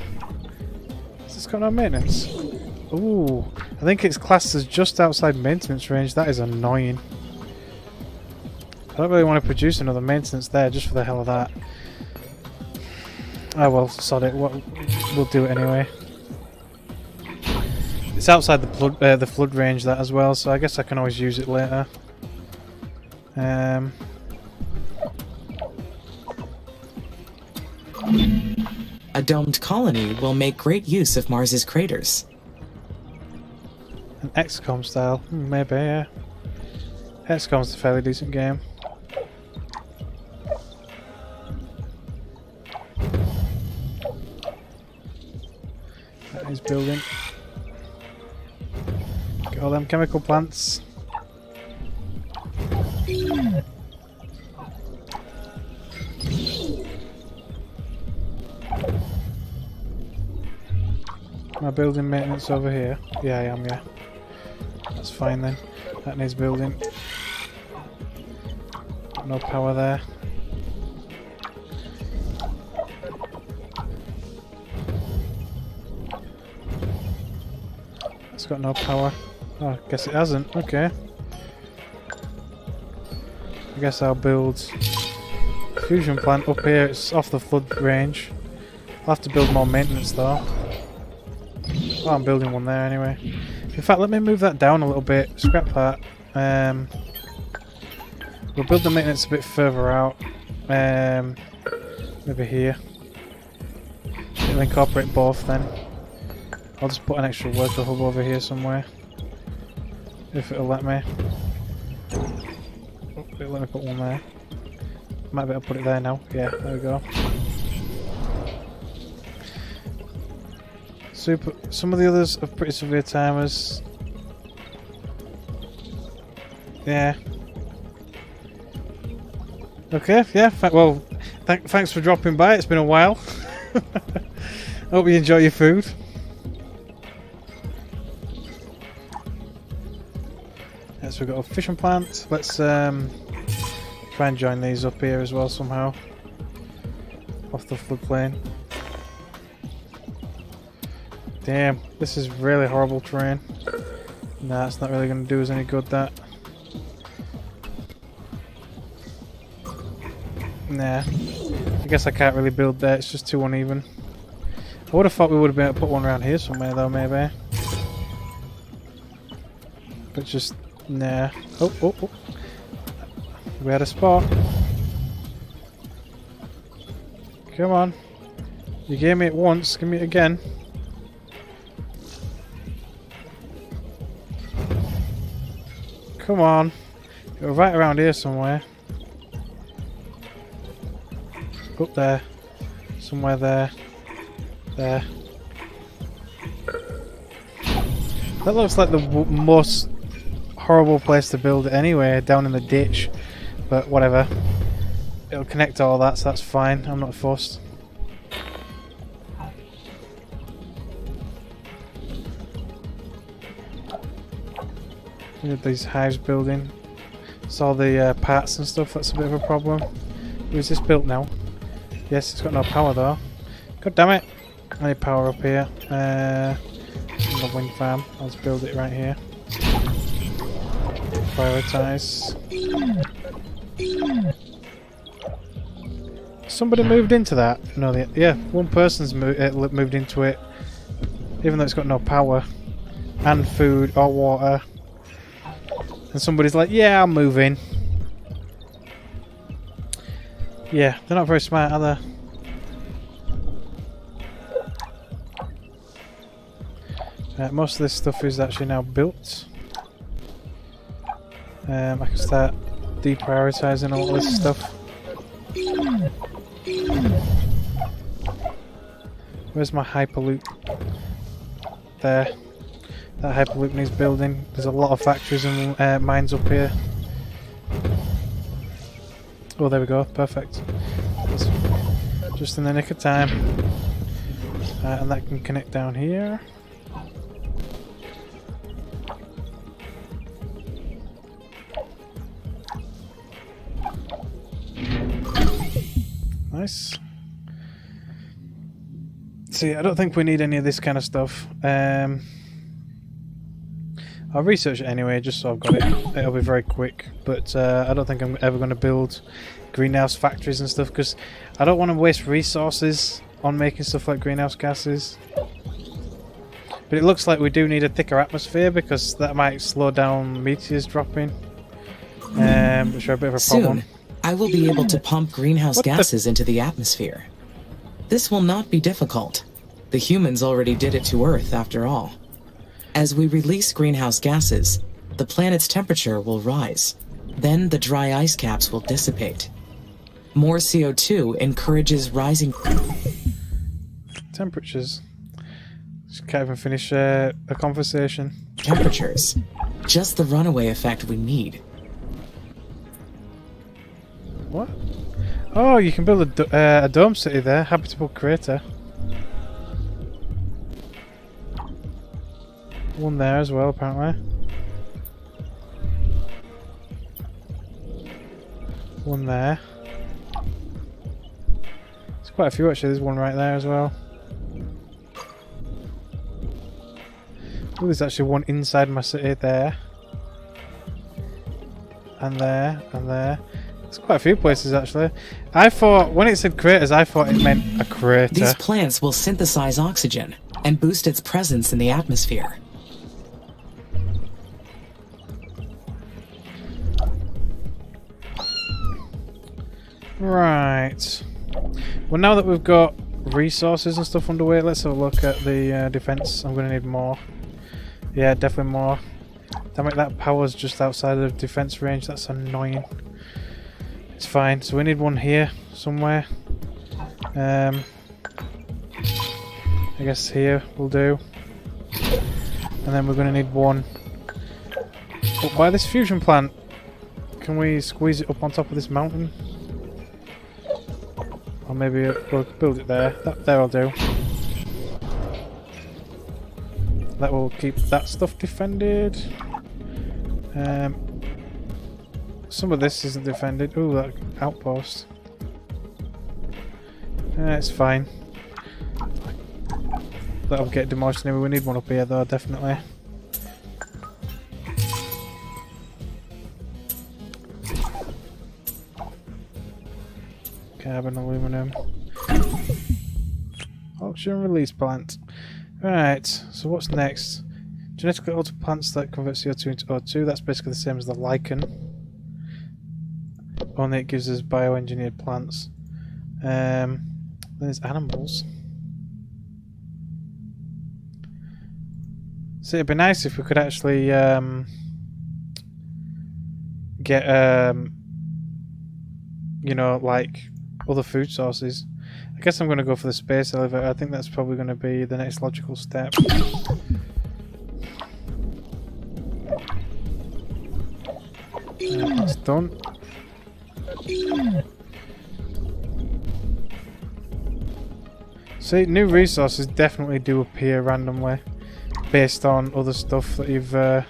Has this got no maintenance? Ooh, I think it's classed as just outside maintenance range. That is annoying. I don't really want to produce another maintenance there just for the hell of that. Oh well, sod it. We'll do it anyway. It's outside the flood range that as well, so I guess I can always use it later. A domed colony will make great use of Mars's craters. An XCOM style, maybe, yeah. XCOM's a fairly decent game. That is building. Get all them chemical plants. Am I building maintenance over here? Yeah, I am, yeah. That's fine then. That needs building. No power there. It's got no power. Oh, I guess it hasn't. Okay. I guess I'll build fusion plant up here. It's off the flood range. I'll have to build more maintenance though. Oh, I'm building one there anyway. In fact, let me move that down a little bit. Scrap that. We'll build the maintenance a bit further out. Maybe here. It'll incorporate both then. I'll just put an extra worker hub over here somewhere. If it'll let me. Oh, it'll let me put one there. Might be able to put it there now. Yeah, there we go. Super. Some of the others have pretty severe timers. Yeah. Okay, yeah. Well, thanks for dropping by. It's been a while. Hope you enjoy your food. Yes, we've got a fishing plant. Let's try and join these up here as well somehow. Off the floodplain. Damn, this is really horrible terrain. Nah, it's not really going to do us any good, that. Nah. I guess I can't really build there, it's just too uneven. I would have thought we would have been able to put one around here somewhere though, maybe. But just, nah. Oh. We had a spot. Come on. You gave me it once, give me it again. Come on. You're right around here somewhere. Up there. Somewhere there. There. That looks like the most horrible place to build it anyway, down in the ditch. But whatever. It'll connect to all that, so that's fine. I'm not fussed. These hives building. It's all the parts and stuff, that's a bit of a problem. Is this built now? Yes, it's got no power though. God damn it! I need power up here. The wind farm. I'll just build it right here. Prioritize. Somebody moved into that? No, yeah, one person's moved into it. Even though it's got no power. And food or water. And somebody's like, yeah, I'm moving. Yeah, they're not very smart, are they? Most of this stuff is actually now built. I can start deprioritizing all this stuff. Where's my hyperloop? There. That hyperloop needs building. There's a lot of factories and mines up here. Oh, there we go. Perfect. That's just in the nick of time. And that can connect down here. Nice. See, I don't think we need any of this kind of stuff. I'll research it anyway, just so I've got it. It'll be very quick, but I don't think I'm ever going to build greenhouse factories and stuff, because I don't want to waste resources on making stuff like greenhouse gases. But it looks like we do need a thicker atmosphere, because that might slow down meteors dropping, which are a bit of a problem. Soon, I will be able to pump greenhouse gases into the atmosphere. This will not be difficult. The humans already did it to Earth, after all. As we release greenhouse gases, the planet's temperature will rise. Then the dry ice caps will dissipate. More CO2 encourages rising temperatures. Just can't even finish a conversation. Temperatures. Just the runaway effect we need. What? Oh, you can build a dome city there. Habitable crater. One there as well, apparently. One there. There's quite a few actually. There's one right there as well. Oh, there's actually one inside my city there. And there, and there. There's quite a few places actually. I thought, when it said craters, I thought it meant a crater. These plants will synthesize oxygen and boost its presence in the atmosphere. Right. Well, now that we've got resources and stuff underway, let's have a look at the defense. I'm going to need more. Yeah, definitely more. Damn it, that power's just outside of defense range. That's annoying. It's fine. So we need one here somewhere. I guess here will do. And then we're going to need one up by this fusion plant. Can we squeeze it up on top of this mountain? Or maybe we'll build it there. There will do. That will keep that stuff defended. Some of this isn't defended. Ooh, that outpost. It's fine. That'll get demolished anyway. We need one up here though, definitely. Carbon, aluminum. Oxygen release plant. Right, so what's next? Genetically altered plants that convert CO2 into O2. That's basically the same as the lichen. Only it gives us bioengineered plants. Then there's animals. So it'd be nice if we could actually get you know, like other food sources. I guess I'm going to go for the space elevator. I think that's probably going to be the next logical step. That's done. See, new resources definitely do appear randomly based on other stuff that you've that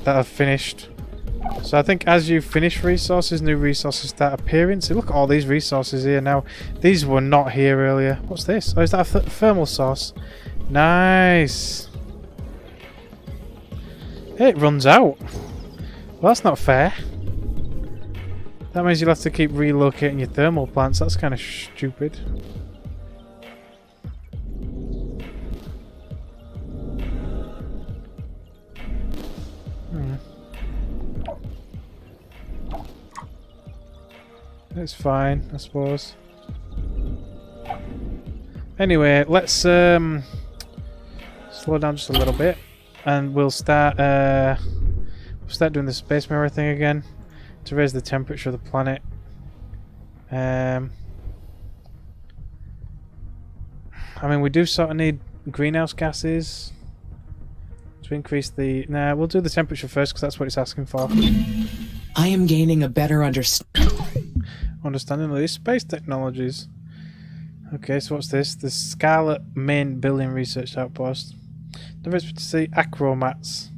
I've finished. So I think as you finish resources, new resources start appearing. So look at all these resources here now. These were not here earlier. What's this? Oh, is that a thermal source? Nice. It runs out. Well, that's not fair. That means you'll have to keep relocating your thermal plants. That's kind of stupid. It's fine, I suppose. Anyway, let's look slow down just a little bit, and we'll start doing the space mirror thing again to raise the temperature of the planet. I mean, we do sort of need greenhouse gases to increase the... Nah, we'll do the temperature first because that's what it's asking for. I am gaining a better Understanding of these space technologies. Okay, so what's this? The Scarlet Main Building Research Outpost. Never expect to see acromats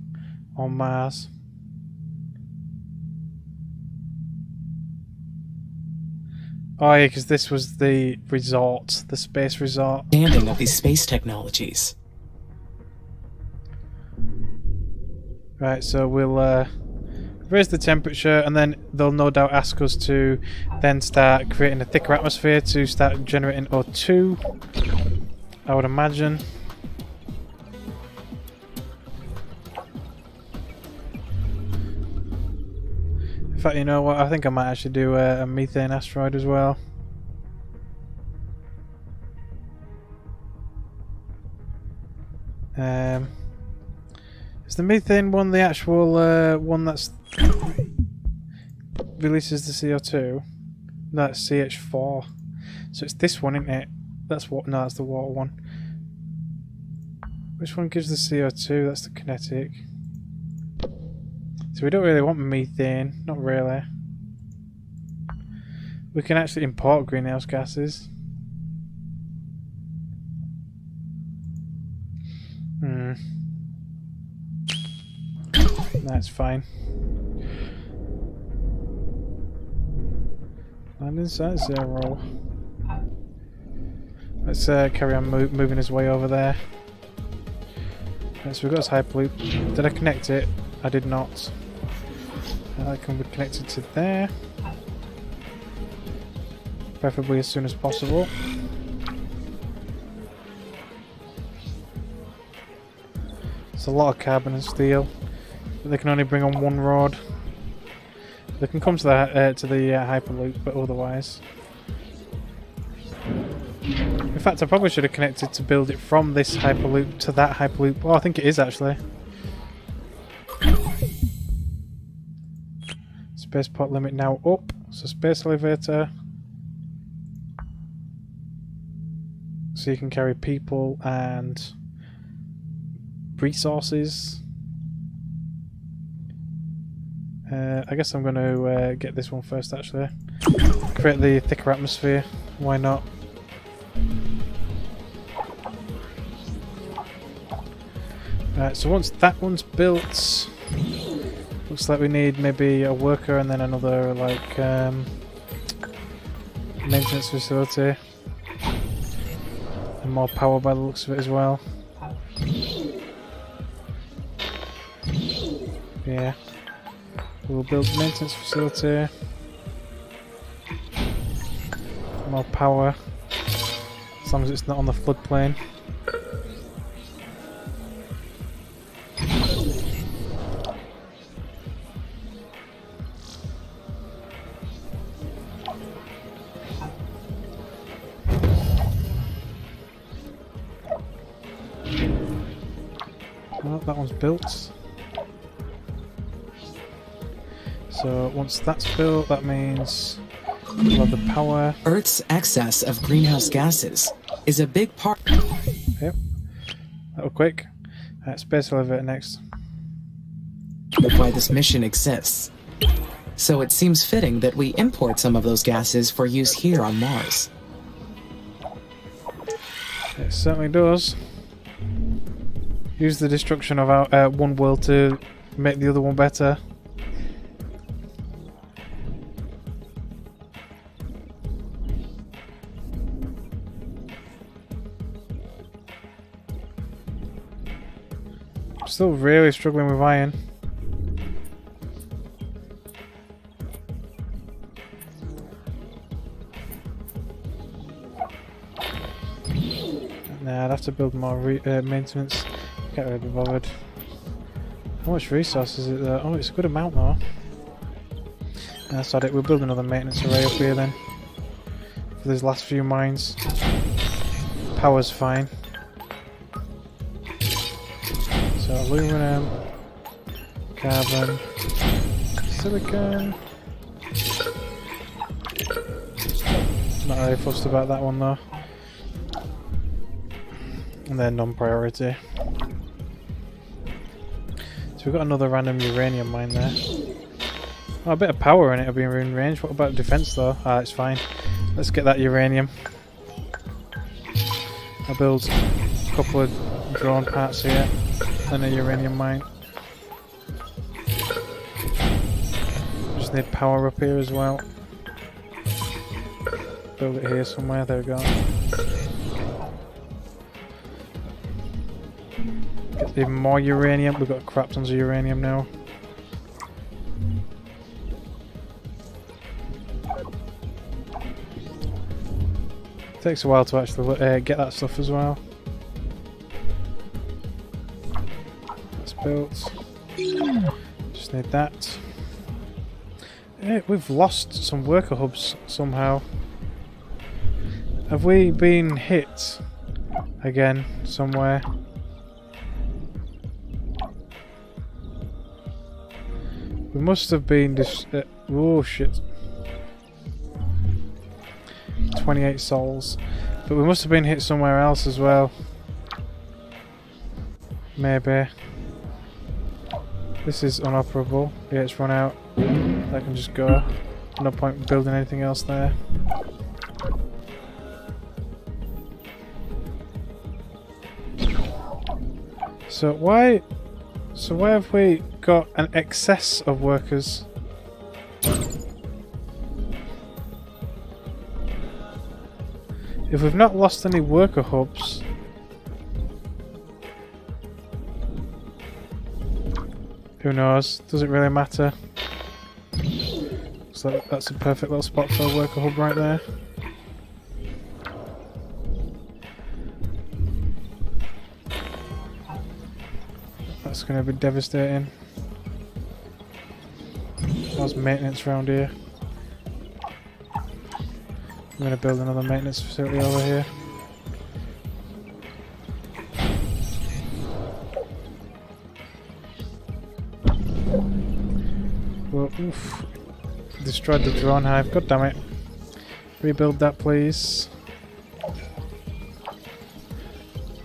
on Mars. Oh yeah, because this was the resort, the space resort. understanding of these space technologies. Right, so we'll raise the temperature, and then they'll no doubt ask us to then start creating a thicker atmosphere to start generating O2, I would imagine. In fact, you know what? I think I might actually do a methane asteroid as well. Is the methane one the actual one that's releases the CO2? That's CH4. So it's this one, isn't it? That's what? No, that's the water one. Which one gives the CO2? That's the kinetic. So we don't really want methane, not really. We can actually import greenhouse gases. That's fine. Landing site 0. Let's carry on moving his way over there. Right, so we've got this hyperloop. Did I connect it? I did not. I can be connected to there. Preferably as soon as possible. It's a lot of carbon and steel, but they can only bring on one road. They can come to the hyperloop, but otherwise. In fact, I probably should have connected to build it from this hyperloop to that hyperloop. Oh, I think it is actually. Spaceport limit now up. So space elevator. So you can carry people and resources. I guess I'm going to get this one first actually. Create the thicker atmosphere. Why not? Right, so once that one's built, looks like we need maybe a worker and then another like maintenance facility. And more power by the looks of it as well. Yeah. We'll build a maintenance facility. More power. As long as it's not on the floodplain. Well, that one's built. So once that's built, that means we'll have the power. Earth's excess of greenhouse gases is a big part. Yep. That'll quick. Space elevator next. Of why this mission exists. So it seems fitting that we import some of those gases for use here on Mars. It certainly does. Use the destruction of our one world to make the other one better. Still really struggling with iron. Nah, I'd have to build more maintenance. Can't really be bothered. How much resources is it there? Oh, it's a good amount though. That's it. We'll build another maintenance array up here then. For these last few mines. Power's fine. got aluminum, carbon, silicon. Not really fussed about that one though. And then non-priority. So we've got another random uranium mine there. Oh, a bit of power in it will be in range. What about defense though? Ah, it's fine. Let's get that uranium. I'll build a couple of drone parts here. Then a uranium mine. Just need power up here as well. Build it here somewhere. There we go. Get even more uranium. We've got crap tons of uranium now. Takes a while to actually get that stuff as well. That's built. Just need that. We've lost some worker hubs somehow. Have we been hit again somewhere? We must have been oh shit. 28 souls. But we must have been hit somewhere else as well. Maybe. This is unoperable. Yeah, it's run out. That can just go. No point building anything else there. So why have we got an excess of workers? If we've not lost any worker hubs, who knows? Does it really matter? So that's a perfect little spot for a worker hub right there. That's going to be devastating. There's maintenance around here. I'm going to build another maintenance facility over here. Well, oof. Destroyed the drone hive. God damn it. Rebuild that, please.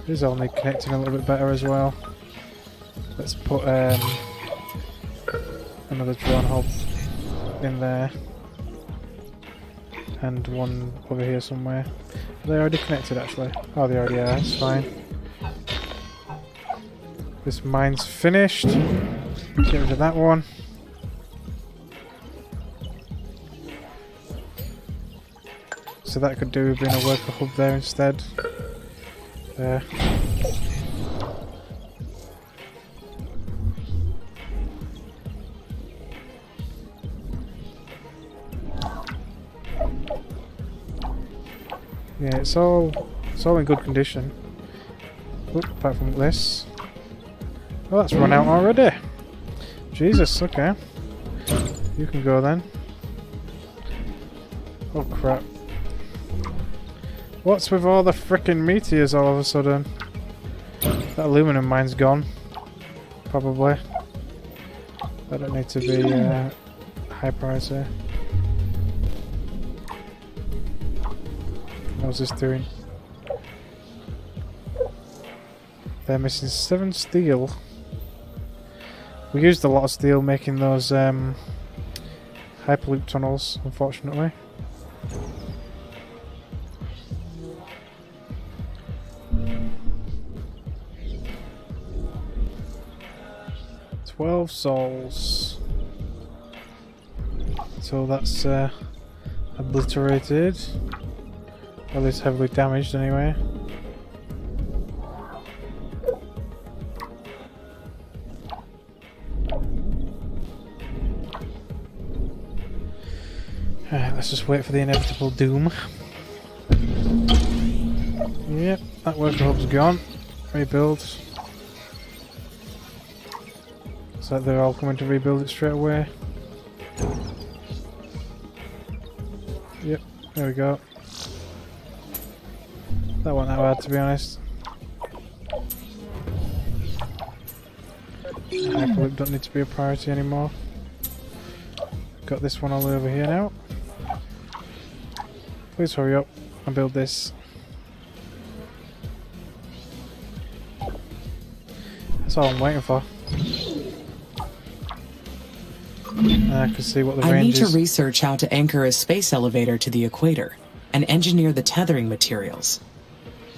These all need connecting a little bit better as well. Let's put another drone hub in there. And one over here somewhere. Are they already connected actually? Oh, they already are, it's fine. This mine's finished. Get rid of that one. So that could do with being a worker hub there instead. There. Yeah, it's all in good condition. Oop, apart from this. Oh, that's run out already. Jesus, okay. You can go then. Oh crap. What's with all the frickin' meteors all of a sudden? That aluminum mine's gone. Probably. That don't need to be high priority. How's this doing? They're missing 7 steel. We used a lot of steel making those hyperloop tunnels, unfortunately. $12 souls. So that's obliterated. At least heavily damaged anyway. Alright, let's just wait for the inevitable doom. Yep, that worker hub's gone. Rebuild. So they're all coming to rebuild it straight away. Yep, there we go. That wasn't that bad, to be honest. Hyperloop don't need to be a priority anymore. Got this one all the way over here now. Please hurry up and build this. That's all I'm waiting for. I can see what the I range need to is. research how to anchor a space elevator to the equator and engineer the tethering materials.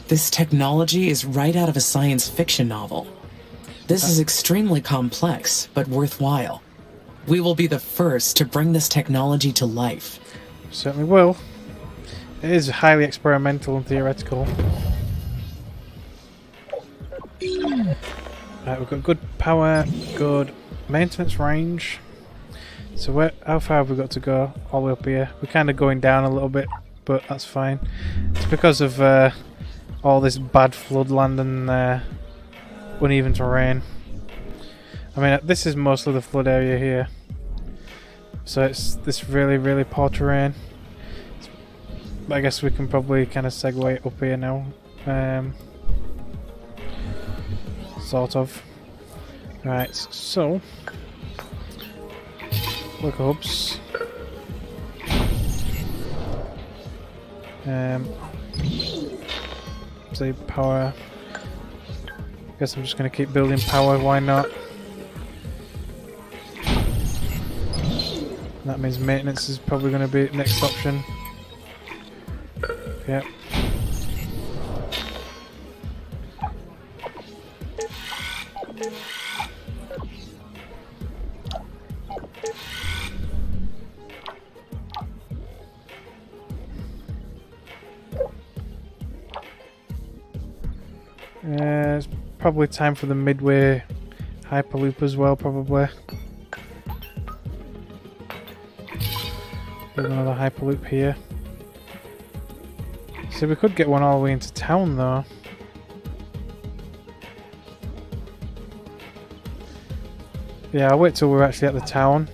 This technology is right out of a science fiction novel. This is extremely complex, but worthwhile. We will be the first to bring this technology to life. Certainly will. It is highly experimental and theoretical. Right, we've got good power, good maintenance range. So how far have we got to go? All the way up here. We're kind of going down a little bit, but that's fine. It's because of all this bad floodland and uneven terrain. I mean, this is mostly the flood area here. So it's this really, really poor terrain. But I guess we can probably kind of segue up here now. Sort of. Right, so worker hubs. Say power. Guess I'm just gonna keep building power, why not? That means maintenance is probably gonna be next option. Yep. It's probably time for the midway hyperloop as well, probably. Build another hyperloop here. So we could get one all the way into town though. Yeah, I'll wait till we're actually at the town,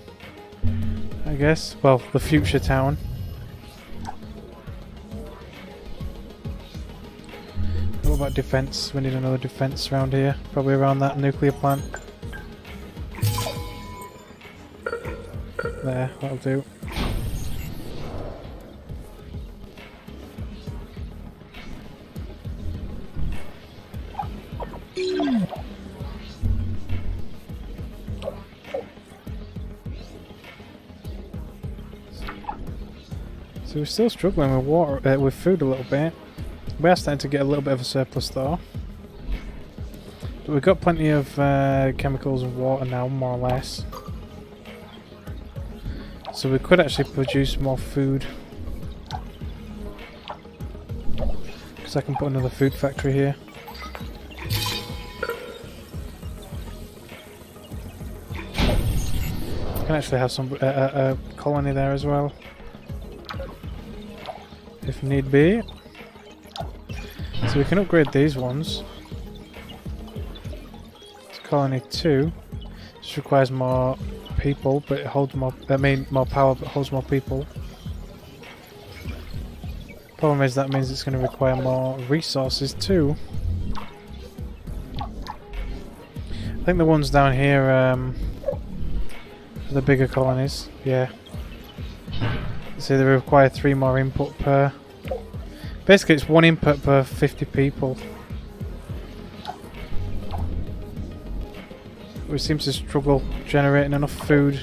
I guess. Well, the future town. What about defense? We need another defense around here. Probably around that nuclear plant. There, that'll do. So we're still struggling with water, with food a little bit. We are starting to get a little bit of a surplus though. But we've got plenty of chemicals and water now, more or less. So we could actually produce more food. Because I can put another food factory here. I can actually have some a colony there as well, if need be. So we can upgrade these ones. It's colony 2. This requires more people, but it holds more. I mean, more power, but holds more people. Problem is that means it's going to require more resources too. I think the ones down here are the bigger colonies. Yeah. So they require 3 more input per. Basically, it's 1 input per 50 people. We seem to struggle generating enough food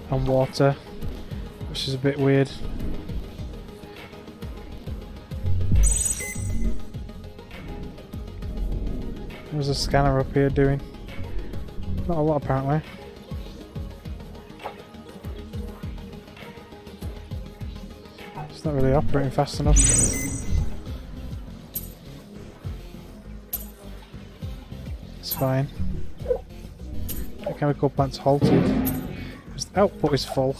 and water, which is a bit weird. There's a scanner up here doing? Not a lot, apparently. It's not really operating fast enough. It's fine. The chemical plant's halted because the output is full.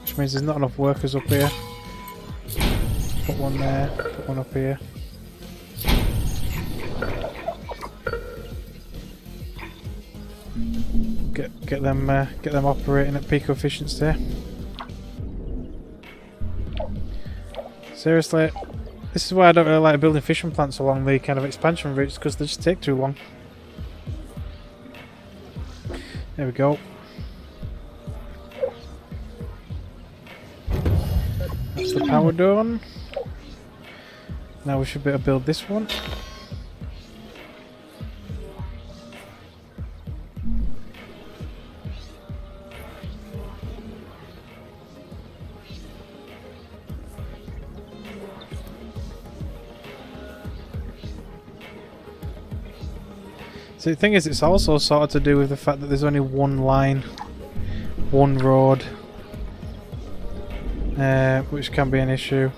Which means there's not enough workers up here. Put one there, put one up here. Get them operating at peak efficiency. Seriously, This is why I don't really like building fishing plants along the kind of expansion routes, because they just take too long. There we go. That's the power dome. Now we should be able to build this one. So the thing is, it's also sort of to do with the fact that there's only one line, one road, which can be an issue.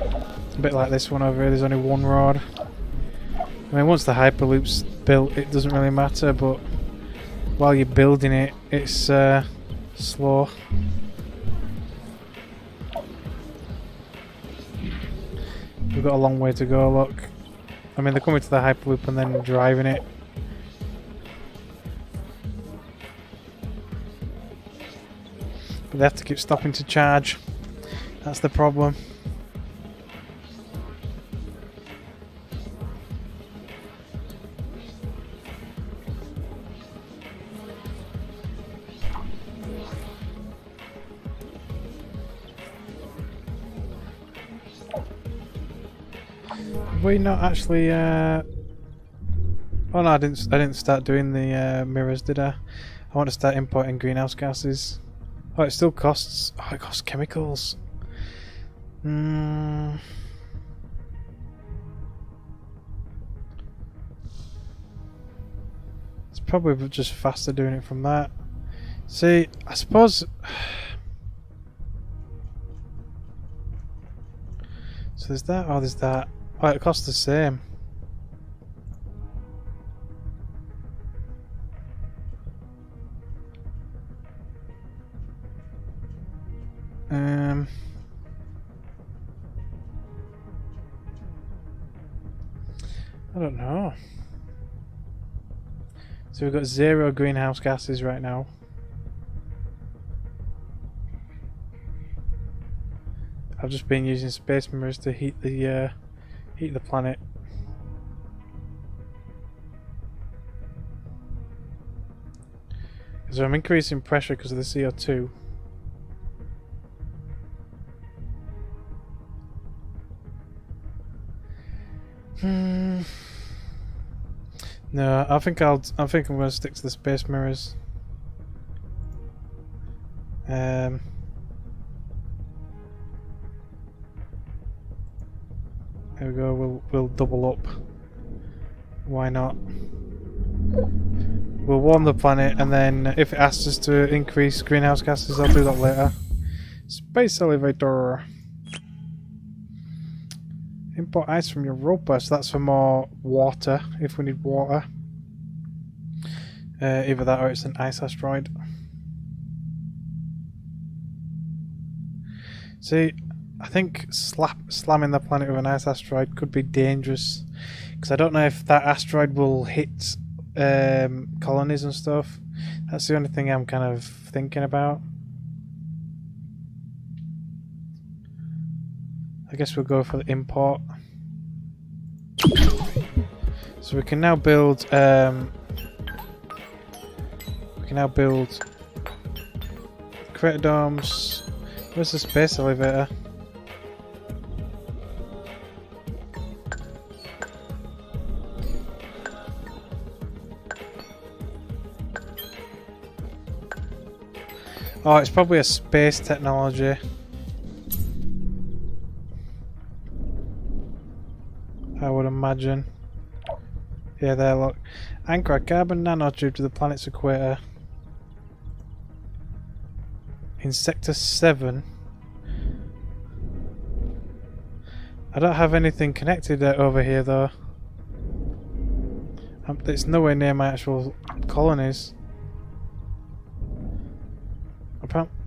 A bit like this one over here, there's only one road. I mean, once the Hyperloop's built, it doesn't really matter, but while you're building it, it's slow. We've got a long way to go, look. I mean, they're coming to the Hyperloop and then driving it. But they have to keep stopping to charge. That's the problem. We not actually oh no, I didn't start doing the mirrors, did I? I want to start importing greenhouse gases. Oh, it still costs. Oh, it costs chemicals. It's probably just faster doing it from that. See, I suppose. So there's that. Oh, there's that. Oh, it costs the same. I don't know. So we've got 0 greenhouse gases right now. I've just been using space mirrors to heat the planet. So I'm increasing pressure because of the CO2. No, I think I'm going to stick to the space mirrors. There we go. We'll double up. Why not? We'll warm the planet, and then if it asks us to increase greenhouse gases, I'll do that later. Space elevator. Import ice from Europa, so that's for more water, if we need water. Either that or it's an ice asteroid. See, I think slamming the planet with an ice asteroid could be dangerous, because I don't know if that asteroid will hit colonies and stuff. That's the only thing I'm kind of thinking about. I guess we'll go for the import. So we can now build crater domes. Where's the space elevator? Oh, it's probably a space technology. I would imagine. Yeah, there, look. Anchor a carbon nanotube to the planet's equator. In Sector 7. I don't have anything connected over here, though. It's nowhere near my actual colonies.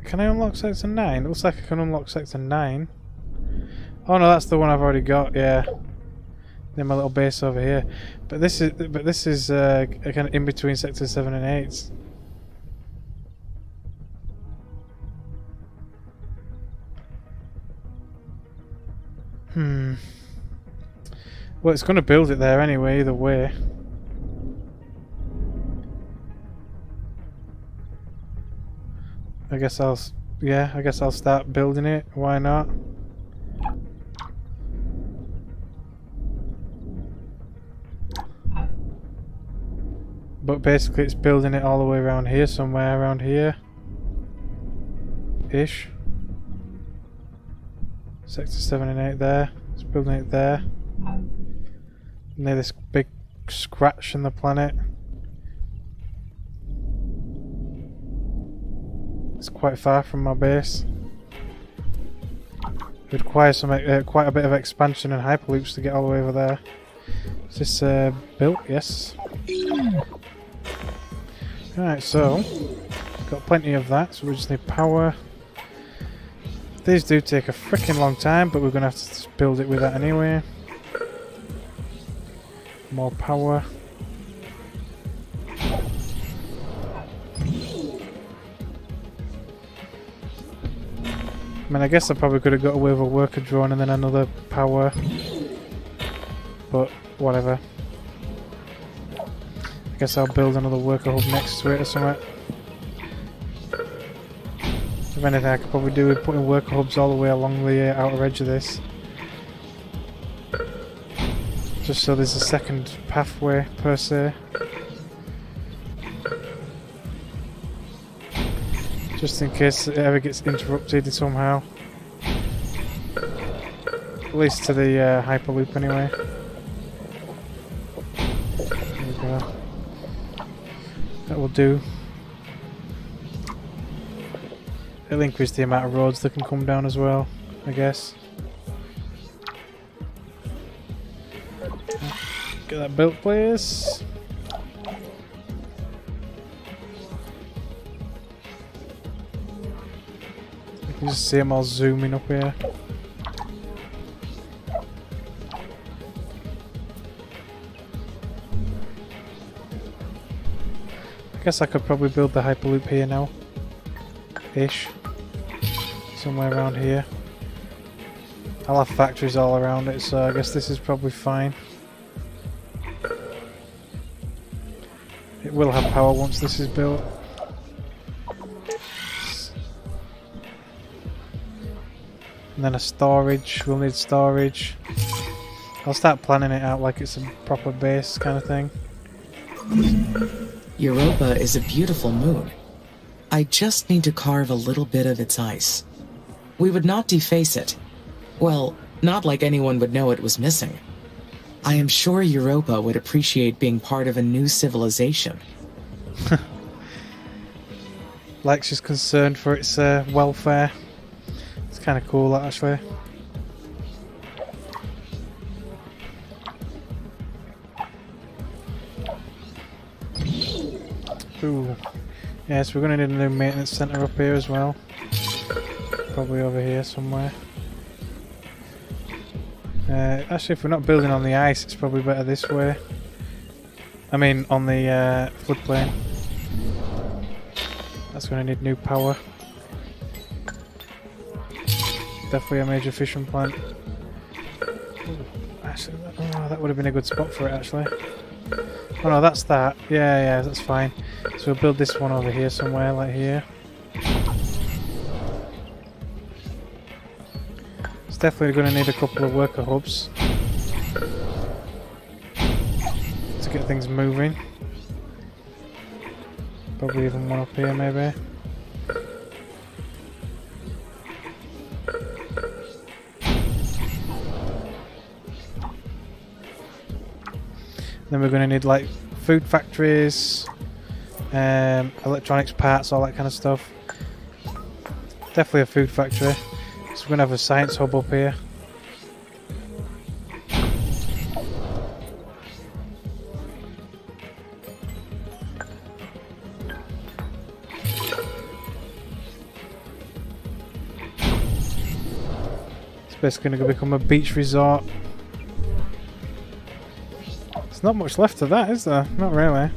Can I unlock Sector 9? Looks like I can unlock Sector 9. Oh no, that's the one I've already got, yeah. Then my little base over here. But this is kind of in between Sector 7 and 8. Well, it's going to build it there anyway, either way. I guess I'll start building it. Why not? But basically it's building it all the way around here, somewhere around here. Ish. Sector 7 and 8 there. It's building it there. Near this big scratch in the planet. It's quite far from my base. It would require some quite a bit of expansion and hyperloops to get all the way over there. Is this built? Yes. Right, so got plenty of that, so we just need power. These do take a freaking long time, but we're gonna have to build it with that anyway. More power. I mean, I guess I probably could have got away with a worker drone and then another power, but whatever. I guess I'll build another worker hub next to it or something. If anything, I could probably do with putting worker hubs all the way along the outer edge of this. Just so there's a second pathway, per se. Just in case it ever gets interrupted somehow. At least to the hyperloop anyway. There we go. That will do. It'll increase the amount of roads that can come down as well, I guess. Get that built, please. You can just see them all zooming up here. I guess I could probably build the hyperloop here now. Ish. Somewhere around here. I'll have factories all around it, so I guess this is probably fine. It will have power once this is built. And then a storage, we'll need storage. I'll start planning it out like it's a proper base kind of thing. Europa is a beautiful moon. I just need to carve a little bit of its ice. We would not deface it. Well, not like anyone would know it was missing. I am sure Europa would appreciate being part of a new civilization. Like she's concerned for its welfare. It's kind of cool, actually. Ooh. Yeah, so we're going to need a new maintenance centre up here as well. Probably over here somewhere. Actually, if we're not building on the ice, it's probably better this way. I mean, on the floodplain. That's going to need new power. Definitely a major fission plant. Ooh, actually, that would have been a good spot for it, actually. Oh no, that's that. Yeah, that's fine. So we'll build this one over here somewhere, like here. It's definitely going to need a couple of worker hubs to get things moving. Probably even one up here, maybe. Then we're going to need like food factories, electronics parts, all that kind of stuff. Definitely a food factory. So we're going to have a science hub up here. It's basically going to become a beach resort. There's not much left of that, is there? Not really.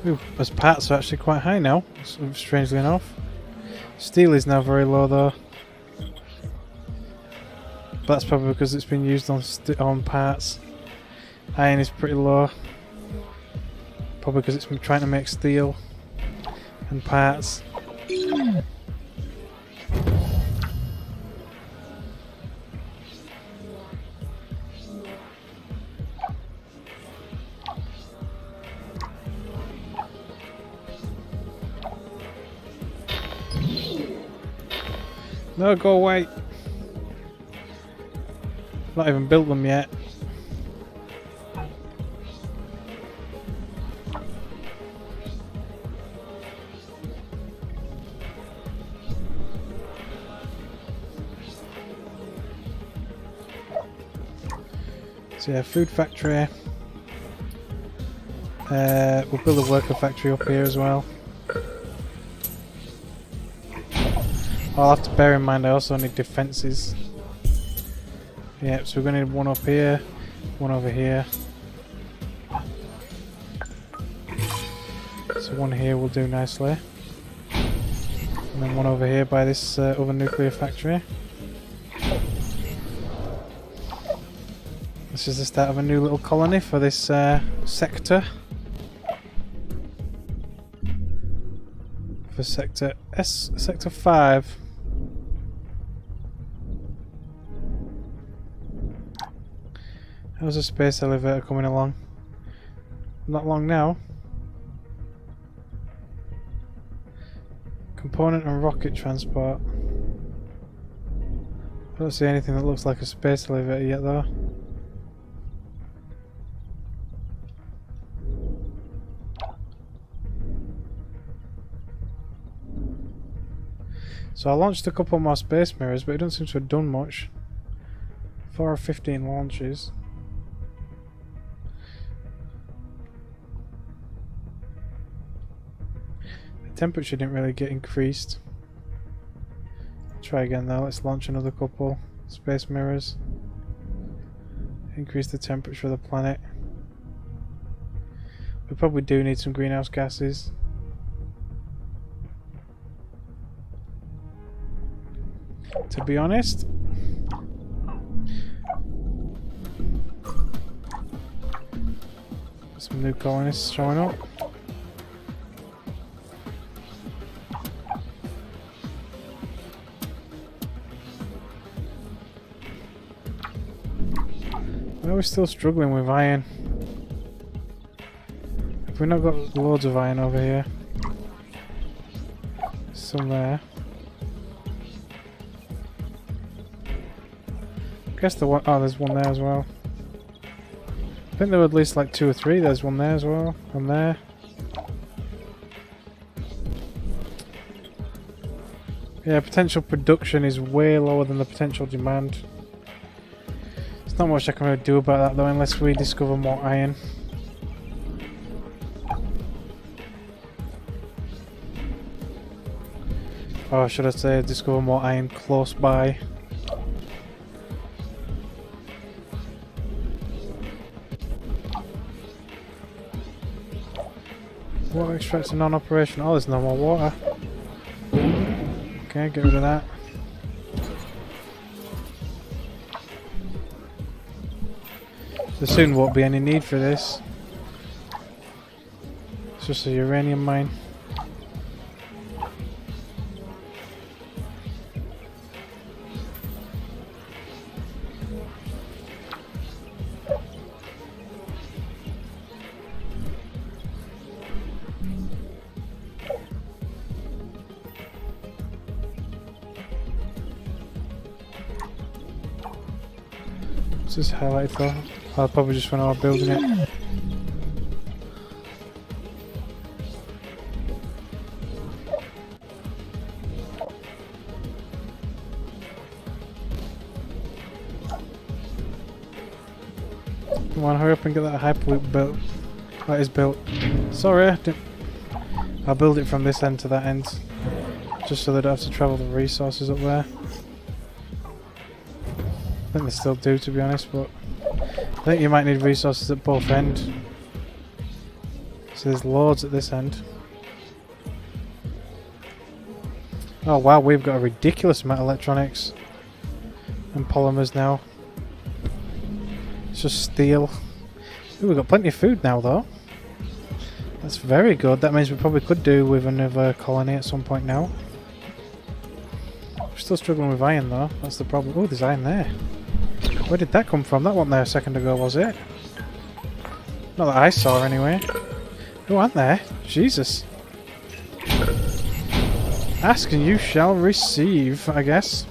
Ooh, those parts are actually quite high now, strangely enough. Steel is now very low though. But that's probably because it's been used on parts. Iron is pretty low. Probably because it's been trying to make steel and parts. No, go away. Not even built them yet. So yeah, food factory. We'll build a worker factory up here as well. I'll have to bear in mind I also need defences. Yep, so we're going to need one up here, one over here. So one here will do nicely. And then one over here by this other nuclear factory. This is the start of a new little colony for this sector. For sector sector 5. How's the space elevator coming along? Not long now. Component and rocket transport. I don't see anything that looks like a space elevator yet though. So I launched a couple more space mirrors, but it doesn't seem to have done much. 4 or 15 launches. The temperature didn't really get increased. Try again though, let's launch another couple space mirrors. Increase the temperature of the planet. We probably do need some greenhouse gases. To be honest, some new colonists showing up. Why are we still struggling with iron? Have we not got loads of iron over here? Some there. Guess the one, oh, there's one there as well. I think there were at least like 2 or 3. There's one there as well. One there. Yeah, potential production is way lower than the potential demand. There's not much I can really do about that though, unless we discover more iron. Or should I say, discover more iron close by. Water extractor non-operational. Oh, there's no more water. Okay, get rid of that. There soon won't be any need for this. It's just a uranium mine. What's this highlighted for? I'll probably just when I was building it. Come on, hurry up and get that hyperloop built. That is built. Sorry, I'll build it from this end to that end. Just so they don't have to travel the resources up there. I think they still do, to be honest, but I think you might need resources at both ends. So there's loads at this end. Oh wow, we've got a ridiculous amount of electronics and polymers now. It's just steel. Ooh, we've got plenty of food now though. That's very good. That means we probably could do with another colony at some point now. We're still struggling with iron though, that's the problem. Oh, there's iron there. Where did that come from? That wasn't there a second ago, was it? Not that I saw anyway. Oh, aren't there? Jesus. Ask and you shall receive, I guess.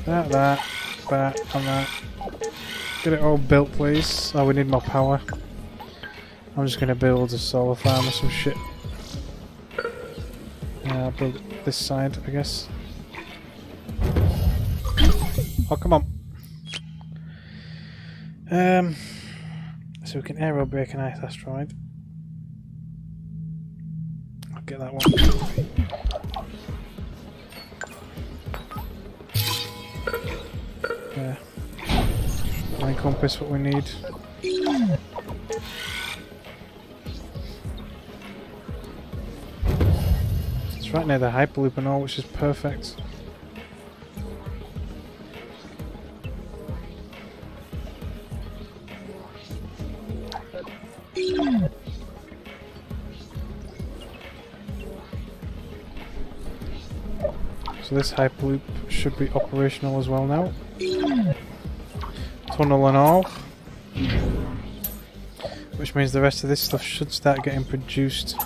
That, and that. Get it all built, please. Oh, we need more power. I'm just going to build a solar farm or some shit. I'll build this side, I guess. Oh, come on. So we can aero brake an ice asteroid. I'll get that one. Yeah. Line compass, what we need. It's right near the hyperloop and all, which is perfect. So this hyperloop should be operational as well now. Tunnel and all. Which means the rest of this stuff should start getting produced.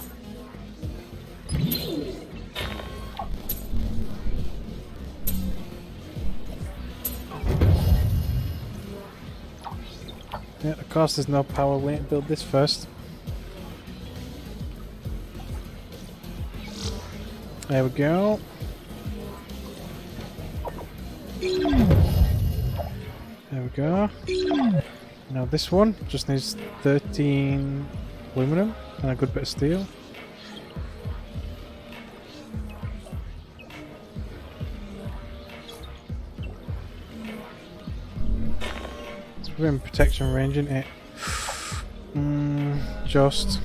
Yeah, of course there's no power. We need to build this first. There we go. There we go. Now this one just needs 13 aluminum and a good bit of steel. It's within protection range, isn't it? Just.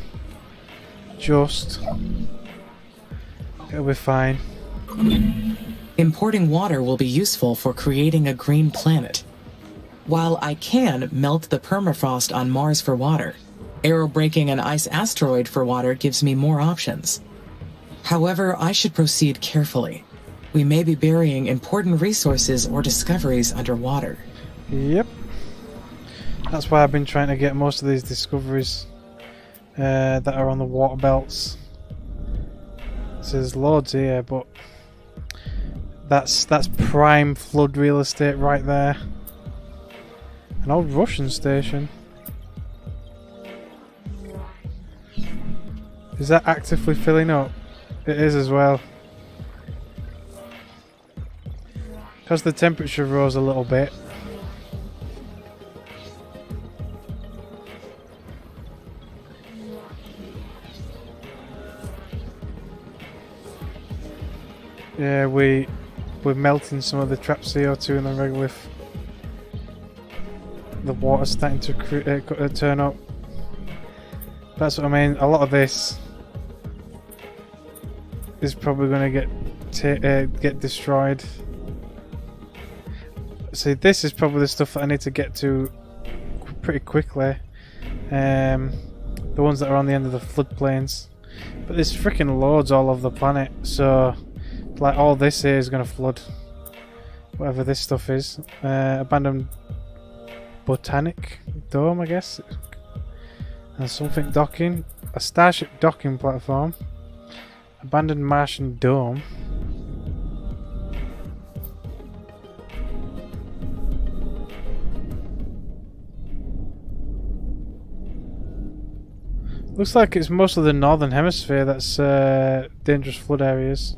It'll be fine. Importing water will be useful for creating a green planet. While I can melt the permafrost on Mars for water, aerobraking an ice asteroid for water gives me more options. However, I should proceed carefully. We may be burying important resources or discoveries underwater. Yep. That's why I've been trying to get most of these discoveries that are on the water belts. So there's loads here, but that's prime flood real estate right there. An old Russian station. Is that actively filling up? It is as well. Because the temperature rose a little bit. Yeah, we're melting some of the trapped CO2 in the regolith. The water's starting to turn up. That's what I mean. A lot of this is probably going to get destroyed. See, this is probably the stuff that I need to get to pretty quickly. The ones that are on the end of the floodplains. But there's freaking loads all over the planet, so like all this here is going to flood. Whatever this stuff is. Abandoned Botanic Dome, I guess. And something docking. A Starship docking platform. Abandoned Martian Dome. Looks like it's most of the northern hemisphere that's dangerous flood areas.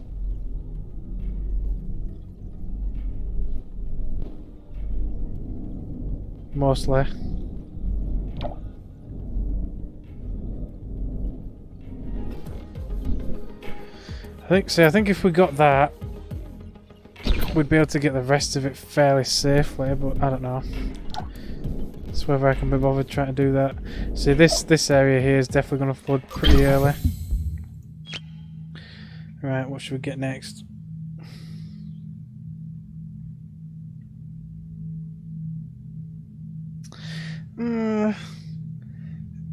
Mostly. I think if we got that, we'd be able to get the rest of it fairly safely, but I don't know. It's whether I can be bothered trying to do that. See, this area here is definitely going to flood pretty early. Right, what should we get next?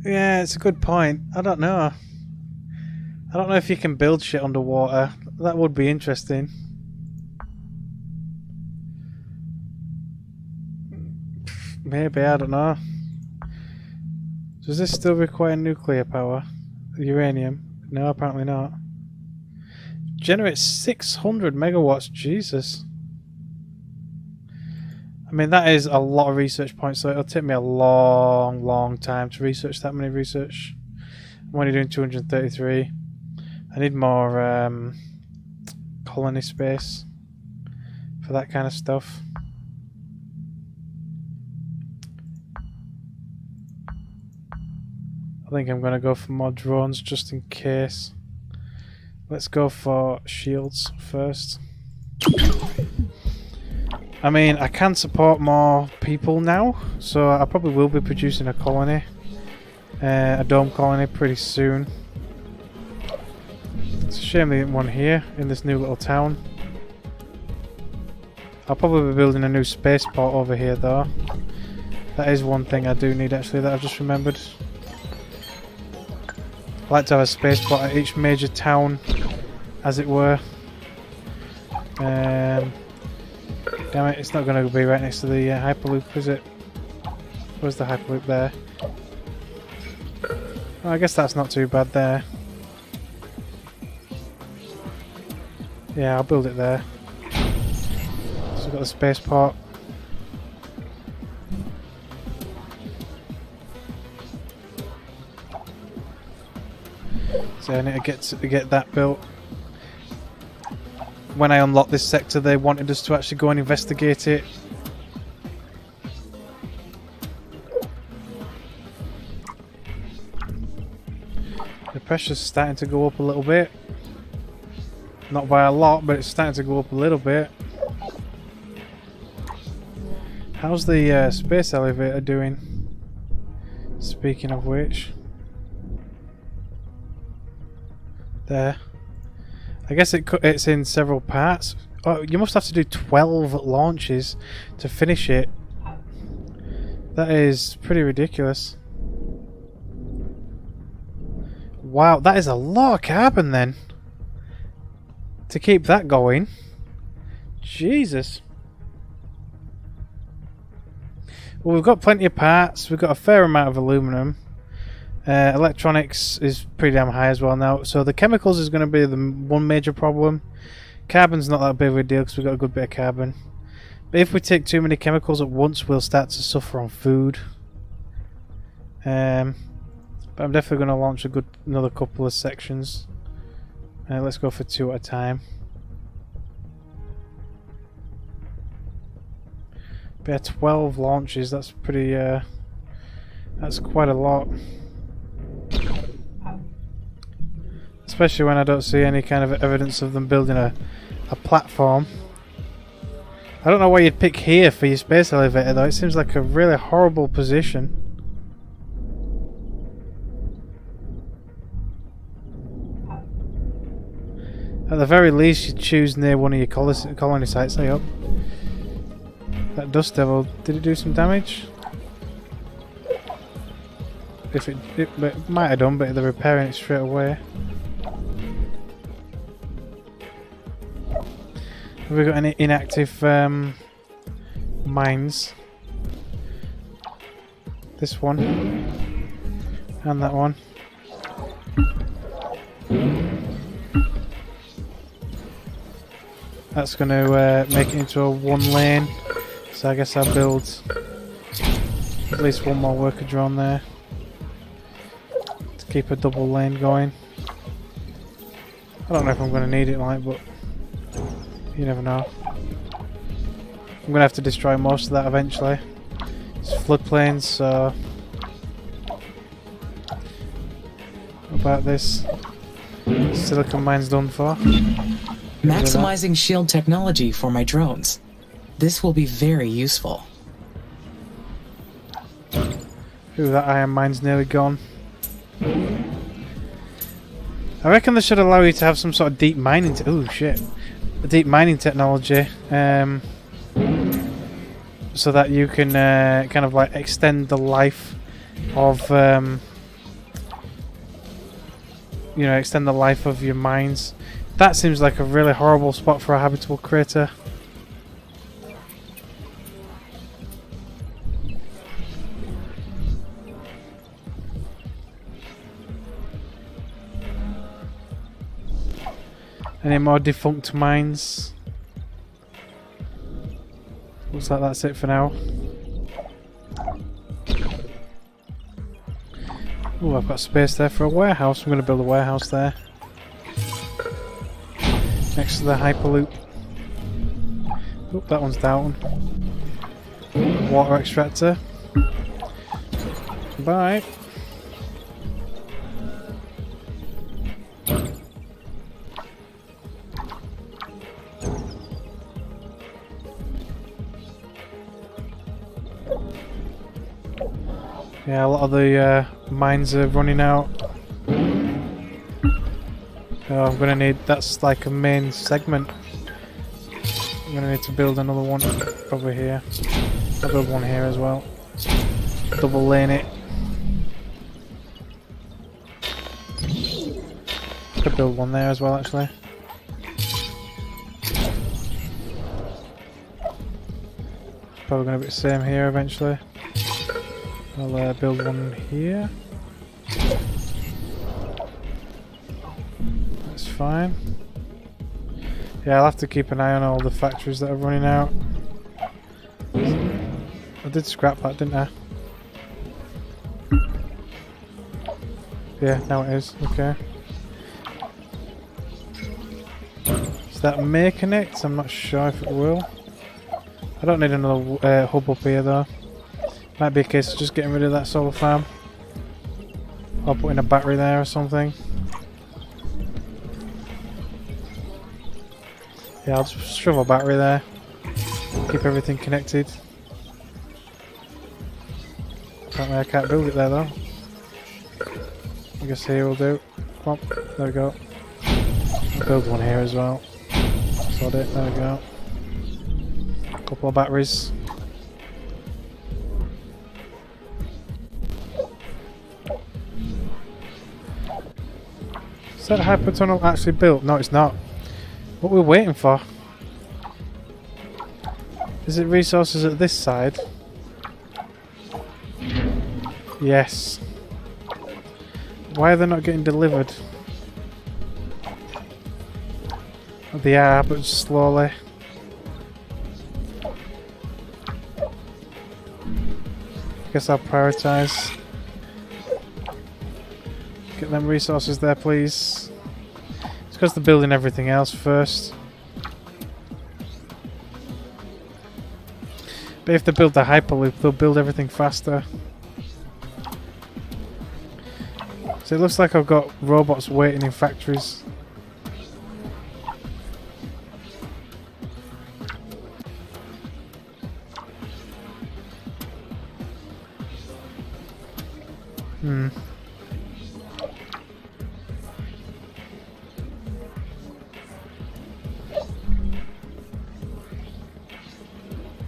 Yeah, it's a good point. I don't know. I don't know if you can build shit underwater. That would be interesting. Maybe, I don't know. Does this still require nuclear power? Uranium? No, apparently not. Generates 600 megawatts, Jesus. I mean, that is a lot of research points, so it'll take me a long time to research that many research. I'm only doing 233. I need more colony space for that kind of stuff. I think I'm going to go for more drones just in case. Let's go for shields first. I mean, I can support more people now, so I probably will be producing a colony, a dome colony pretty soon. It's a shame there isn't one here in this new little town. I'll probably be building a new spaceport over here though. That is one thing I do need actually that I've just remembered. I like to have a spaceport at each major town, as it were. Damn it, it's not going to be right next to the Hyperloop, is it? Where's the Hyperloop there? Oh, I guess that's not too bad there. Yeah, I'll build it there. So we've got the spaceport. So I need to get that built. When I unlocked this sector, they wanted us to actually go and investigate it. The pressure's starting to go up a little bit. Not by a lot, but it's starting to go up a little bit. How's the space elevator doing? Speaking of which. There. I guess it's in several parts. Oh, you must have to do 12 launches to finish it. That is pretty ridiculous. Wow, that is a lot of carbon then. To keep that going. Jesus. Well, we've got plenty of parts. We've got a fair amount of aluminum. Electronics is pretty damn high as well now. So the chemicals is going to be the one major problem. Carbon's not that big of a deal because we've got a good bit of carbon. But if we take too many chemicals at once, we'll start to suffer on food. But I'm definitely going to launch another couple of sections. Let's go for 2 at a time. But yeah, 12 launches, that's pretty, that's quite a lot. Especially when I don't see any kind of evidence of them building a platform. I don't know why you'd pick here for your space elevator though, it seems like a really horrible position. At the very least, you choose near one of your colony sites. I hope. That dust devil, did it do some damage? If it might have done, but they're repairing it straight away. Have we got any inactive mines? This one and that one. That's going to make it into a 1 lane, so I guess I'll build at least one more worker drone there to keep a double lane going. I don't know if I'm going to need it, like, but you never know. I'm going to have to destroy most of that eventually. It's floodplains, so what about this? Silicon mine's done for. Maximizing shield technology for my drones. This will be very useful. Ooh, that iron mine's nearly gone. I reckon they should allow you to have some sort of deep mining. Ooh, shit. A deep mining technology. So that you can kind of like extend the life of. You know, extend the life of your mines. That seems like a really horrible spot for a habitable crater. Any more defunct mines? Looks like that's it for now. Oh, I've got space there for a warehouse. I'm going to build a warehouse there. Next to the Hyperloop. Oh, that one's down. Water extractor. Bye. Yeah, a lot of the mines are running out. So I'm gonna need, that's like a main segment. I'm gonna need to build another one over here. I'll build one here as well. Double lane it. Could build one there as well actually. Probably gonna be the same here eventually. I'll build one here. That's fine. Yeah, I'll have to keep an eye on all the factories that are running out. I did scrap that, didn't I? Yeah, now it is. Okay. Does that may connect? I'm not sure if it will. I don't need another hub up here though. Might be a case of just getting rid of that solar farm. Or putting a battery there or something. Yeah, I'll just shove a battery there. Keep everything connected. Apparently I can't build it there though. I guess here will do. Come on, there we go. I'll build one here as well. Sod it, there we go. Couple of batteries. Is that hyper tunnel actually built? No, it's not. What we're waiting for? Is it resources at this side? Yes. Why are they not getting delivered? They are, but slowly. I guess I'll prioritise. Get them resources there, please. It's because they're building everything else first. But if they build the Hyperloop, they'll build everything faster. So it looks like I've got robots waiting in factories.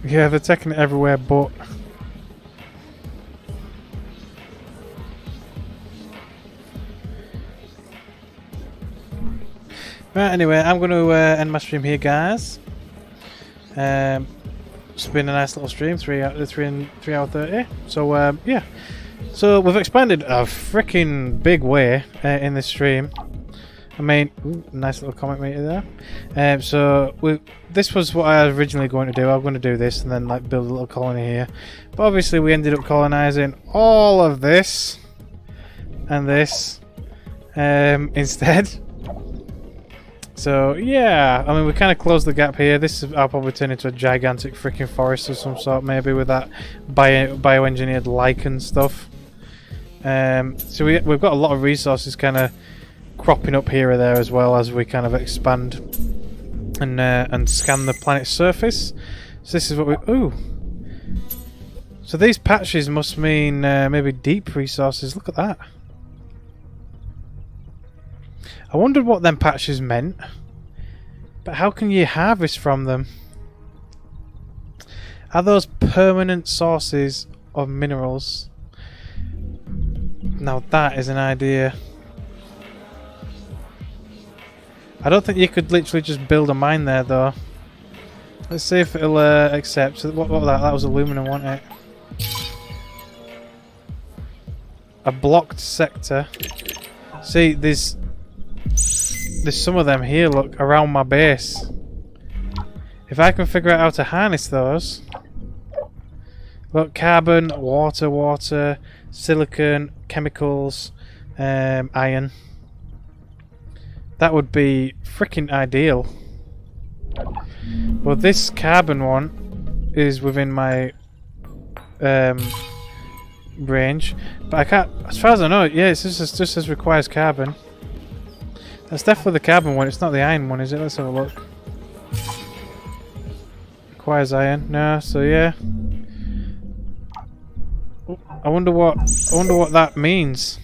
Yeah, they're taking it everywhere but... Right, anyway, I'm going to end my stream here, guys. It's been a nice little stream, 3 hour 30. So, yeah. So, we've expanded a freaking big way in this stream. I mean, ooh, nice little comment meter there. So this was what I was originally going to do. I'm going to do this and then like build a little colony here. But obviously we ended up colonizing all of this and this instead. So yeah, I mean we kind of closed the gap here. This is, I'll probably turn into a gigantic freaking forest of some sort, maybe with that bioengineered lichen stuff. So we've got a lot of resources kind of cropping up here or there as well as we kind of expand and scan the planet's surface. So this is what we... Ooh! So these patches must mean maybe deep resources. Look at that. I wondered what them patches meant. But how can you harvest from them? Are those permanent sources of minerals? Now that is an idea. I don't think you could literally just build a mine there though. Let's see if it'll accept. What was that? That was aluminum, wasn't it? A blocked sector. See, there's some of them here, look, around my base. If I can figure out how to harness those. Look, carbon, water, silicon, chemicals, iron. That would be freaking ideal. Well, this carbon one is within my range, but I can't, as far as I know, yeah, it just says requires carbon. That's definitely the carbon one, it's not the iron one, is it? Let's have a look. Requires iron, no, so yeah. I wonder what that means.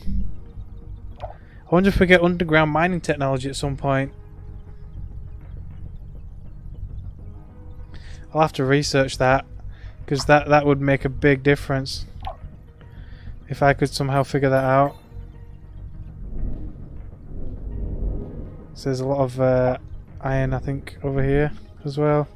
I wonder if we get underground mining technology at some point. I'll have to research that, because that would make a big difference if I could somehow figure that out. So there's a lot of iron, I think, over here as well.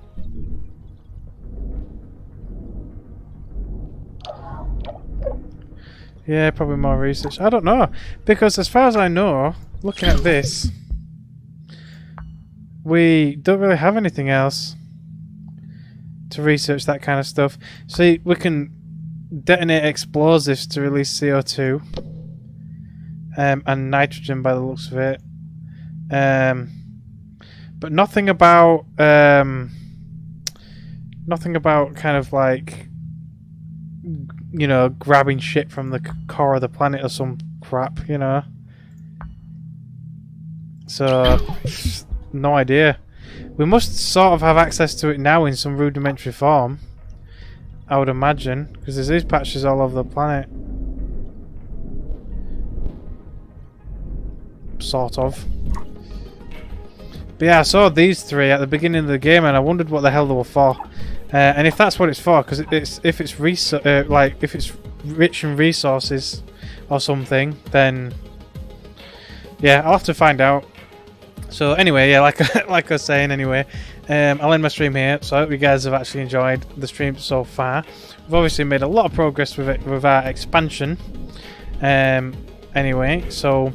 Yeah, probably more research. I don't know, because as far as I know, looking at this, we don't really have anything else to research that kind of stuff. See, we can detonate explosives to release CO2 and nitrogen by the looks of it. But nothing about kind of like, you know, grabbing shit from the core of the planet or some crap, you know. So, no idea. We must sort of have access to it now in some rudimentary form, I would imagine, because there's these patches all over the planet. Sort of. But yeah, I saw these three at the beginning of the game and I wondered what the hell they were for. And if that's what it's for, because if it's rich in resources or something, then yeah, I'll have to find out. So anyway, yeah, like I was saying, anyway, I'll end my stream here. So I hope you guys have actually enjoyed the stream so far. We've obviously made a lot of progress with it, with our expansion. Anyway, so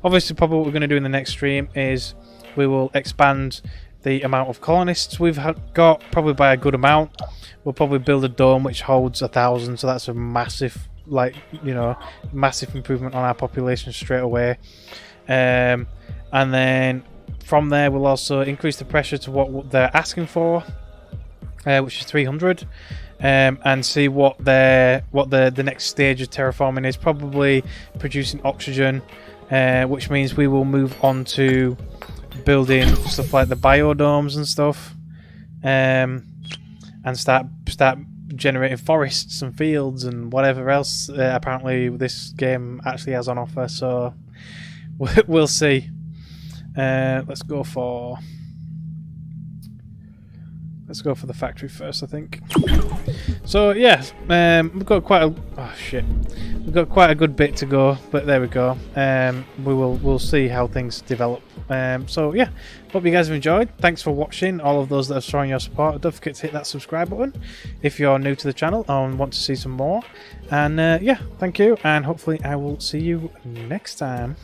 obviously probably what we're going to do in the next stream is we will expand the amount of colonists we've got, probably by a good amount. We'll probably build a dome which holds 1,000, so that's a massive, like, you know, massive improvement on our population straight away. And then from there we'll also increase the pressure to what they're asking for, which is 300, and see what the next stage of terraforming is. Probably producing oxygen, which means we will move on to building stuff like the biodomes and stuff, and start generating forests and fields and whatever else apparently this game actually has on offer. So we'll see. Let's go for the factory first, I think. So yeah, we've got quite a good bit to go, but there we go. We'll see how things develop. So yeah, hope you guys have enjoyed. Thanks for watching, all of those that are showing your support. Don't forget to hit that subscribe button if you're new to the channel and want to see some more. And yeah, thank you, and hopefully I will see you next time.